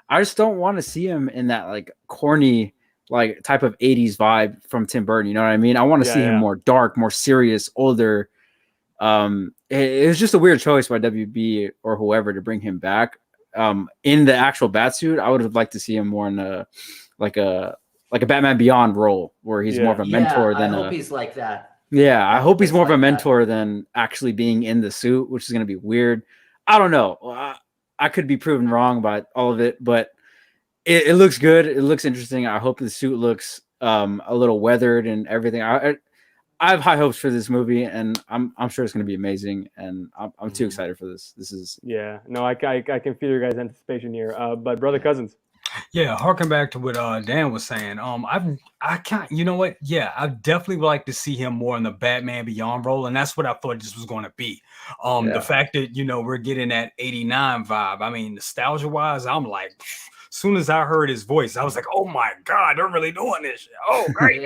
I just don't want to see him in that like corny like type of 80s vibe from Tim Burton. You know what I mean? I want to see him more dark, more serious, older. It was just a weird choice by WB or whoever to bring him back. In the actual Batsuit, I would have liked to see him more in a Batman Beyond role where he's more of a mentor than I hope he's like that. Yeah, I hope he's more of a mentor than actually being in the suit, which is going to be weird. I don't know. I could be proven wrong about all of it, but it looks good. It looks interesting. I hope the suit looks a little weathered and everything. I have high hopes for this movie, and I'm sure it's going to be amazing. And I'm too excited for this. This is I can feel your guys' anticipation here. But brother Cousins. Yeah, harken back to what Dan was saying. I can't. You know what? Yeah, I definitely would like to see him more in the Batman Beyond role, and that's what I thought this was going to be. The fact that we're getting that '89 vibe. I mean, nostalgia wise, I'm like, as soon as I heard his voice, I was like, oh my god, they're really doing this shit. Oh, great.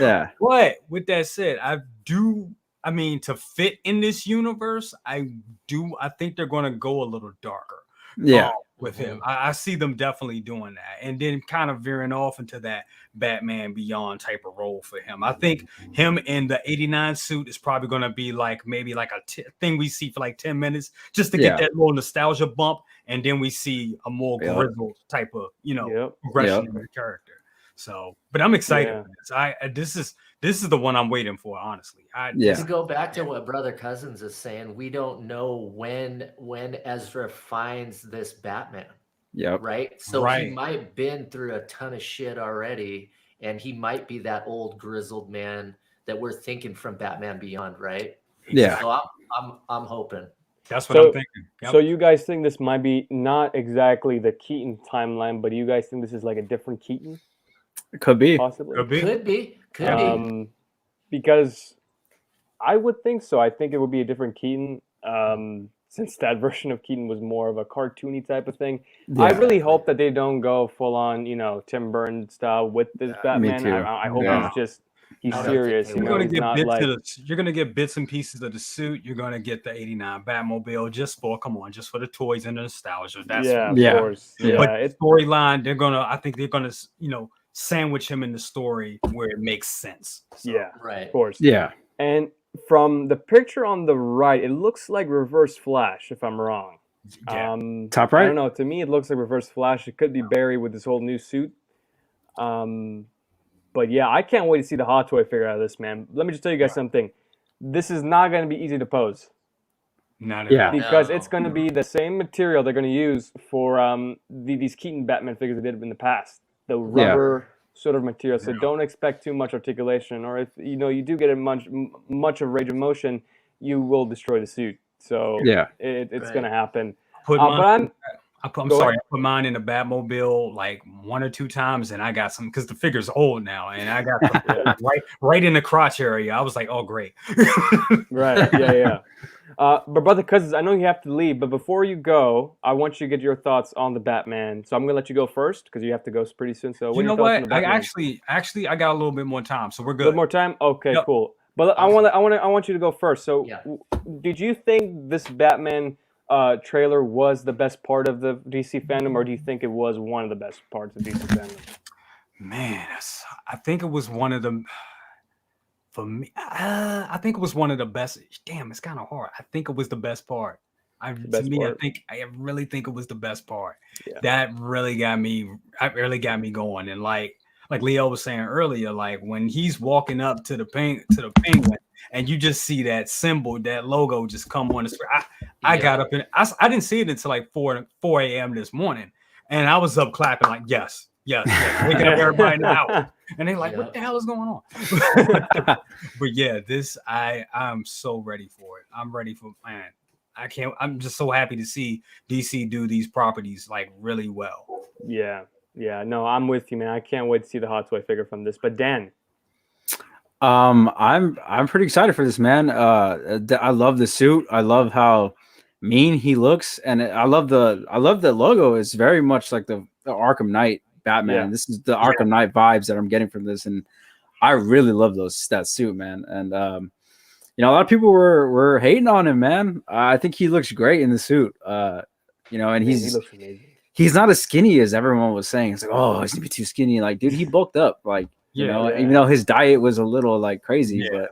Yeah. But with that said, I mean, to fit in this universe, I think they're going to go a little darker. Yeah. With him, I see them definitely doing that, and then kind of veering off into that Batman Beyond type of role for him. I think him in the '89 suit is probably going to be like maybe like a thing we see for like 10 minutes just to get that little nostalgia bump, and then we see a more grizzled type of progression in the character. So, but I'm excited for this. This is the one I'm waiting for, honestly. To go back to what Brother Cousins is saying, we don't know when Ezra finds this Batman. Yep. Right? So he might have been through a ton of shit already, and he might be that old grizzled man that we're thinking from Batman Beyond, right? Yeah. So I'm hoping. That's what I'm thinking. Yep. So you guys think this might be not exactly the Keaton timeline, but you guys think this is like a different Keaton? It could be. Possibly. Could be. Because I would think so. I think it would be a different Keaton, since that version of Keaton was more of a cartoony type of thing. Yeah. I really hope that they don't go full on, Tim Burton style with this Batman. Me too. I hope he's serious. You're gonna get bits and pieces of the suit. You're gonna get the '89 Batmobile just for the toys and the nostalgia. That's of course. Yeah. But storyline, I think they're gonna sandwich him in the story where it makes sense. So, right. Of course. Yeah. And from the picture on the right, it looks like Reverse Flash, if I'm wrong. Yeah. Top right? I don't know. To me, it looks like Reverse Flash. It could be Barry with his whole new suit. But yeah, I can't wait to see the Hot Toy figure out of this, man. Let me just tell you guys something. This is not going to be easy to pose. Because it's going to be the same material they're going to use for these Keaton Batman figures they did in the past. The rubber sort of material. So don't expect too much articulation, or if you do get a much of range of motion, you will destroy the suit. So it's going to happen. I'm sorry, I put mine in the Batmobile like 1 or 2 times, and I got some because the figure's old now, and I got some right in the crotch area. I was like, oh great. Right. Yeah. But Brother Cousins, I know you have to leave, but before you go, I want you to get your thoughts on the Batman. So I'm gonna let you go first because you have to go pretty soon. So you know what? I actually I got a little bit more time, so we're good. A little more time? Okay, cool. But I want you to go first. So did you think this Batman trailer was the best part of the DC fandom, or do you think it was one of the best parts of DC fandom? Man, I think it was one of the. For me, I think it was one of the best. Damn, it's kind of hard. I think it was the best part. I really think it was the best part. Yeah. That really got me. It really got me going. And like Lael was saying earlier, like when he's walking up to the penguin, and you just see that symbol, that logo, just come on the screen. I got up and I didn't see it until like 4 a.m. this morning, and I was up clapping like yes. Waking up everybody now. And they're like, what the hell is going on? But yeah, I'm so ready for it. I'm ready for, man. I'm just so happy to see DC do these properties like really well. Yeah. No, I'm with you, man. I can't wait to see the Hot Toy figure from this. But Dan. I'm pretty excited for this, man. I love the suit. I love how mean he looks, and I love the logo. It's very much like the Arkham Knight Batman. Yeah. This is the Arkham Knight vibes that I'm getting from this, and I really love that suit, man. And you know, a lot of people were hating on him, man. I think he looks great in the suit. You know, and he looks amazing. he's not as skinny as everyone was saying. It's like, oh, he's gonna be too skinny. Like, dude, he bulked up. Like, you know, even though his diet was a little like crazy, but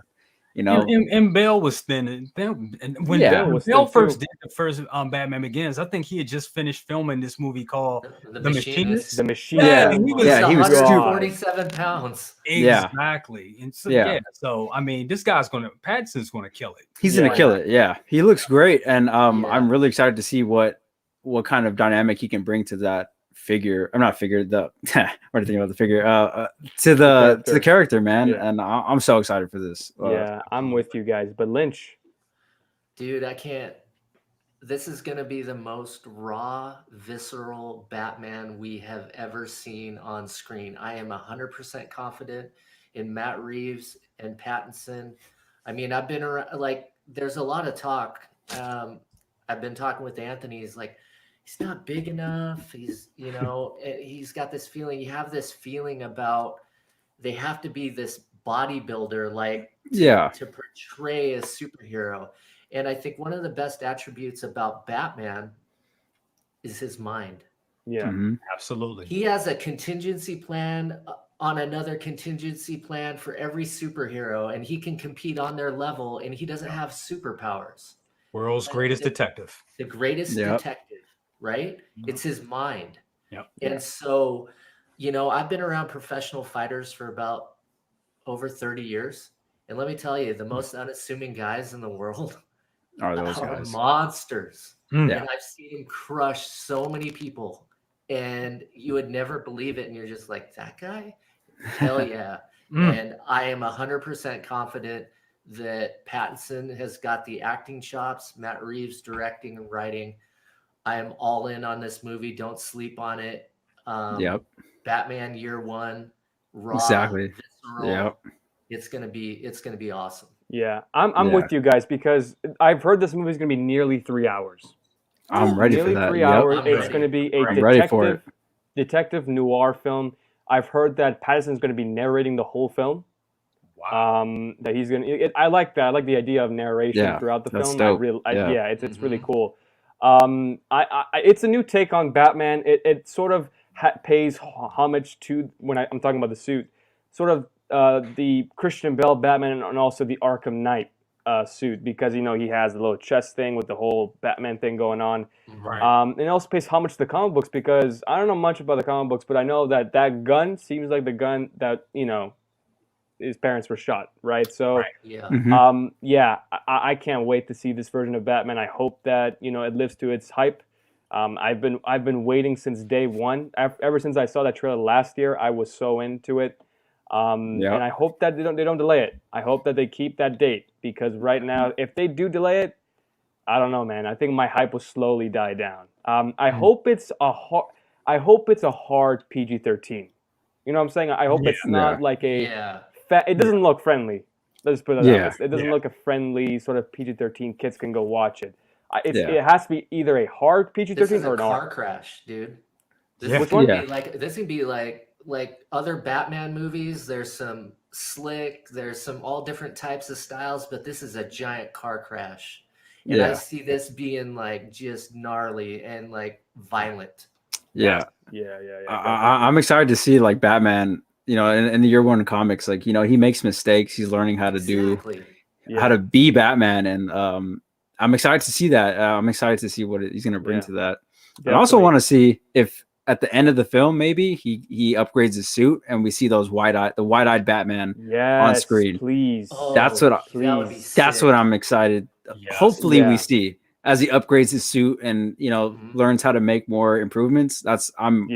you know, and Bale was thin. And when Bale first did the first Batman Begins, I think he had just finished filming this movie called The Machinist. The Machinist. He was 147 pounds. Exactly. And so, so I mean, this guy's Pattinson's gonna kill it. He's gonna kill it. Yeah, he looks great, and I'm really excited to see what kind of dynamic he can bring to that figure. I'm not figure the what do you think about the figure to the character, man. And I'm so excited for this. I'm with you guys, but Lynch, dude, I can't. This is gonna be the most raw, visceral Batman we have ever seen on screen. I am 100% confident in Matt Reeves and Pattinson. I mean, I've been around, like, there's a lot of talk. I've been talking with Anthony. He's like, he's not big enough. He's, you know, he's got this feeling. You have this feeling about they have to be this bodybuilder, like, to portray a superhero. And I think one of the best attributes about Batman is his mind. Yeah, absolutely. He has a contingency plan on another contingency plan for every superhero, and he can compete on their level, and he doesn't have superpowers. World's greatest detective. The greatest detective, right? It's his mind. And so, you know, I've been around professional fighters for about over 30 years. And let me tell you, the most unassuming guys in the world are those guys. Monsters. And I've seen him crush so many people, and you would never believe it. And you're just like, that guy? Hell yeah. And I am 100% confident that Pattinson has got the acting chops, Matt Reeves directing and writing. I am all in on this movie. Don't sleep on it. Batman Year One, raw, visceral. It's gonna be awesome. Yeah, I'm with you guys because I've heard this movie is gonna be nearly 3 hours. I'm ready for that. 3 hours. It's gonna be a detective noir film. I've heard that Pattinson's gonna be narrating the whole film. Wow. That he's gonna. I like that. I like the idea of narration throughout the film. Dope. It's really cool. It's a new take on Batman. It sort of pays homage to I'm talking about the suit, sort of the Christian Bale Batman and also the Arkham Knight suit, because, you know, he has the little chest thing with the whole Batman thing going on. And it also pays homage to the comic books, because I don't know much about the comic books, but I know that gun seems like the gun that, you know, his parents were shot, right? So, I can't wait to see this version of Batman. I hope that, you know, it lives to its hype. I've been waiting since day one. Ever since I saw that trailer last year, I was so into it. And I hope that they don't delay it. I hope that they keep that date, because right now, if they do delay it, I don't know, man. I think my hype will slowly die down. I hope it's a hard PG-13. You know what I'm saying? I hope it's not like a. It doesn't look friendly. Let's put it honest. It doesn't look a friendly sort of PG-13. Kids can go watch it. It has to be either a hard PG-13 or an car crash, dude. This can be like other Batman movies. There's some slick. There's some all different types of styles, but this is a giant car crash, and I see this being like just gnarly and like violent. I'm excited to see like Batman. You know, in the Year One comics, like, you know, he makes mistakes. He's learning how to how to be Batman, and I'm excited to see that. I'm excited to see what he's going to bring to that. I also want to see if at the end of the film, maybe he upgrades his suit and we see those the wide-eyed Batman on screen. Please, that's what I'm excited. Hopefully, we see as he upgrades his suit and, you know, learns how to make more improvements. I'm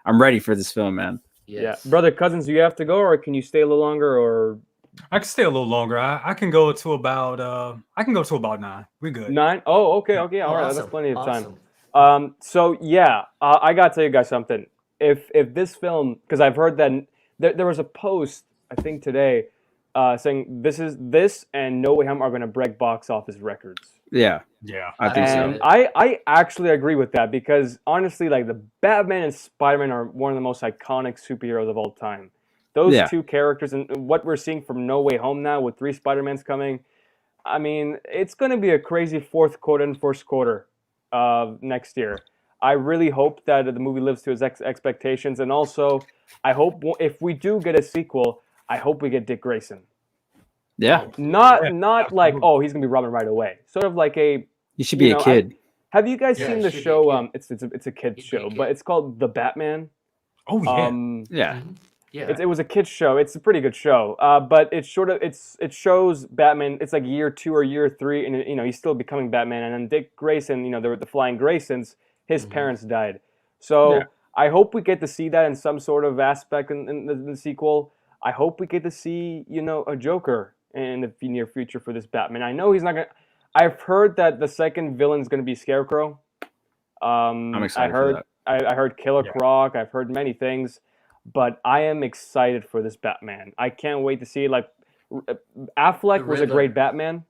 ready for this film, man. Yes. Yeah, brother Cousins, do you have to go, or can you stay a little longer? Or I can stay a little longer. I can go to about 9. We're good. 9? Oh, okay, all right. That's plenty of time. So I gotta tell you guys something. If this film, because I've heard that there was a post, I think today, saying this and No Way Home are gonna break box office records. Yeah, Yeah. I think so. And I actually agree with that because honestly, like the Batman and Spider-Man are one of the most iconic superheroes of all time. Those Yeah. two characters and what we're seeing from No Way Home now with 3 Spider-Mans coming, I mean, it's going to be a crazy fourth quarter and first quarter of next year. I really hope that the movie lives to its expectations, and also I hope if we do get a sequel, I hope we get Dick Grayson. Yeah, Not like, oh, he's gonna be Robin right away. Sort of like a, he should be a kid. have you guys Yeah, seen it the should be a show? kid. It's a kid's He'd be a show, kid. but it's called The Batman. Oh yeah. Yeah, Yeah. It was a kid's show. It's a pretty good show. But it's it shows Batman. It's like year 2 or year 3, and he's still becoming Batman. And then Dick Grayson, the Flying Graysons, his parents died. So Yeah. I hope we get to see that in some sort of aspect in the sequel. I hope we get to see a Joker in the near future for this Batman. I know he's not gonna. I've heard that the second villain is gonna be Scarecrow. I'm excited for that. I heard Killer Croc. I've heard many things, but I am excited for this Batman. I can't wait to see it. Like Affleck was a great Batman,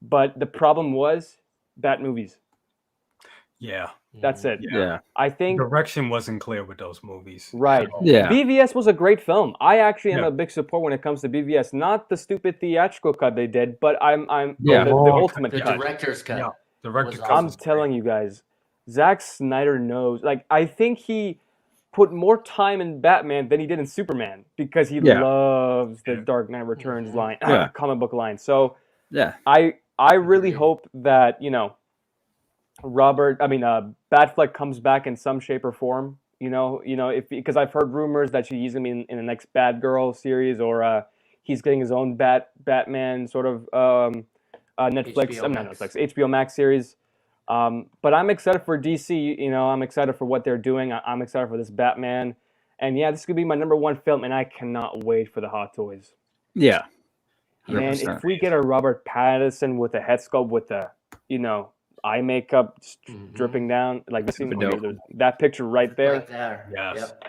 but the problem was bad movies. Yeah. That's it. Yeah. I think Direction wasn't clear with those movies. right. So, Yeah. BVS was a great film. I actually am Yeah. a big support when it comes to BVS. Not the stupid theatrical cut they did, but I'm Yeah. the ultimate The cut. director's cut. Yeah. Director was cut I'm was telling you guys, Zack Snyder knows. Like, I think he put more time in Batman than he did in Superman because he Yeah. loves the Dark Knight Returns line, Yeah. comic book line. So Yeah. I really hope that Batfleck comes back in some shape or form. If because I've heard rumors that he's gonna be in the next Batgirl series, or he's getting his own Batman sort of Netflix. HBO Not Max. Netflix, HBO Max series. But I'm excited for DC. I'm excited for what they're doing. I'm excited for this Batman. And yeah, this could be my number 1 film, and I cannot wait for the Hot Toys. Yeah. Man, 100%. if we get a Robert Pattinson with a head sculpt with the, eye makeup dripping down, like that picture right there, Right there. Yes. Yep.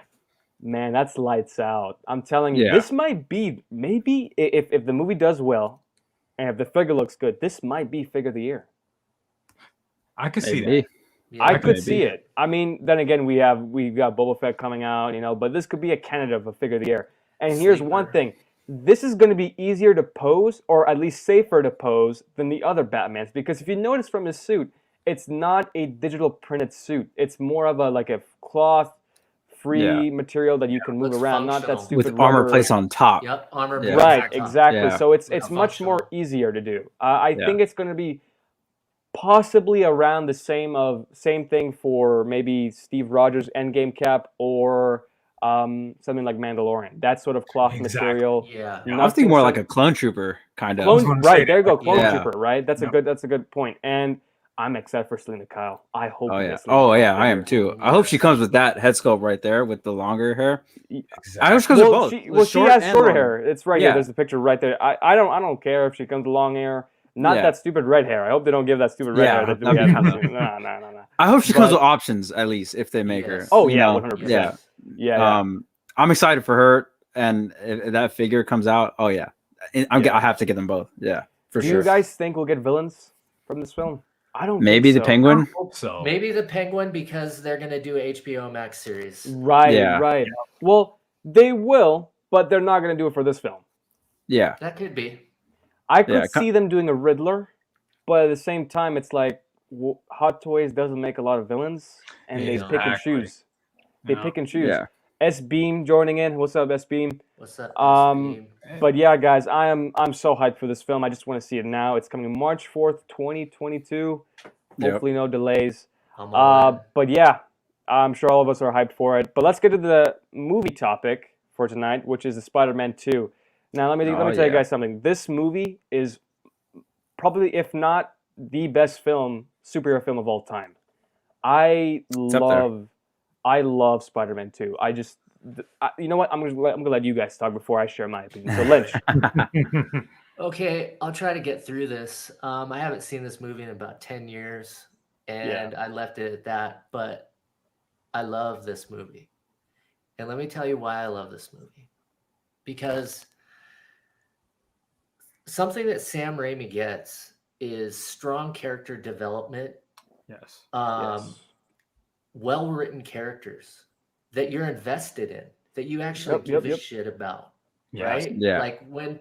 man, that's lights out. I'm telling you, Yeah. this might be, maybe, if the movie does well, and if the figure looks good, this might be figure of the year. I could see that. Maybe. Yeah. I could maybe. see it. I mean, then again, we've got Boba Fett coming out, but this could be a candidate of a figure of the year. And here's one Sleeper. thing: this is going to be easier to pose, or at least safer to pose, than the other Batmans. Because if you notice from his suit, it's not a digital printed suit. It's more of a cloth-free material that you can move Looks around, not that functional. stupid With armor rubber. plates on top. Yep. Armor. Yeah. plates Right, on top. exactly. Yeah. So it's Yeah, much more functional. easier to do. I Yeah. think it's going to be possibly around the same thing for maybe Steve Rogers' Endgame cap, or something like Mandalorian. That sort of cloth Exactly. material. Yeah. I was thinking more like a clone trooper kind of. Clone, gonna right say there you that. go, Clone Yeah. Trooper. Right, that's Yep. a good point. And I'm excited for Selena Kyle. I hope. Oh we yeah. get Selena Oh Kyle yeah, I figure. am too. I hope she comes with that head sculpt right there with the longer hair. I Exactly. hope she comes with Well, both. she with short has and shorter long. hair. It's right here. Yeah. There's a picture right there. I don't care if she comes with long hair. Not Yeah. that stupid red hair. I hope they don't give that stupid red Yeah, hair. That we that'd be have. kinda- No. I hope she comes But- with options at least if they make her. Yes. Oh you yeah, know? 100%. Yeah. Yeah. I'm excited for her, and if that figure comes out, oh yeah, I have to get them both. Yeah, for Do sure. you guys think we'll get villains from this film? I don't. Maybe think the so. I Penguin. hope so. Maybe the Penguin because they're gonna do a HBO Max series. Right. Yeah. Right. Well, they will, but they're not going to do it for this film. Yeah, That could be. I could Yeah, see them doing a Riddler, but at the same time, it's like Hot Toys doesn't make a lot of villains, and they pick and Exactly. choose. They Yeah. pick and choose. yeah. S Beam joining in. What's up, S Beam? What's that? Um, But yeah, guys, I'm so hyped for this film. I just want to see it now. It's coming March 4th, 2022. Yep. Hopefully, no delays. I'm all in. But yeah, I'm sure all of us are hyped for it. But let's get to the movie topic for tonight, which is the Spider-Man 2. Now, let me tell you yeah. guys something. This movie is probably, if not the best superhero film of all time. I love Spider-Man 2. You know what? I'm gonna let you guys talk before I share my opinion. So, Lynch. Okay, I'll try to get through this. I haven't seen this movie in about 10 years, and I left it at that. But I love this movie. And let me tell you why I love this movie. Because something that Sam Raimi gets is strong character development, Yes. Yes. well-written characters that you're invested in, that you actually give a shit about, Yes. right? Yeah. Like when,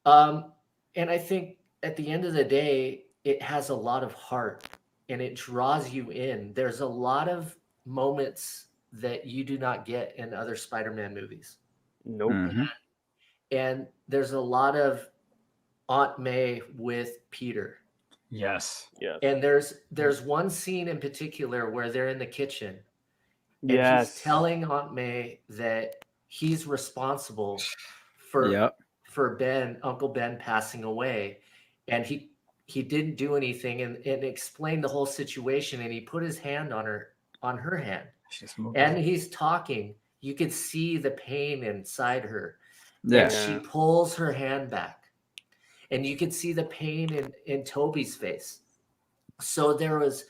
and I think at the end of the day, it has a lot of heart and it draws you in. There's a lot of moments that you do not get in other Spider-Man movies. Nope. Mhm. And there's a lot of Aunt May with Peter. Yes. Yes. And there's one scene in particular where they're in the kitchen and Yes. he's telling Aunt May that he's responsible for Yep. for Uncle Ben passing away. And he didn't do anything and explained the whole situation, and he put his hand on her hand. And he's talking. You could see the pain inside her. Yeah. And she pulls her hand back. And you could see the pain in Toby's face. So there's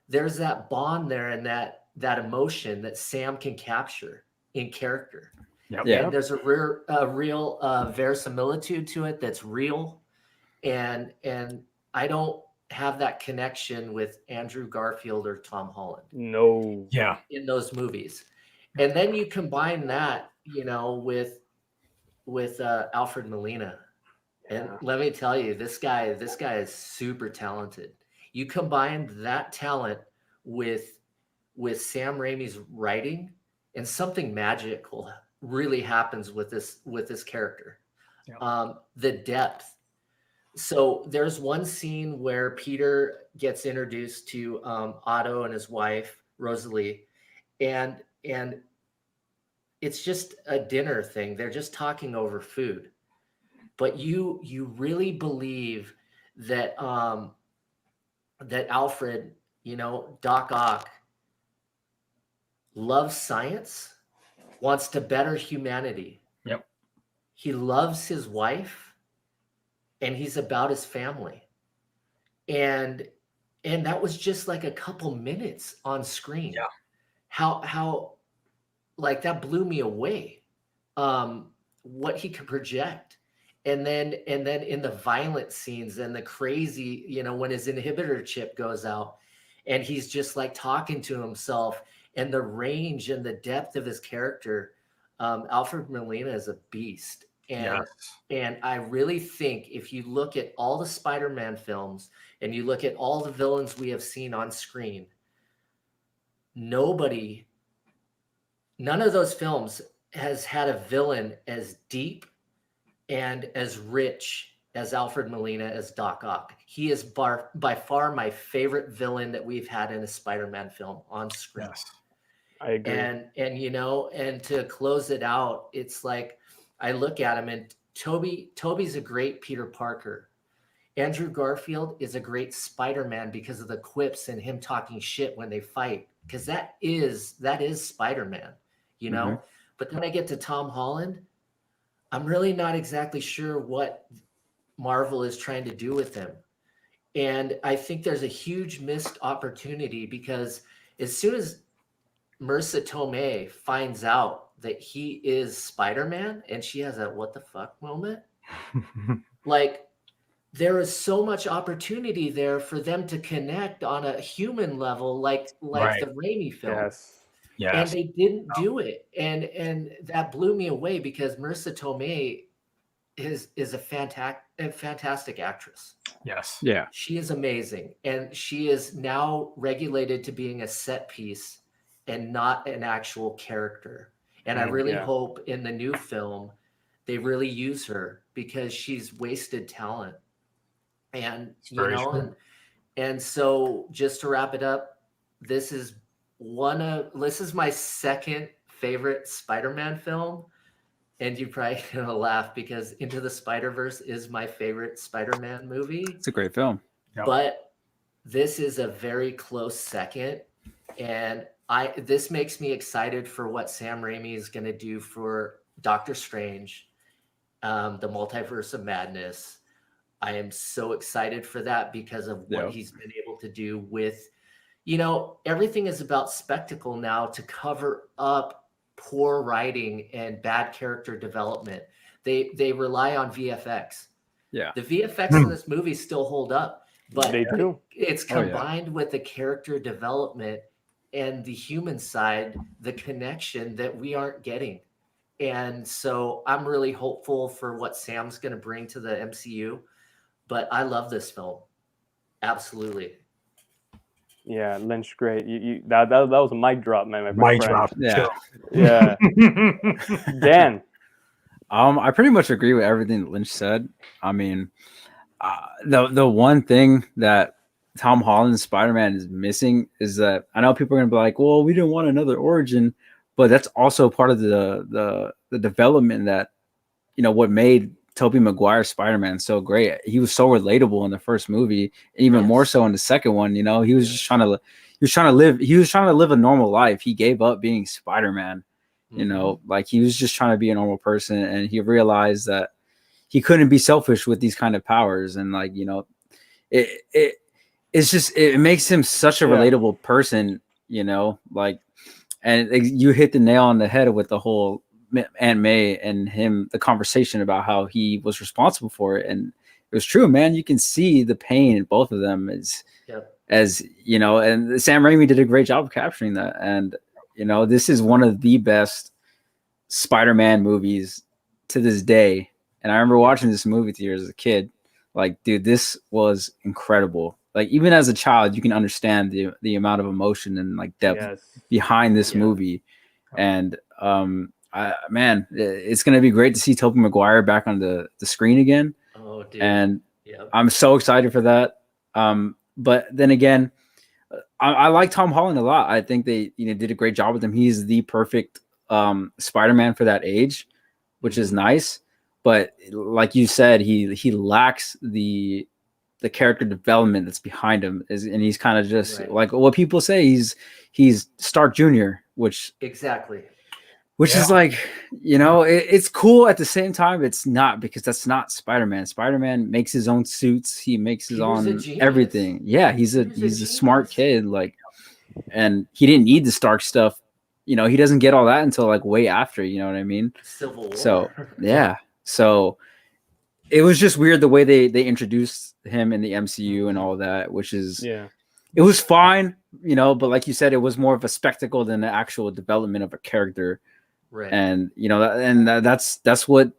that bond there and that emotion that Sam can capture in character. Yep. Yeah. And there's a real verisimilitude to it that's real. And I don't have that connection with Andrew Garfield or Tom Holland. No. Yeah. In those movies. And then you combine that, with Alfred Molina. And let me tell you, this guy is super talented. You combine that talent with Sam Raimi's writing, and something magical really happens with this character. Yeah. The depth. So there's one scene where Peter gets introduced to Otto and his wife Rosalie, and it's just a dinner thing. They're just talking over food. But you really believe that that Alfred, Doc Ock, loves science, wants to better humanity. Yep. He loves his wife, and he's about his family. And that was just like a couple minutes on screen. Yeah. How like that blew me away. What he could project. And then in the violent scenes and the crazy, when his inhibitor chip goes out and he's just like talking to himself, and the range and the depth of his character, Alfred Molina is a beast. And I really think if you look at all the Spider-Man films and you look at all the villains we have seen on screen, none of those films has had a villain as deep and as rich as Alfred Molina as Doc Ock. He is by far my favorite villain that we've had in a Spider-Man film on screen. Yes. I agree. And and to close it out, it's like I look at him, and Toby's a great Peter Parker. Andrew Garfield is a great Spider-Man because of the quips and him talking shit when they fight, because that is Spider-Man, Mhm. But then I get to Tom Holland, I'm really not exactly sure what Marvel is trying to do with him. And I think there's a huge missed opportunity, because as soon as Marissa Tomei finds out that he is Spider-Man and she has a what the fuck moment, like there is so much opportunity there for them to connect on a human level, like Right. the Raimi film. Yes. Yes. And they didn't do it. And that blew me away, because Marissa Tomei is a fantastic actress. Yes. Yeah. She is amazing. And she is now regulated to being a set piece and not an actual character. And I really hope in the new film they really use her, because she's wasted talent. And and so just to wrap it up, this is my second favorite Spider-Man film. And you're probably gonna laugh, because Into the Spider-Verse is my favorite Spider-Man movie. It's a great film. Yep. But this is a very close second. And this makes me excited for what Sam Raimi is gonna do for Doctor Strange, the Multiverse of Madness. I am so excited for that because of what he's been able to do with, everything is about spectacle now to cover up poor writing and bad character development. They rely on VFX. Yeah. The VFX in this movie still hold up. but They do. it's Oh, yeah. combined with the character development and the human side, the connection that we aren't getting. And so I'm really hopeful for what Sam's going to bring to the MCU. But I love this film. Absolutely. Yeah, Lynch, great. That was a mic drop, man. My Mic friend. drop. Yeah. Yeah. Dan. I pretty much agree with everything that Lynch said. I mean, the one thing that Tom Holland's Spider-Man is missing is that I know people are gonna be like, well, we didn't want another origin, but that's also part of the development that, you know, what made Tobey Maguire's Spider-Man so great. He was so relatable in the first movie, and even more so in the second one. You know, he was just trying to live a normal life. He gave up being Spider-Man. You know, like he was just trying to be a normal person, and he realized that he couldn't be selfish with these kind of powers. And like, you know, it makes him such a relatable person, you know, like, and you hit the nail on the head with the whole Aunt May and him, the conversation about how he was responsible for it. And it was true, man. You can see the pain in both of them as, you know, and Sam Raimi did a great job of capturing that. And, you know, this is one of the best Spider-Man movies to this day. And I remember watching this movie theater as a kid. Like, dude, this was incredible. Like, even as a child, you can understand the amount of emotion and like depth behind this movie. And man, it's gonna be great to see Tobey Maguire back on the screen again. Oh, dude. And I'm so excited for that. But then again, I like Tom Holland a lot. I think they did a great job with him. He's the perfect Spider-Man for that age, which is nice. But like you said, he lacks the character development that's behind him, and he's kind of just like what people say. He's Stark Jr., which is like, you know, it's cool at the same time. It's not, because that's not Spider-Man. Spider-Man makes his own suits. He makes his own everything. Yeah, he's a smart kid. Like, and he didn't need the Stark stuff. You know, he doesn't get all that until like way after. You know what I mean? Civil War. So yeah. So it was just weird the way they introduced him in the MCU and all that, which is it was fine, you know, but like you said, it was more of a spectacle than the actual development of a character. Right. And you know, that's what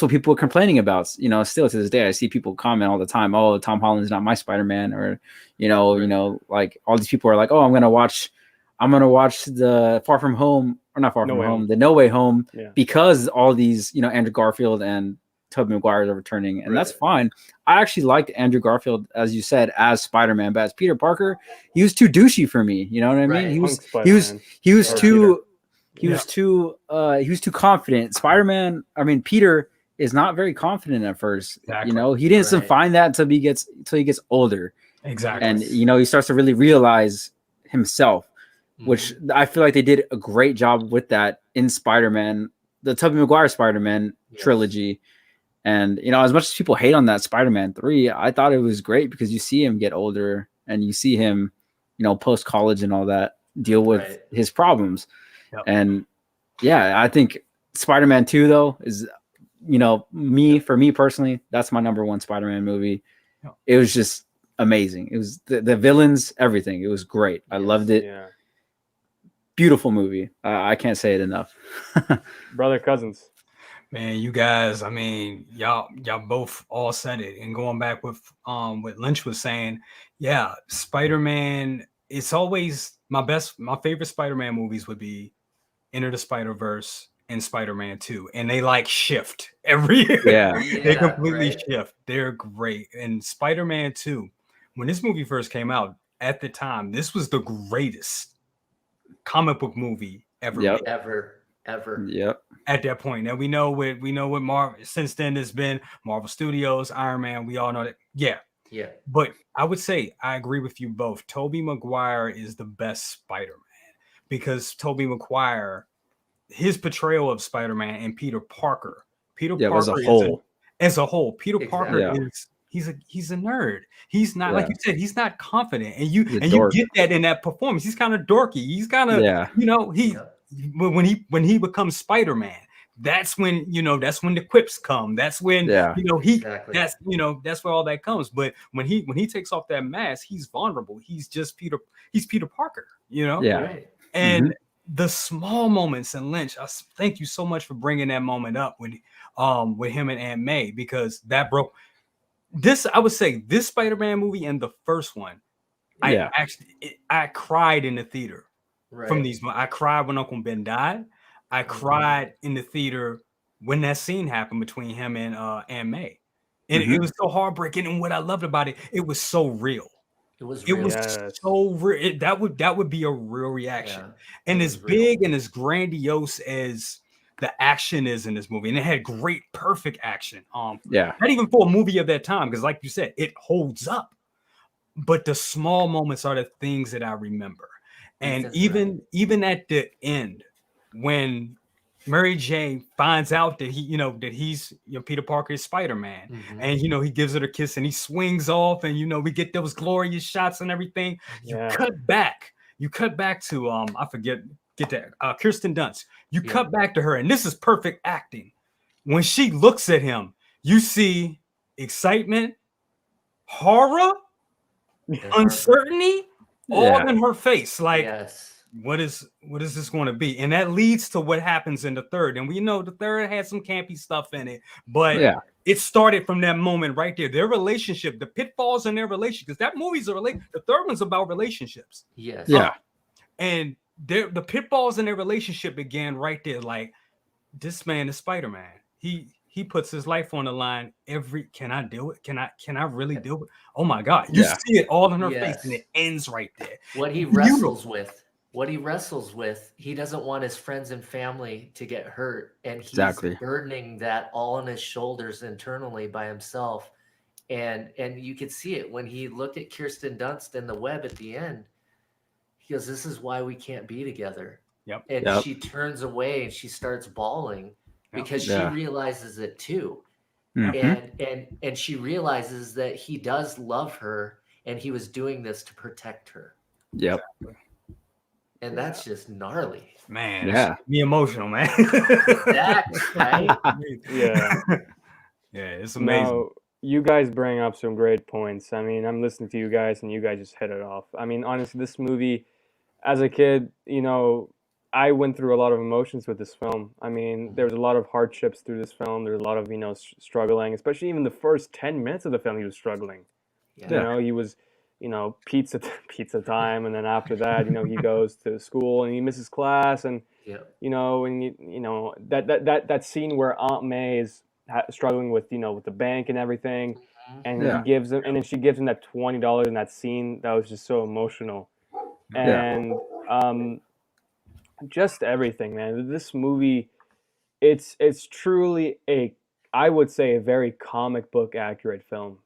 people are complaining about. You know, still to this day, I see people comment all the time, "Oh, Tom Holland's not my Spider-Man," or you know, like all these people are like, "Oh, I'm gonna watch the Far From Home, or not Far From Home, the No Way Home," because all these, you know, Andrew Garfield and Tobey Maguire are returning, and that's fine. I actually liked Andrew Garfield, as you said, as Spider-Man, but as Peter Parker, he was too douchey for me. You know what I mean? He was too confident. Spider-Man, I mean, Peter is not very confident at first. Exactly. You know, he didn't find that until he gets older. Exactly. And you know, he starts to really realize himself, which I feel like they did a great job with that in Spider-Man, the Tobey Maguire Spider-Man trilogy. And you know, as much as people hate on that Spider-Man 3, I thought it was great because you see him get older and you see him, you know, post college and all that, deal with his problems. And yeah, I think Spider-Man 2 though is, you know, for me personally, that's my number one Spider-Man movie. It was just amazing. It was the villains, everything. It was great. I loved it. Beautiful movie. I can't say it enough. Brother cousins. Man, you guys, I mean, y'all both all said it. And going back with what Lynch was saying, yeah, Spider-Man, it's always my favorite Spider-Man movies would be Enter the Spider-Verse and Spider-Man 2. And they like shift every year. Yeah. They completely shift. They're great. And Spider-Man 2, when this movie first came out, at the time, this was the greatest comic book movie ever made. Ever. Yep. At that point. Now we know what Marvel since then has been Marvel Studios, Iron Man. We all know that. Yeah. But I would say I agree with you both. Tobey Maguire is the best Spider-Man because Tobey Maguire, his portrayal of Spider-Man and Peter Parker. Parker as a whole. Peter Parker is he's a nerd. He's not like you said. He's not confident, and you get that in that performance. He's kind of dorky. He's kind of you know when he becomes Spider-Man, that's when that's when the quips come. That's when Exactly. that's where all that comes. But when he takes off that mask, he's vulnerable. He's just Peter. He's Peter Parker. Yeah. Right. And the small moments in Lynch, thank you so much for bringing that moment up with him and Aunt May, because that broke this. I would say this Spider-Man movie and the first one, I cried in the theater from these. I cried when Uncle Ben died. I cried in the theater when that scene happened between him and Aunt May, and it was so heartbreaking. And what I loved about it, it was so real. It was so real. That would be a real reaction. Yeah, and as big and as grandiose as the action is in this movie, and it had great, perfect action. Not even for a movie of that time, because like you said, it holds up. But the small moments are the things that I remember. And even at the end, when Mary Jane finds out that that he's Peter Parker is Spider-Man, and he gives her a kiss and he swings off, and we get those glorious shots and everything. You cut back to I forget that Kirsten Dunst. You cut back to her, and this is perfect acting. When she looks at him, you see excitement, horror, uncertainty, all in her face. Like, what is this going to be? And that leads to what happens in the third. And we know the third had some campy stuff in it, but it started from that moment right there. Their relationship, the pitfalls in their relationship, because that movie's the third one's about relationships. And the pitfalls in their relationship began right there. Like, this man is Spider-Man. He puts his life on the line can I do it? Can I really do it? Oh my God. You see it all in her face, and it ends right there. What he wrestles with, he doesn't want his friends and family to get hurt. And he's burdening that all on his shoulders internally by himself. And you could see it when he looked at Kirsten Dunst in the web at the end. He goes, "This is why we can't be together." And she turns away and she starts bawling. Because she realizes it too. And she realizes that he does love her, and he was doing this to protect her. And that's just gnarly. Man, me emotional, man. That's right. It's amazing. Now, you guys bring up some great points. I mean, I'm listening to you guys, and you guys just hit it off. I mean, honestly, this movie, as a kid, I went through a lot of emotions with this film. I mean, there was a lot of hardships through this film. There was a lot of, struggling, especially even the first 10 minutes of the film, he was struggling. He was, pizza time. And then after that, he goes to school and he misses class. And, that scene where Aunt May is struggling with, with the bank and everything. And he gives him, and then she gives him that $20 in that scene. That was just so emotional. And, just everything, man. This movie, it's truly I would say a very comic book accurate film.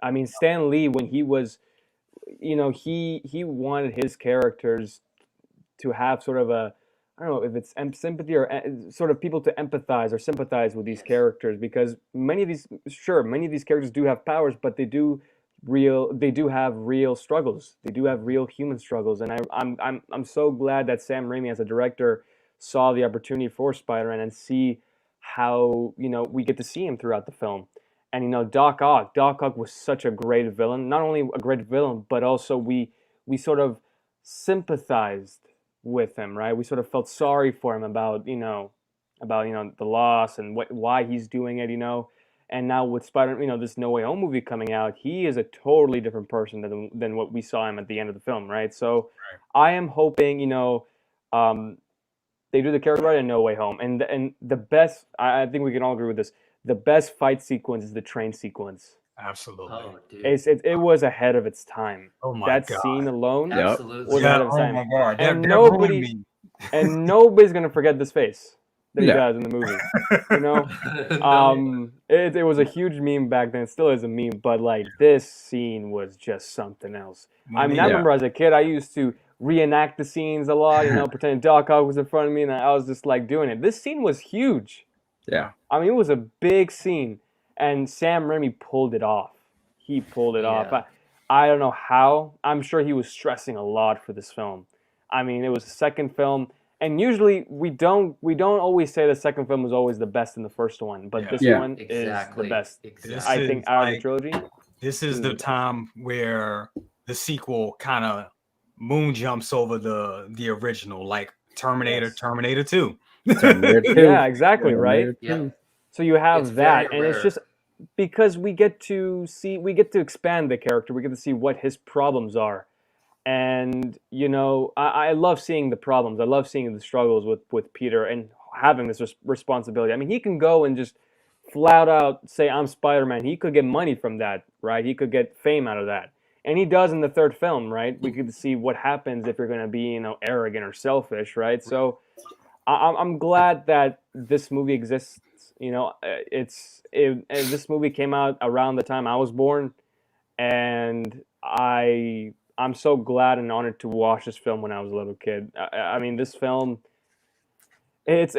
I mean, Stan Lee, when he was, he wanted his characters to have sort of a, I don't know if it's sympathy or sort of people to empathize or sympathize with these characters, because many of these characters do have powers, but they do have real struggles. They do have real human struggles, and I'm so glad that Sam Raimi as a director saw the opportunity for Spider-Man and see how we get to see him throughout the film. And Doc Ock was such a great villain. Not only a great villain, but also we sort of sympathized with him, right? We sort of felt sorry for him about the loss and why he's doing it, And now with this No Way Home movie coming out, he is a totally different person than what we saw him at the end of the film, right? So I am hoping, they do the character right in No Way Home. And the best, I think we can all agree with this, the best fight sequence is the train sequence. Absolutely. Oh, dude. It was ahead of its time. Oh my God. That scene alone Absolutely. was ahead of its time. Oh my God. And That nobody's going to forget this face that he does in the movie. It was a huge meme back then. It still is a meme, but like this scene was just something else. I mean, I remember as a kid, I used to reenact the scenes a lot, pretending Doc Ock was in front of me, and I was just like doing it. This scene was huge. Yeah. I mean, it was a big scene, and Sam Raimi pulled it off. He pulled it off. I don't know how. I'm sure he was stressing a lot for this film. I mean, it was the second film. And usually we don't always say the second film was always the best in the first one, but this one is the best. Exactly. I think out of the trilogy. This is the time where the sequel kind of moon jumps over the original, like Terminator, Terminator 2. Yeah, exactly, right? Yeah. So you have It's that, very and it's rare. just because we get to expand the character, we get to see what his problems are. And I love seeing the problems. I love seeing the struggles with Peter and having this responsibility. I mean, he can go and just flat out say, I'm Spider-Man. He could get money from that, right? He could get fame out of that. And he does in the third film, right? We get to see what happens if you're going to be, arrogant or selfish, right? So I'm glad that this movie exists. This movie came out around the time I was born, and I'm so glad and honored to watch this film when I was a little kid. I mean, this film, it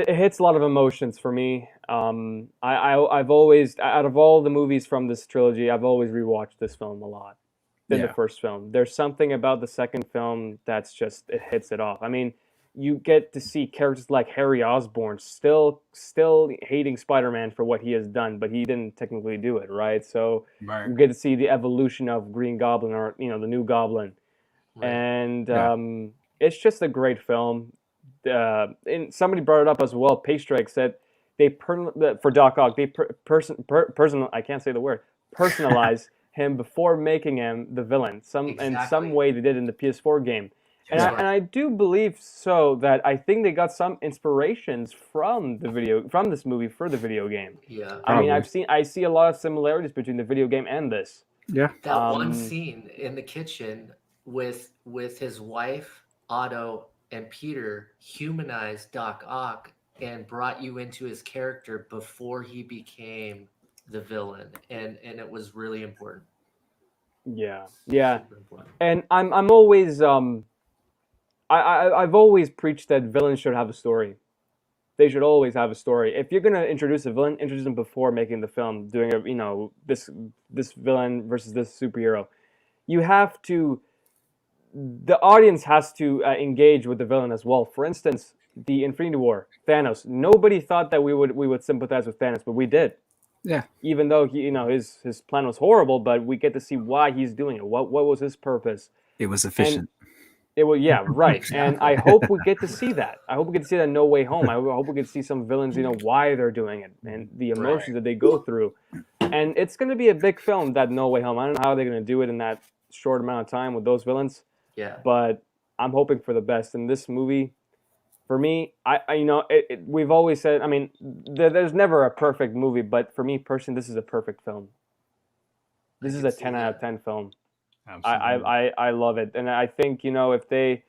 hits a lot of emotions for me. I've always, out of all the movies from this trilogy, I've always rewatched this film a lot than the first film. There's something about the second film that's just, it hits it off. I mean, you get to see characters like Harry Osborn still hating Spider-Man for what he has done, but he didn't technically do it, right? So you get to see the evolution of Green Goblin, or the new Goblin, and it's just a great film. And somebody brought it up as well. Paystrike said for Doc Ock, they I can't say the word, personalize him before making him the villain. In some way they did in the PS4 game. And I do believe that I think they got some inspirations from this movie for the video game. Yeah. I mean, I see a lot of similarities between the video game and this. Yeah. That one scene in the kitchen with his wife, Otto, and Peter humanized Doc Ock and brought you into his character before he became the villain, and it was really important. Yeah. Yeah. Super important. And I'm always I've always preached that villains should have a story. They should always have a story. If you're gonna introduce a villain, introduce them before making the film, doing this villain versus this superhero. You have to. The audience has to engage with the villain as well. For instance, the Infinity War, Thanos. Nobody thought that we would sympathize with Thanos, but we did. Yeah. Even though his plan was horrible, but we get to see why he's doing it. What was his purpose? It was efficient. Right. And I hope we get to see that. I hope we get to see that in No Way Home. I hope we get to see some villains, why they're doing it and the emotions that they go through. And it's going to be a big film, that No Way Home. I don't know how they're going to do it in that short amount of time with those villains. Yeah. But I'm hoping for the best. In this movie, for me, we've always said, I mean, there's never a perfect movie, but for me personally, this is a perfect film. This is a 10 out of 10 film. I love it, and I think if they,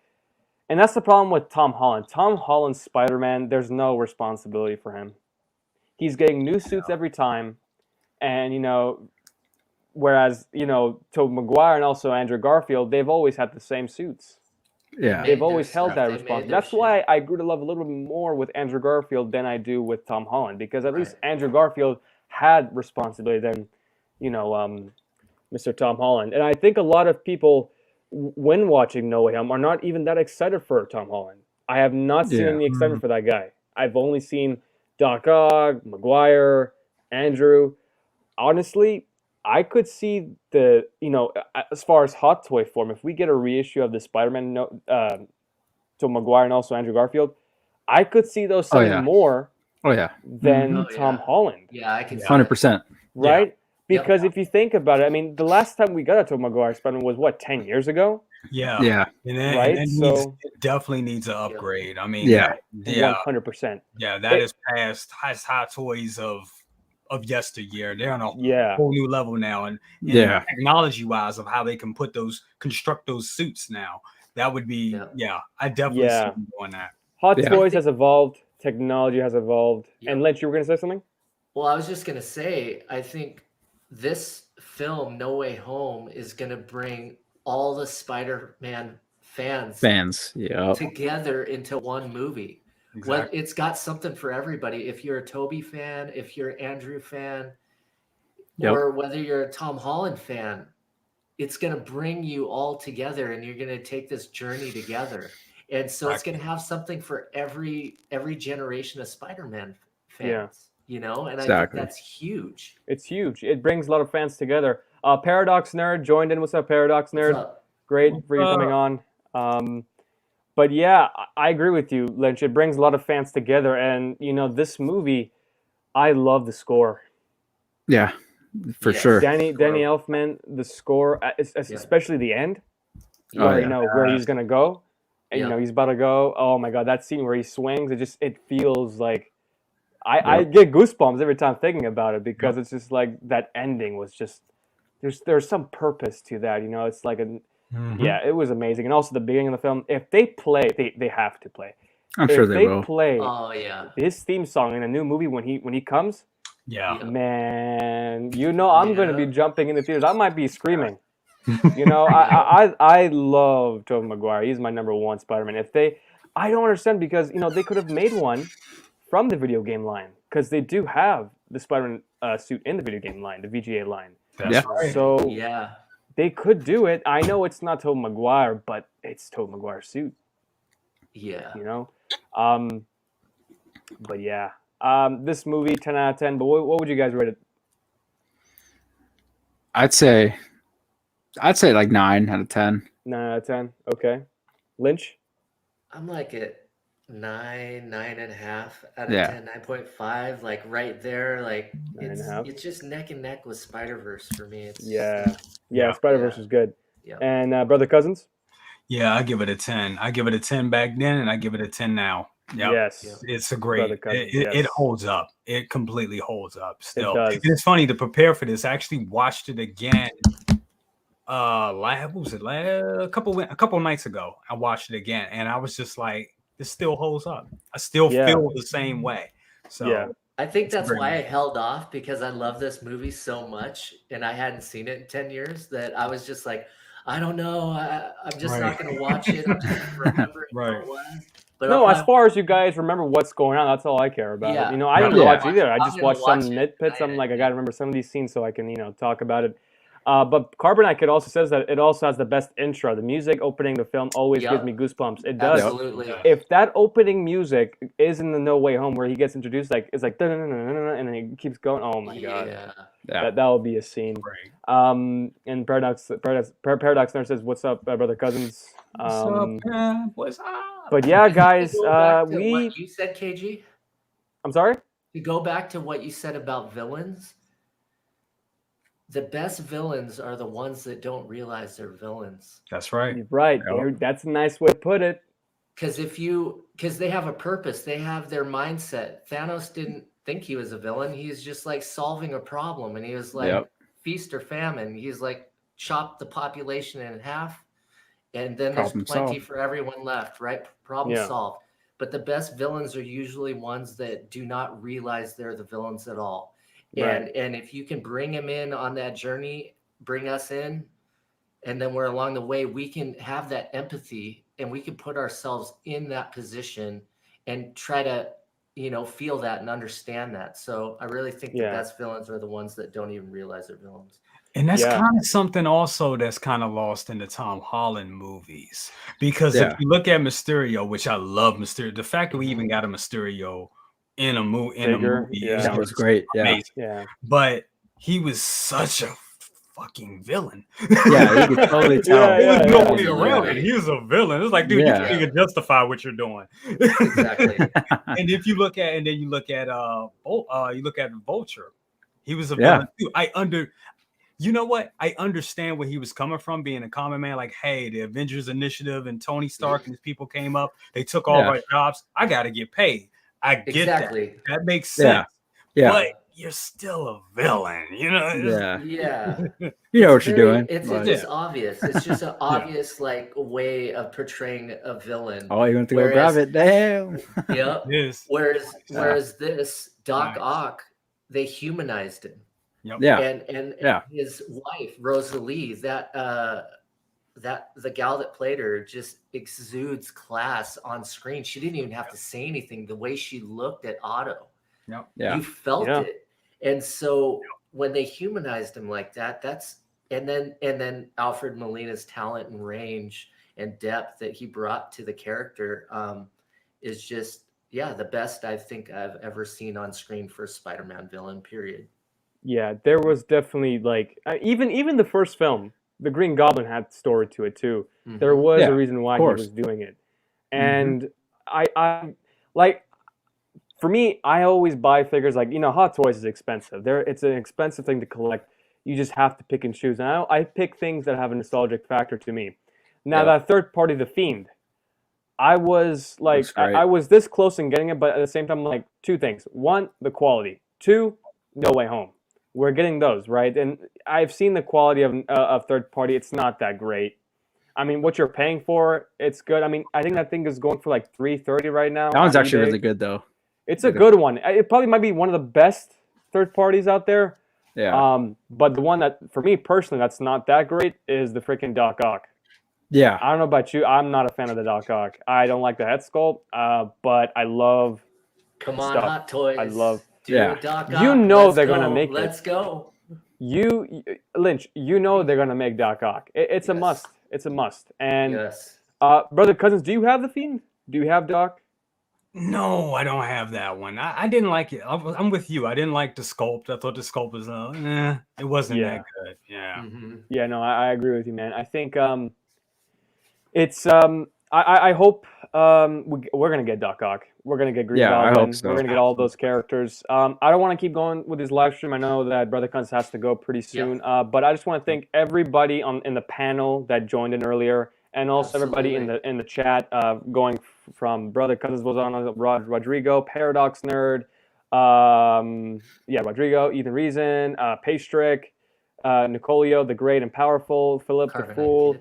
and that's the problem with Tom Holland. Tom Holland's Spider-Man, there's no responsibility for him. He's getting new suits every time, and whereas Tobey Maguire and also Andrew Garfield, they've always had the same suits. Yeah, they've always held that responsibility. That's why I grew to love a little bit more with Andrew Garfield than I do with Tom Holland, because at least Andrew Garfield had responsibility than Mr. Tom Holland. And I think a lot of people, when watching No Way Home, are not even that excited for Tom Holland. I have not seen any excitement for that guy. I've only seen Doc Ock, Maguire, Andrew. Honestly, I could see as far as hot toy form, if we get a reissue of the Spider-Man to Maguire and also Andrew Garfield, I could see those selling more than Tom Holland. Yeah, I can see 100%. Right? Because if you think about it, I mean, the last time we got a Tobey Maguire Spider-Man was, 10 years ago? Yeah. Yeah. And it definitely needs an upgrade. I mean, 100%. Yeah, that is past high toys of yesteryear. They're on a whole new level now. And technology-wise of how they can construct those suits now. That would be, I definitely see them doing that. Hot toys has evolved. Technology has evolved. And Lynch, you were going to say something? Well, I was just going to say, I think this film, No Way Home, is going to bring all the Spider-Man fans together into one movie. Exactly. It's got something for everybody. If you're a Toby fan, if you're an Andrew fan, or whether you're a Tom Holland fan, it's going to bring you all together, and you're going to take this journey together. And so it's going to have something for every generation of Spider-Man fans. Yeah. You know, and Exactly. I think that's huge. It's huge. It brings a lot of fans together. Paradox Nerd joined in. What's up, Paradox Nerd? What's up? Great for you coming on. But yeah, I agree with you, Lynch. It brings a lot of fans together, and you know, this movie, I love the score. Yeah, for Yes. sure. Danny Elfman, the score, especially the end, Oh, where yeah. you know where he's gonna go, and you Yeah. know he's about to go. Oh my god, that scene where he swings, it feels like I get goosebumps every time thinking about it because it's just like that ending was just there's some purpose to that, you know. It's like yeah, it was amazing, and also the beginning of the film. If they play, they have to play. I'm sure If they will. play Oh yeah. his theme song in a new movie when he comes. Yeah. Man, you know I'm going to be jumping in the theaters. I might be screaming. You know, I love Tobey Maguire. He's my number one Spider-Man. I don't understand because you know they could have made one from the video game line because they do have the Spider-Man suit in the video game line, the VGA line. That's right. So Yeah. they could do it. I know it's not Tobey Maguire, but it's Tobey Maguire's suit. Yeah. You know, but yeah. This movie 10 out of 10. But what would you guys rate it? I'd say like 9 out of 10. 9 out of 10. Okay. Lynch? I'm like at 9.5 out of Yeah. 10, 9.5, like right there. Like 9.5. it's just neck and neck with Spider-Verse for me. It's Yeah. Yeah. Spider-Verse Yeah. is good. Yeah. And Brother Cousins? Yeah, I give it a 10. I give it a 10 back then, and I give it a 10 now. Yep. Yes. It's a great. Brother Cousins, It yes. holds up. It completely holds up. Still, does. And it's funny to prepare for this. I actually watched it again. What was it? A couple nights ago, I watched it again, and I was just like, this still holds up. I still feel the same way. So Yeah. I think that's great. why I held off because I love this movie so much and I hadn't seen it in 10 years that I was just like, I don't know. I'm just not going to watch it. I'm just going to remember it how it was. But No, as far as you guys remember what's going on, that's all I care about. Yeah. You know, I didn't Yeah. watch it either. I I'm just gonna watched some watch it. nitpicks. I'm like, I got to remember some of these scenes so I can, you know, talk about it. But Carbonite Kid also says that it also has the best intro. The music opening the film always gives me goosebumps. It does. Absolutely. If that opening music is in the No Way Home where he gets introduced, like it's like and then he keeps going. Oh my god, Yeah. that will be a scene. Great. And Paradox Nerd says, "What's up, brother Cousins?" What's up, man? What's up? But yeah, guys, To go back to we. what you said, KG. I'm sorry. To go back to what you said about villains, the best villains are the ones that don't realize they're villains. That's right. Right. Yep. That's a nice way to put it. Because they have a purpose, they have their mindset. Thanos didn't think he was a villain. He's just like solving a problem, and he was like feast or famine. He's like chopped the population in half, and then Problem there's plenty solved. for everyone left. Right? Problem solved. But the best villains are usually ones that do not realize they're the villains at all. Right. And if you can bring them in on that journey, bring us in, and then we're along the way, we can have that empathy and we can put ourselves in that position and try to, you know, feel that and understand that. So I really think the best villains are the ones that don't even realize they're villains. And that's kind of something also that's kind of lost in the Tom Holland movies. Because if you look at Mysterio, which I love Mysterio, the fact that we even got a Mysterio in a movie that was great. Amazing. Yeah. But he was such a fucking villain. Yeah, you could totally tell. There was nobody around it. He was a villain. It's like, dude, you can't even justify what you're doing. Exactly. And if you look at, you look at Vulture, he was a villain too. You know what? I understand where he was coming from, being a common man. Like, hey, the Avengers Initiative and Tony Stark and his people came up. They took all our jobs. I got to get paid. I get that. That makes sense. Yeah. But you're still a villain, you know? Yeah. You know what you're doing. It's just obvious. It's just an obvious like way of portraying a villain. Oh, you want to go grab it? Damn. Yep. Yes. Whereas this Doc Ock, they humanized him. Yep. Yeah. And his wife, Rosalie, the gal that played her just exudes class on screen. She didn't even have to say anything. The way she looked at Otto, you felt it. And so when they humanized him like that, and then Alfred Molina's talent and range and depth that he brought to the character is just, the best I think I've ever seen on screen for a Spider-Man villain, period. Yeah, there was definitely like even the first film, the Green Goblin had story to it too. Mm-hmm. There was Yeah, a reason why of he course. was doing it, and I like. For me, I always buy figures like, Hot Toys is expensive. It's an expensive thing to collect. You just have to pick and choose. And I pick things that have a nostalgic factor to me. Now, that third party, The Fiend, I was like, Looks great. I was this close in getting it, but at the same time, like, two things. One, the quality. Two, No Way Home. We're getting those, right? And I've seen the quality of third party. It's not that great. I mean, what you're paying for, it's good. I mean, I think that thing is going for like $330 right now. That one's on actually eBay. really good though. It's a good one. It probably might be one of the best third parties out there. Yeah. But the one that, for me personally, that's not that great is the freaking Doc Ock. Yeah. I don't know about you. I'm not a fan of the Doc Ock. I don't like the head sculpt, but I love Come on, stuff. Hot Toys. I love. Do a Doc Ock. You know Let's they're go. gonna make Let's it. go. Lynch, you know they're gonna make Doc Ock. It's a must. It's a must. And Yes. brother Cousins, do you have the Fiend? Do you have Doc? No, I don't have that one. I didn't like it. I'm with you. I didn't like the sculpt. I thought the sculpt was it wasn't that good. Yeah. Mm-hmm. Yeah, no, I agree with you, man. I think it's I hope we're gonna get Doc Ock. We're gonna get Green Goblin. I hope so. We're gonna get all those characters. I don't want to keep going with this live stream. I know that Brother Cousins has to go pretty soon. But I just want to thank everybody in the panel that joined in earlier, and also everybody in the chat. Going from Brother Cousins was on Rodrigo, Paradox Nerd, Rodrigo, Ethan Reason, Paystrick, Nicolio, the Great and Powerful, Philip the Fool.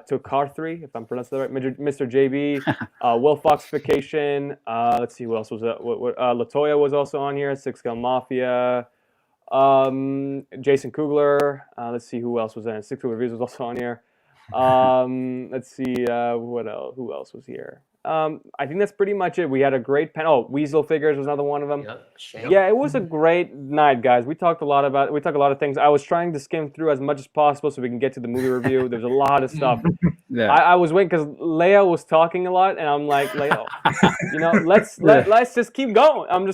To Carthree, if I'm pronouncing that right, Mr. JB, Will Foxification. Let's see who else was that. Latoya was also on here. SixScaleMafia. Jason Kugler. Let's see who else was in. Six Reviews was also on here. Let's see what else. Who else was here? I think that's pretty much it. We had a great panel. Weasel Figures was another one of them. Yeah, it was a great night, guys. We talked a lot of things. I was trying to skim through as much as possible so we can get to the movie review. There's a lot of stuff. I was waiting because Lael was talking a lot, and I'm like, Lael, let's just keep going. I'm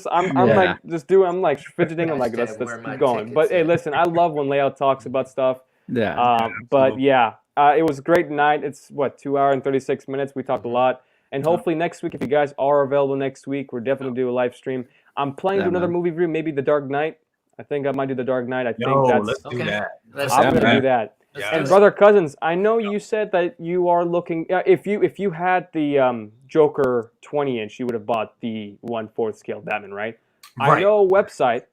like fidgeting. I'm like, let's keep going. But hey, listen, I love when Lael talks about stuff. Yeah. But yeah, it was a great night. It's 2 hours and 36 minutes. We talked a lot. And hopefully next week, if you guys are available next week, we're definitely do a live stream. I'm planning to do another movie review, maybe The Dark Knight. I think I might do The Dark Knight. Let's do that. I'm gonna do that. And Brother Cousins, I know you said that you are looking. If you had the Joker 20-inch, you would have bought the 1/4 scale Batman, right? I know a website.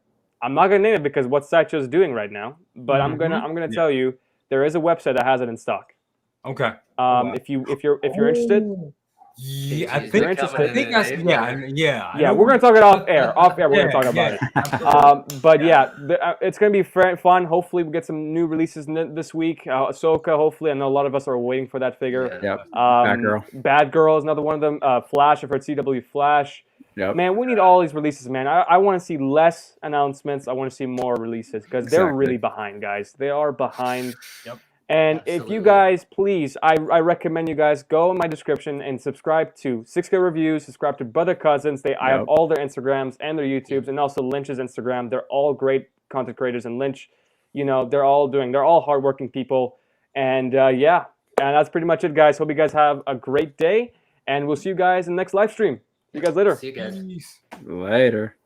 I'm not gonna name it because what Sideshow's doing right now, but I'm gonna tell you there is a website that has it in stock. Okay. If you're interested. Yeah, I think yeah. We're gonna talk it off air. We're gonna talk about it. But it's gonna be fun. Hopefully, we get some new releases this week. Ahsoka. Hopefully, I know a lot of us are waiting for that figure. Yep. Batgirl is another one of them. Flash. I've heard CW Flash. Yep. Man, we need all these releases, man. I want to see less announcements. I want to see more releases because they're really behind, guys. They are behind. Yep. And if you guys, please, I recommend you guys go in my description and subscribe to 6K Reviews, subscribe to Brother Cousins. I have all their Instagrams and their YouTubes, and also Lynch's Instagram. They're all great content creators, and Lynch, they're all hardworking people. And and that's pretty much it, guys. Hope you guys have a great day, and we'll see you guys in the next live stream. See you guys later. See you guys. Later.